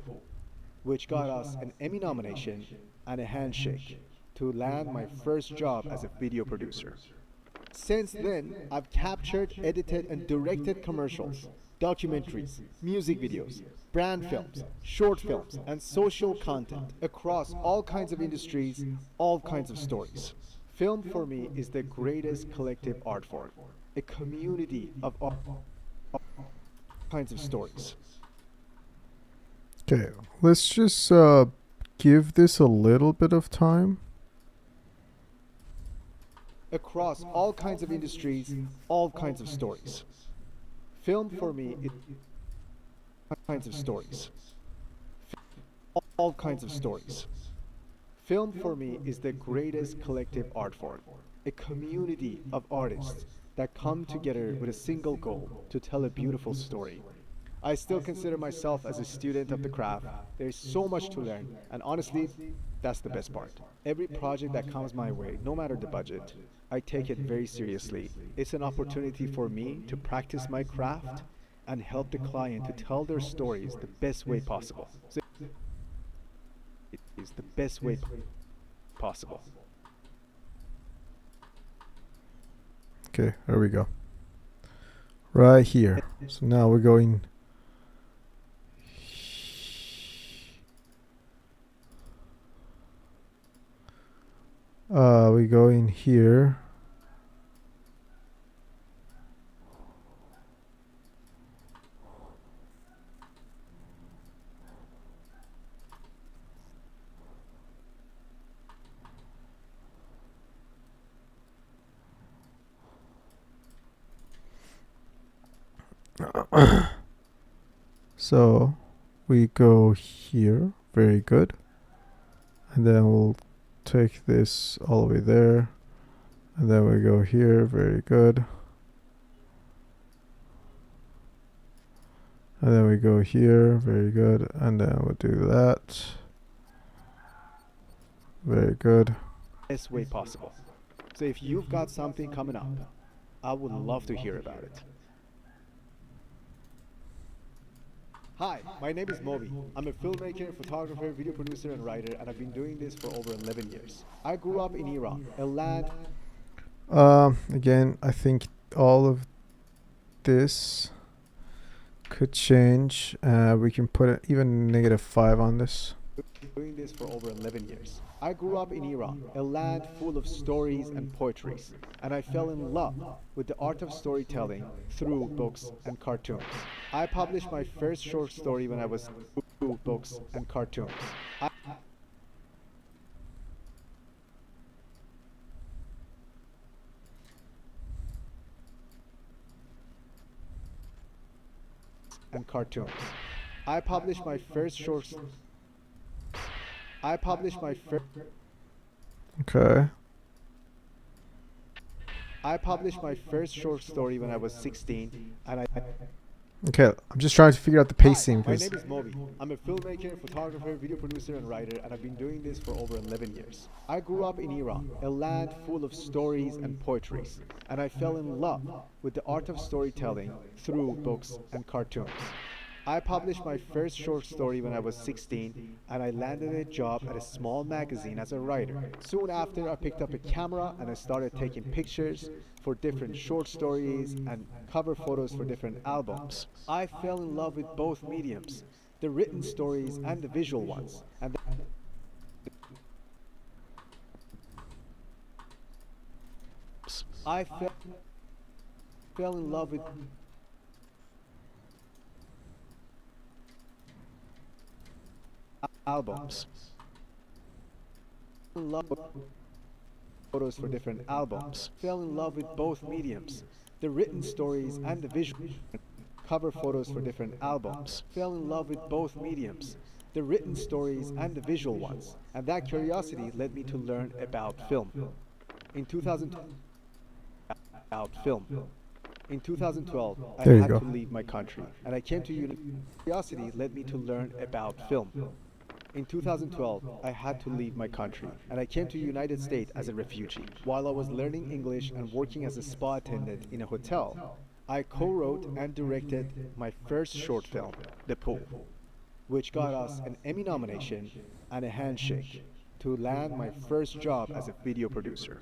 Speaker 2: which got us an Emmy nomination and a handshake to land my first job as a video producer. Since then, I've captured, edited, and directed commercials, documentaries, music videos, brand films, short films, and social content across all kinds of industries, all kinds of stories. Film for me is the greatest collective art form, a community of all kinds of stories.
Speaker 1: Okay, let's just give this a little bit of time.
Speaker 2: Across all kinds of industries, all kinds of stories. Film for me is all kinds of stories. All kinds of stories. Film for me is the greatest collective art form, a community of artists that come together with a single goal to tell a beautiful story. I still consider myself as a student of the craft. There's so much to learn, and honestly, that's the best part. Every project that comes my way, no matter the budget, I take it very seriously. It's an opportunity for me to practice my craft and help the client to tell their stories the best way possible. So it is the best way possible.
Speaker 1: Okay, there we go. Right here. So now we're going. We go in here. So we go here, very good, and then we'll take this all the way there, and then we go here, very good, and then we go here, very good, and then we'll do that, very good.
Speaker 2: Best way possible. So if you've got something coming up, I would love to hear about it. Hi, my name is Moby. I'm a filmmaker, photographer, video producer, and writer, and I've been doing this for over 11 years. I grew up in Iran, a land...
Speaker 1: Again, I think all of this could change. We can put even -5 on this.
Speaker 2: Doing this for over 11 years. I grew up in Iran, a land full of stories and poetries, and I fell in love with the art of storytelling through books and cartoons. I published my first short story when I was through books and cartoons. I published my first short. Okay. I published my first short story when I was 16, and I...
Speaker 1: Okay, I'm just trying to figure out the pacing.
Speaker 2: Hi, my name is Moby. I'm a filmmaker, photographer, video producer, and writer, and I've been doing this for over 11 years. I grew up in Iran, a land full of stories and poetries, and I fell in love with the art of storytelling through books and cartoons. I published my first short story when I was 16, and I landed a job at a small magazine as a writer. Soon after, I picked up a camera and I started taking pictures for different short stories and cover photos for different albums. I fell in love with both mediums, the written stories and the visual ones. And I fell in love with albums. Photos for different albums. Fell in love with both mediums, the written stories and the visual. Cover photos for different albums. Fell in love with both mediums, the written stories and the visual ones. And that curiosity led me to learn about film. In 2012, I had to leave my country, and I came to curiosity led me to learn about film. In 2012, I had to leave my country, and I came to the United States as a refugee. While I was learning English and working as a spa attendant in a hotel, I co-wrote and directed my first short film, The Pool, which got us an Emmy nomination and a handshake to land my first job as a video producer.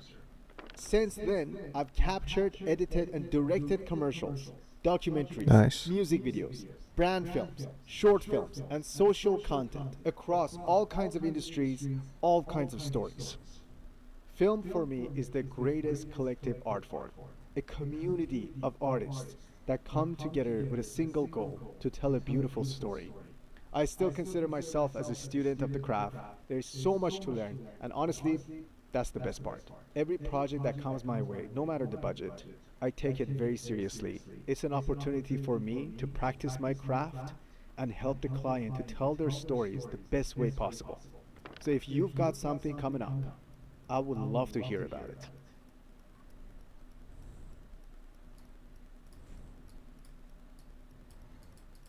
Speaker 2: Since then, I've captured, edited, and directed commercials, documentaries, music videos, brand films, short films, and social content across all kinds of industries, all kinds of stories. Film for me is the greatest collective art form, a community of artists that come together with a single goal to tell a beautiful story. I still consider myself as a student of the craft. There is so much to learn, and honestly, that's the best part. Every project that comes my way, no matter the budget, I take it very seriously. It's an opportunity for me to practice my craft and help the client to tell their stories the best way possible. So if you've got something coming up, I would love to hear about it.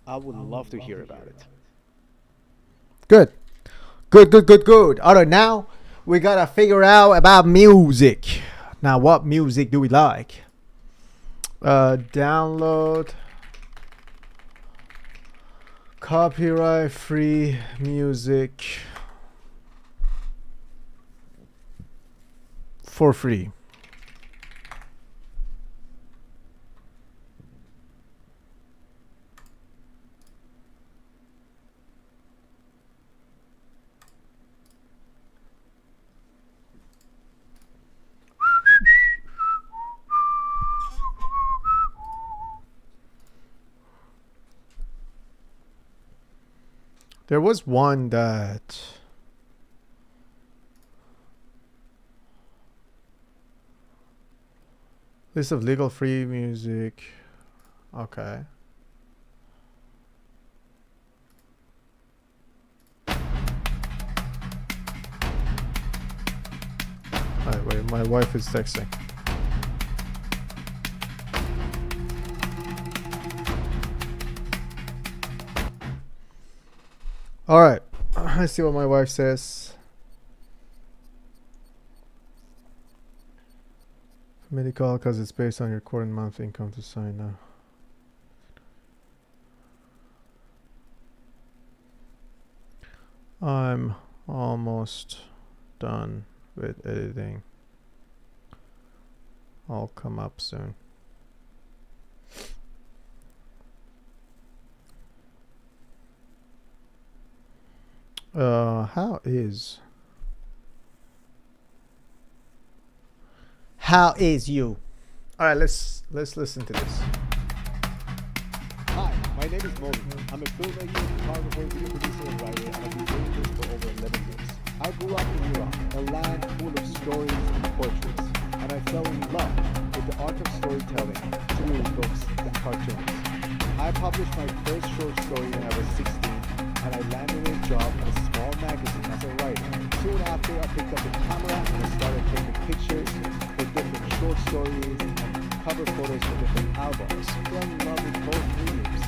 Speaker 2: I would love to hear about it.
Speaker 1: Good. Good. All right, now we gotta figure out about music. Now, what music do we like? Download copyright free music for free. There was one that list of legal free music. Okay. Alright, wait, my wife is texting. All right, let's see what my wife says. Medical, because it's based on your current month income to sign now. I'm almost done with editing. I'll come up soon. How is you? All right, let's listen to this.
Speaker 2: Hi, my name is Moby. I'm a filmmaker, photographer, video producer, and writer, and I've been doing this for over 11 years. I grew up in Iran, a land full of stories and poetries, and I fell in love with the art of storytelling through books and cartoons. I published my first short story when I was 16, and I landed a job at a small magazine as a writer. Soon after, I picked up a camera and I started taking pictures for different short stories and cover photos for different albums. Fell in love with both mediums,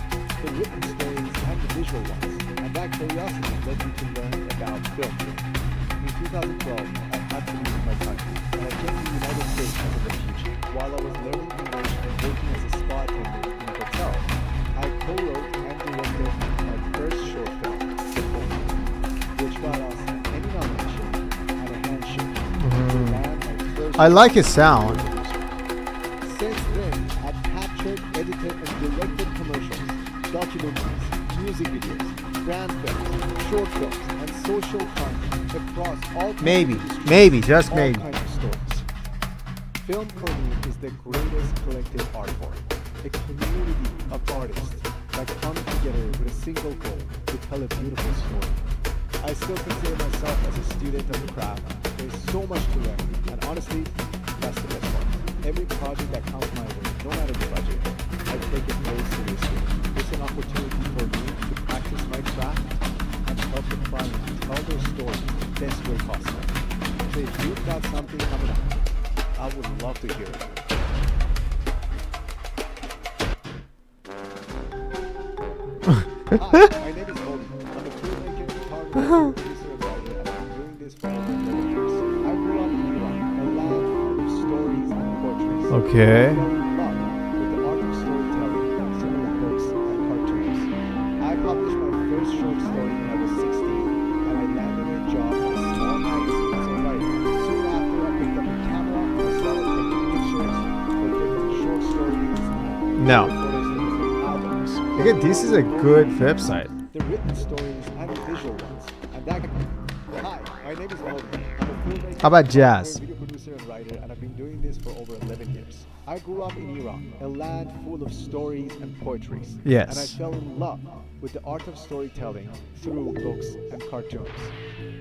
Speaker 2: the written stories and the visual ones, and that curiosity led me to learn about film. In 2012, I had to leave my country, and I came to the United States as a refugee. While I was learning English and working as a spa attendant in a hotel, I co-wrote and directed my first short film, The Poem, which got us an Emmy nomination and a handshake to land my first
Speaker 1: I like his sound.
Speaker 2: Since then, I've captured, edited, and directed commercials, documentaries, music videos, brand films, short films, and social content across all kinds
Speaker 1: Maybe,
Speaker 2: of industries,
Speaker 1: maybe, just
Speaker 2: all
Speaker 1: maybe.
Speaker 2: kinds of stories. Film for me is the greatest collective art form, a community of artists that come together with a single goal to tell a beautiful story. I still consider myself as a student of the craft. There's so much to learn, and honestly, that's the best part. Every project that comes my way, no matter the budget, I take it very seriously. It's an opportunity for me to practice my craft and help the client tell their story the best way possible. So if you've got something coming up, I would love to hear it. Hi, my name is Obi. I'm a filmmaker, photographer, producer, and writer, and I've been doing this for over 11 years. I grew up in Iran, a land full of stories and portraits.
Speaker 1: Okay.
Speaker 2: I fell in love with the art of storytelling through books and cartoons. I published my first short story when I was 16, and I landed a job at a small magazine as a writer. Soon after, I picked up a camera and I started taking pictures for different short stories and
Speaker 1: No.
Speaker 2: photos for different albums.
Speaker 1: Again, this is a good website.
Speaker 2: The written stories and the visual ones. And that. Hi, my name is Obi. I'm a filmmaker,
Speaker 1: How about
Speaker 2: photographer,
Speaker 1: jazz?
Speaker 2: video producer, and writer, and I've been doing this for over 11 years. I grew up in Iran, a land full of stories and poetries.
Speaker 1: Yes.
Speaker 2: And I fell in love with the art of storytelling through books and cartoons.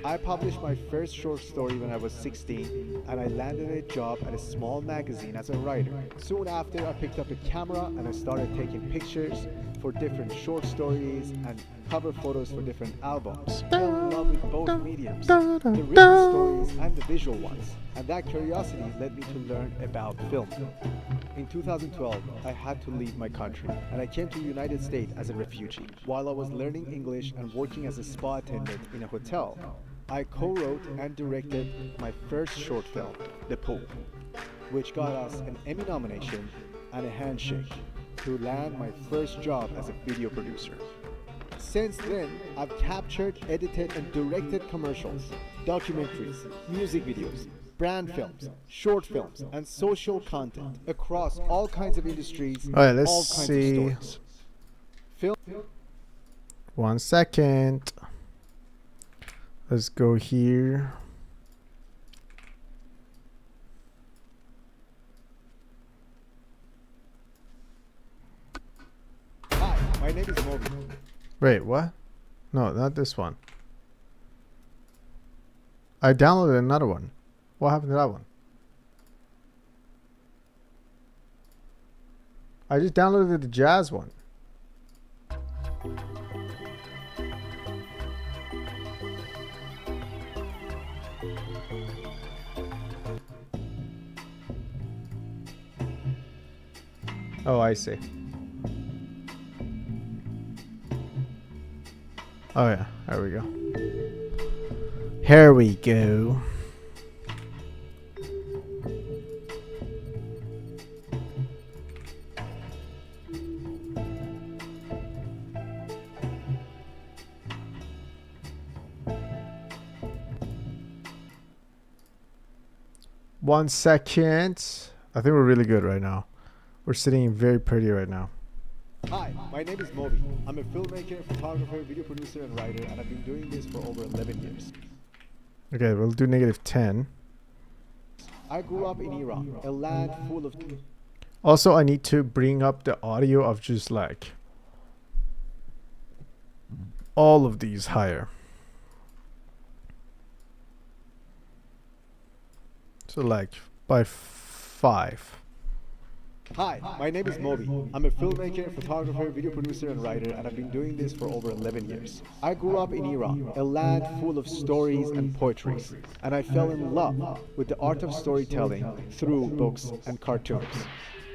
Speaker 2: I published my first short story when I was 16, and I landed a job at a small magazine as a writer. Soon after, I picked up a camera and I started taking pictures for different short stories and cover photos for different albums. Fell in love with both mediums, the written stories and the visual ones, and that curiosity led me to learn about film. In 2012, I had to leave my country, and I came to the United States as a refugee. While I was learning English and working as a spa attendant in a hotel, I co-wrote and directed my first short film, The Pool, which got us an Emmy nomination and a handshake to land my first job as a video producer. Since then, I've captured, edited, and directed commercials, documentaries, music videos, brand films, short films, and social content across all kinds of industries,
Speaker 1: Alright, let's
Speaker 2: all kinds
Speaker 1: see.
Speaker 2: of stories. Film.
Speaker 1: 1 second. Let's go here.
Speaker 2: Hi, my name is Moby.
Speaker 1: Wait, what? No, not this one. I downloaded another one. What happened to that one? I just downloaded the jazz one. Oh, I see. Oh yeah, there we go. Here we go. One second. I think we're really good right now. We're sitting very pretty right now.
Speaker 2: Hi, my name is Moby. I'm a filmmaker, photographer, video producer, and writer, and I've been doing this for over 11 years.
Speaker 1: Okay, we'll do -10.
Speaker 2: I grew up in Iran, a land full of...
Speaker 1: Also, I need to bring up the audio of just like all of these higher. So like by 5.
Speaker 2: Hi, my name is Moby. I'm a filmmaker, photographer, video producer, and writer, and I've been doing this for over 11 years. I grew up in Iran, a land full of stories and poetries, and I fell in love with the art of storytelling through books and cartoons.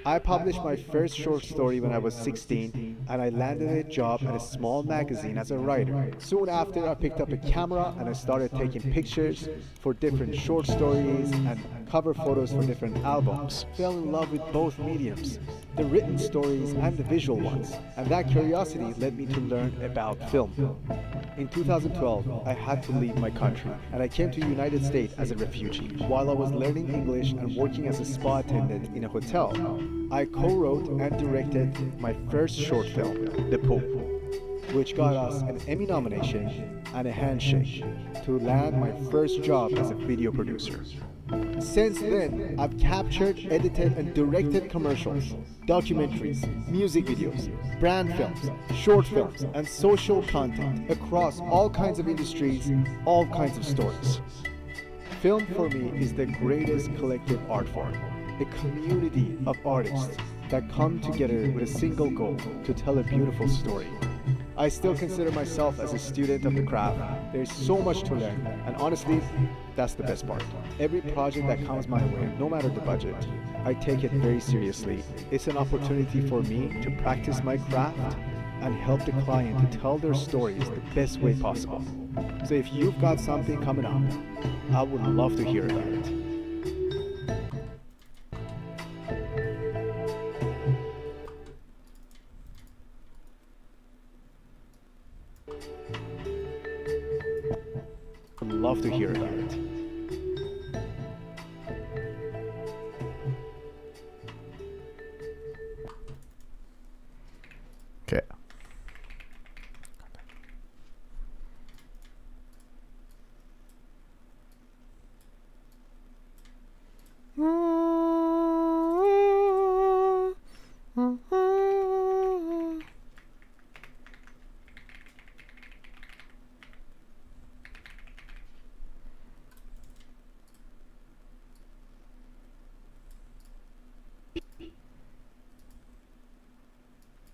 Speaker 2: I published my first short story when I was 16, and I landed a job at a small magazine as a writer. Soon after, I picked up a camera and I started taking pictures for different short stories and cover photos for different albums. Fell in love with both mediums, the written stories and the visual ones, and that curiosity led me to learn about film. In 2012, I had to leave my country, and I came to the United States as a refugee. While I was learning English and working as a spa attendant in a hotel, I co-wrote and directed my first short film, The Pool, which got us an Emmy nomination and a handshake to land my first job as a video producer. Since then, I've captured, edited, and directed commercials, documentaries, music videos, brand films, short films, and social content across all kinds of industries, all kinds of stories. Film for me is the greatest collective art form, a community of artists that come together with a single goal to tell a beautiful story. I still consider myself as a student of the craft. There's so much to learn, and honestly, that's the best part. Every project that comes my way, no matter the budget, I take it very seriously. It's an opportunity for me to practice my craft and help the client to tell their stories the best way possible. So if you've got something coming up, I would love to hear about it. Would love to hear about it.
Speaker 1: Okay.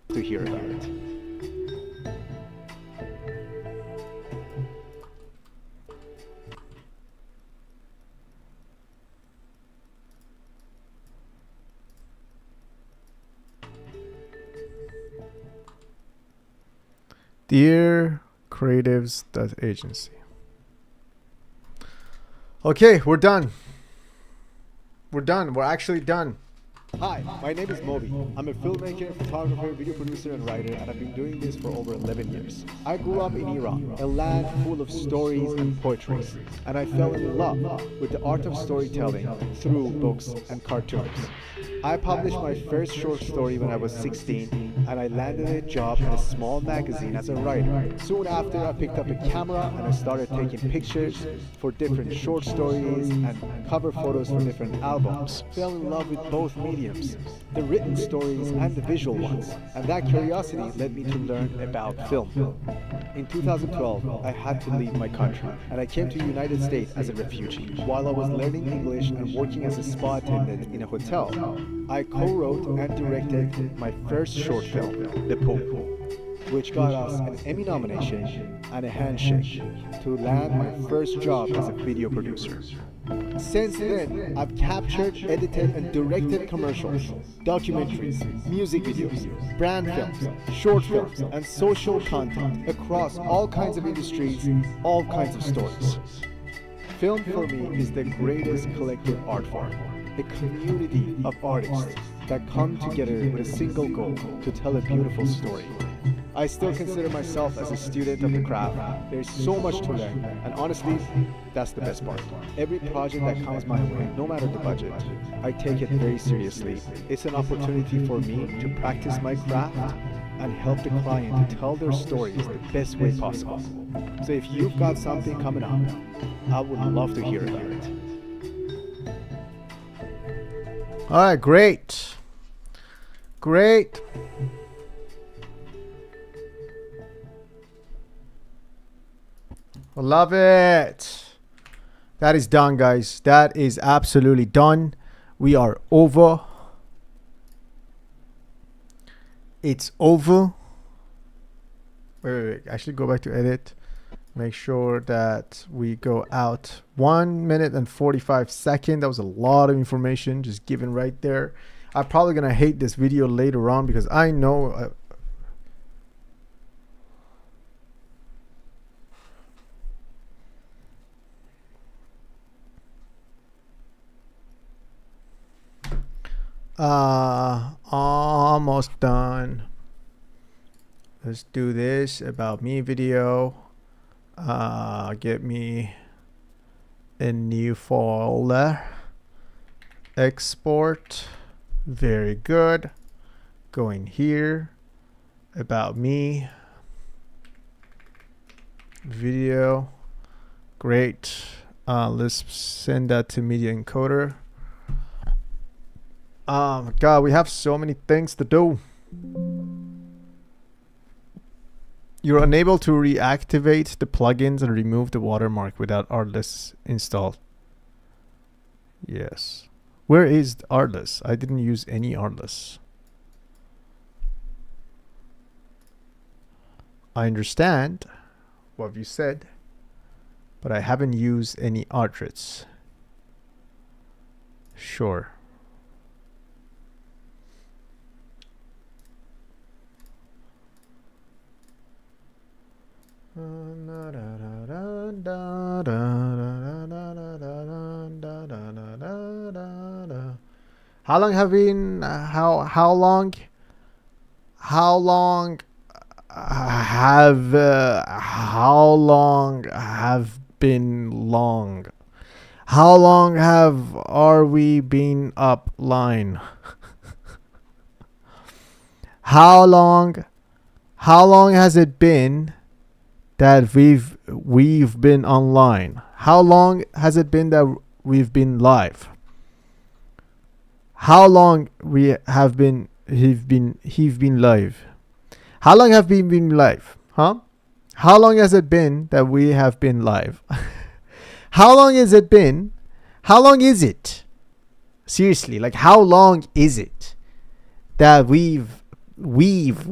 Speaker 2: To hear about it.
Speaker 1: Dear Creatives.agency. Okay, we're done. We're done. We're actually done.
Speaker 2: Hi, my name is Moby. I'm a filmmaker, photographer, video producer, and writer, and I've been doing this for over 11 years. I grew up in Iran, a land full of stories and poetries, and I fell in love with the art of storytelling through books and cartoons. I published my first short story when I was 16, and I landed a job at a small magazine as a writer. Soon after, I picked up a camera and I started taking pictures for different short stories and cover photos for different albums. Fell in love with both mediums, the written stories and the visual ones, and that curiosity led me to learn about film. In 2012, I had to leave my country, and I came to the United States as a refugee. While I was learning English and working as a spa attendant in a hotel, I co-wrote and directed my first short film, The Pool, which got us an Emmy nomination and a handshake to land my first job as a video producer. Since then, I've captured, edited, and directed commercials, documentaries, music videos, brand films, short films, and social content across all kinds of industries, all kinds of stories. Film for me is the greatest collective art form, a community of artists that come together with a single goal to tell a beautiful story. I still consider myself as a student of the craft. There's so much to learn, and honestly, that's the best part. Every project that comes my way, no matter the budget, I take it very seriously. It's an opportunity for me to practice my craft and help the client to tell their stories the best way possible. So if you've got something coming up, I would love to hear about it.
Speaker 1: All right, great. Great. I love it. That is done, guys. That is absolutely done. We are over. It's over. Wait. Actually, go back to edit. Make sure that we go out 1 minute and 45 seconds. That was a lot of information just given right there. I'm probably gonna hate this video later on because I know. Almost done. Let's do this about me video. Get me a new folder. Export. Very good. Go in here. About me. Video. Great. Let's send that to media encoder. Oh my god, we have so many things to do. You're unable to reactivate the plugins and remove the watermark without Artlist installed. Yes. Where is Artlist? I didn't use any Artlist. I understand what you said, but I haven't used any Artlist. Sure. How long have been how long have are we been up line? How long has it been that we've been online? How long has it been that we've been live? How long we have been he've been live? How long have we been live? Huh? How long has it been that we have been live? How long has it been? How long is it? Seriously, like how long is it that we've been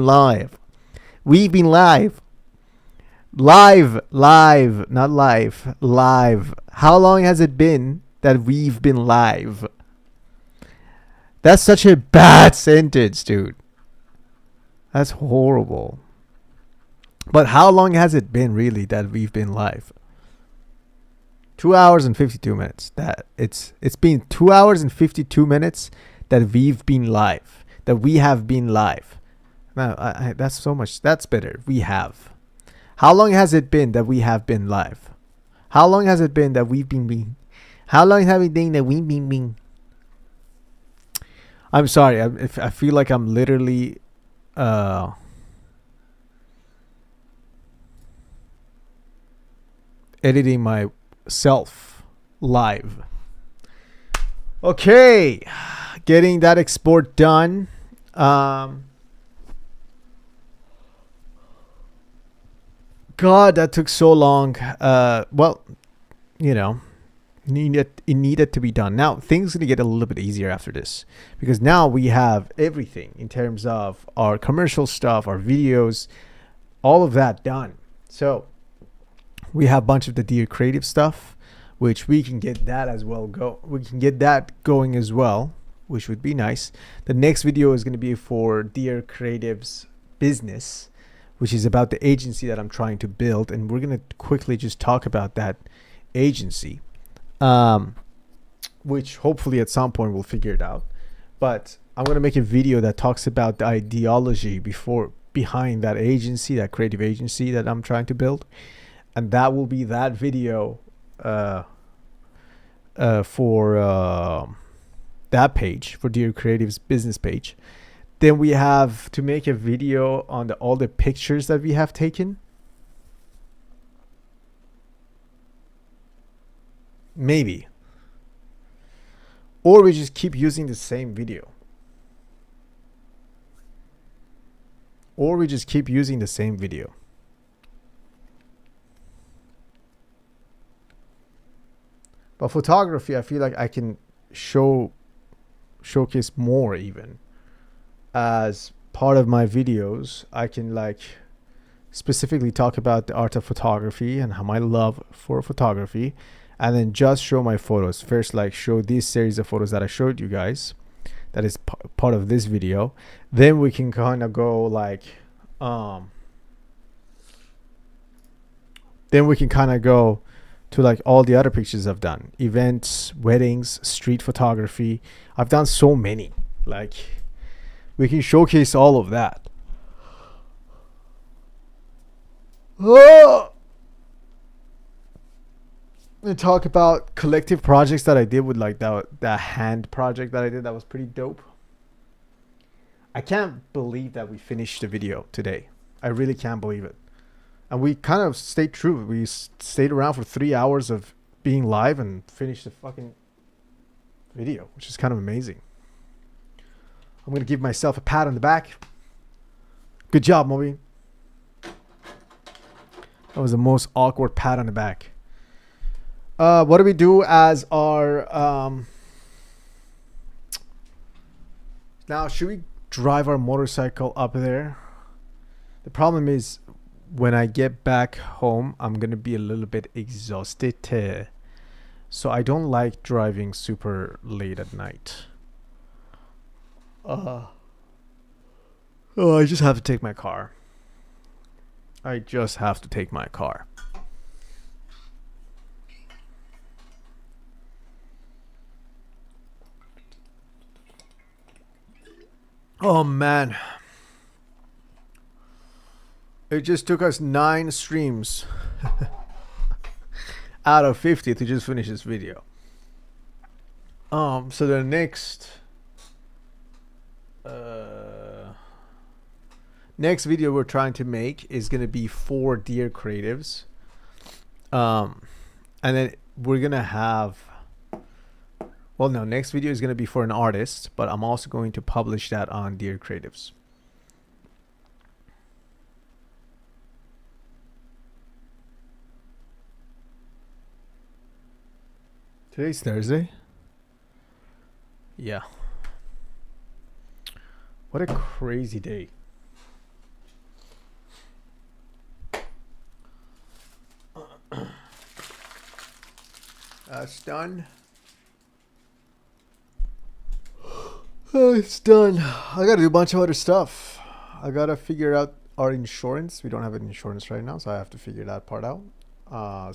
Speaker 1: live? We've been live. Live, not live, live. How long has it been that we've been live? That's such a bad sentence, dude. That's horrible. But how long has it been really that we've been live? 2 hours and 52 minutes. That it's been 2 hours and 52 minutes that we've been live. That we have been live. Now, that's so much. That's better. We have. How long has it been that we have been live? How long has it been that we've been? How long have it been that we've been? I'm sorry. I feel like I'm literally editing myself live. Okay, getting that export done. God, that took so long. Well, you know, it needed to be done. Now things are gonna get a little bit easier after this because now we have everything in terms of our commercial stuff, our videos, all of that done. So we have a bunch of the Dear Creative stuff, which we can get that as well. We can get that going as well, which would be nice. The next video is going to be for Dear Creative's business, which is about the agency that I'm trying to build, and we're going to quickly just talk about that agency, which hopefully at some point we'll figure it out. But I'm going to make a video that talks about the ideology behind that agency, that creative agency that I'm trying to build. And that will be that video for that page, for Dear Creative's business page. Then we have to make a video on all the pictures that we have taken. Maybe. Or we just keep using the same video. But photography, I feel like I can show showcase more even. As part of my videos, I can like specifically talk about the art of photography and how my love for photography, and then just show my photos. First, like show this series of photos that I showed you guys, that is part of this video. Then we can kind of go like, then we can kind of go to like all the other pictures I've done, events, weddings, street photography. I've done so many. Like, we can showcase all of that. Oh! And talk about collective projects that I did with like that hand project that I did that was pretty dope. I can't believe that we finished the video today. I really can't believe it. And we kind of stayed true. We stayed around for 3 hours of being live and finished the fucking video, which is kind of amazing. I'm going to give myself a pat on the back. Good job, Moby. That was the most awkward pat on the back. What do we do as our... Now, should we drive our motorcycle up there? The problem is, when I get back home, I'm going to be a little bit exhausted. So I don't like driving super late at night. Oh, I just have to take my car. I just have to take my car. Oh man. It just took us 9 streams out of 50 to just finish this video. So the next video we're trying to make is gonna be for Dear Creatives. And then we're gonna have, well, no, next video is gonna be for an artist, but I'm also going to publish that on Dear Creatives. Today's Thursday. Yeah. What a crazy day. It's done. Oh, it's done. I gotta do a bunch of other stuff. I gotta figure out our insurance. We don't have an insurance right now, so I have to figure that part out.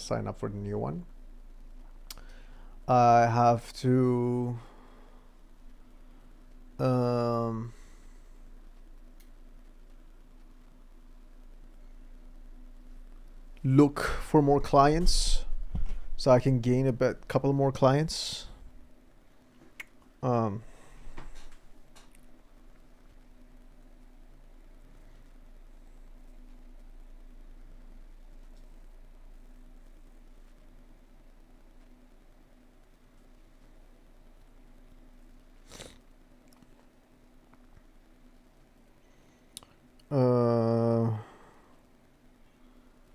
Speaker 1: Sign up for the new one. I have to look for more clients so I can gain a couple more clients.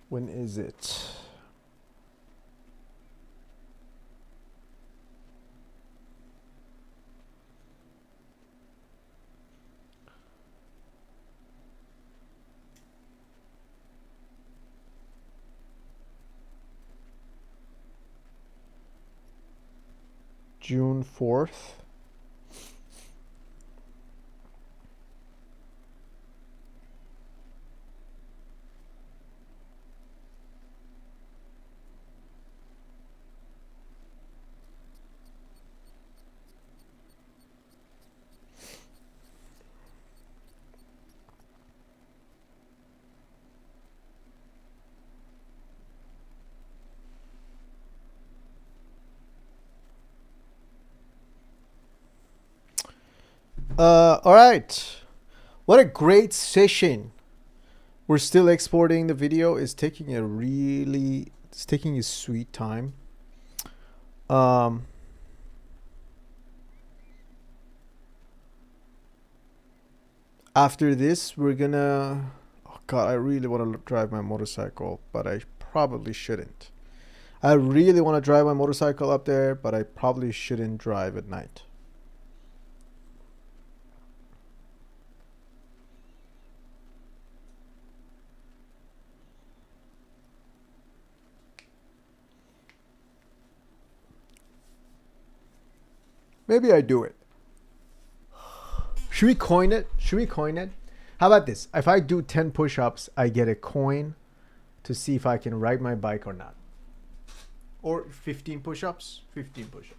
Speaker 1: When is it? June 4th. All right. What a great session. We're still exporting the video. It's taking a sweet time. After this, we're gonna, oh God, I really want to drive my motorcycle, but I probably shouldn't. I really want to drive my motorcycle up there, but I probably shouldn't drive at night.
Speaker 2: Maybe I do it.
Speaker 1: Should we coin it? Should we coin it? How about this? If I do 10 push-ups, I get a coin to see if I can ride my bike or not. Or 15 push-ups? 15 push-ups.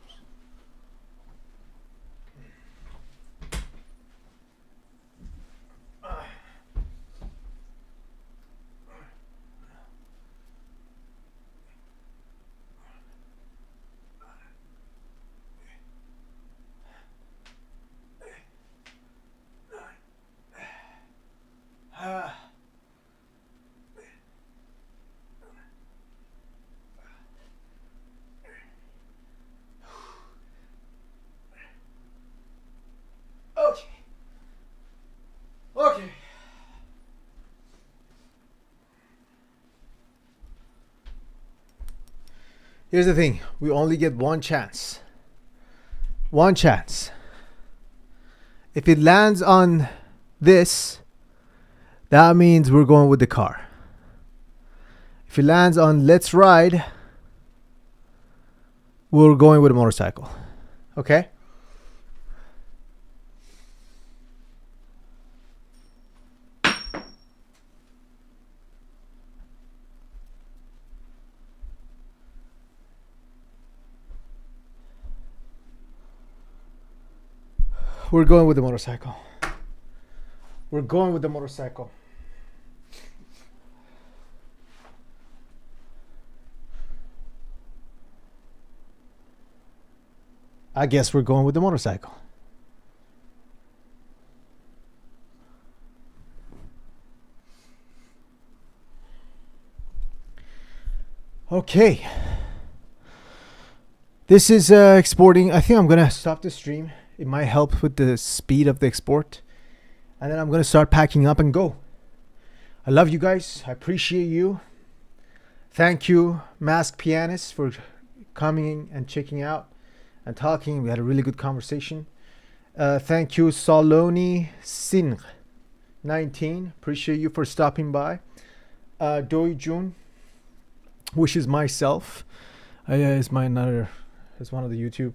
Speaker 1: Okay. Okay. Here's the thing. We only get one chance. One chance. If it lands on this, that means we're going with the car. If it lands on let's ride, we're going with a motorcycle. Okay? We're going with the motorcycle. We're going with the motorcycle. I guess we're going with the motorcycle. Okay. This is exporting. I think I'm going to stop the stream. It might help with the speed of the export. And then I'm going to start packing up and go. I love you guys. I appreciate you. Thank you, Masked Pianist, for coming and checking out and talking. We had a really good conversation. Thank you, Saloni Singh 19. Appreciate you for stopping by. Doi Jun, which is myself. Is one of the YouTube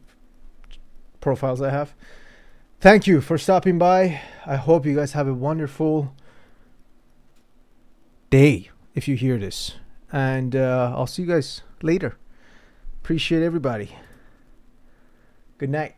Speaker 1: profiles I have. Thank you for stopping by. I hope you guys have a wonderful day if you hear this. And I'll see you guys later. Appreciate everybody. Good night.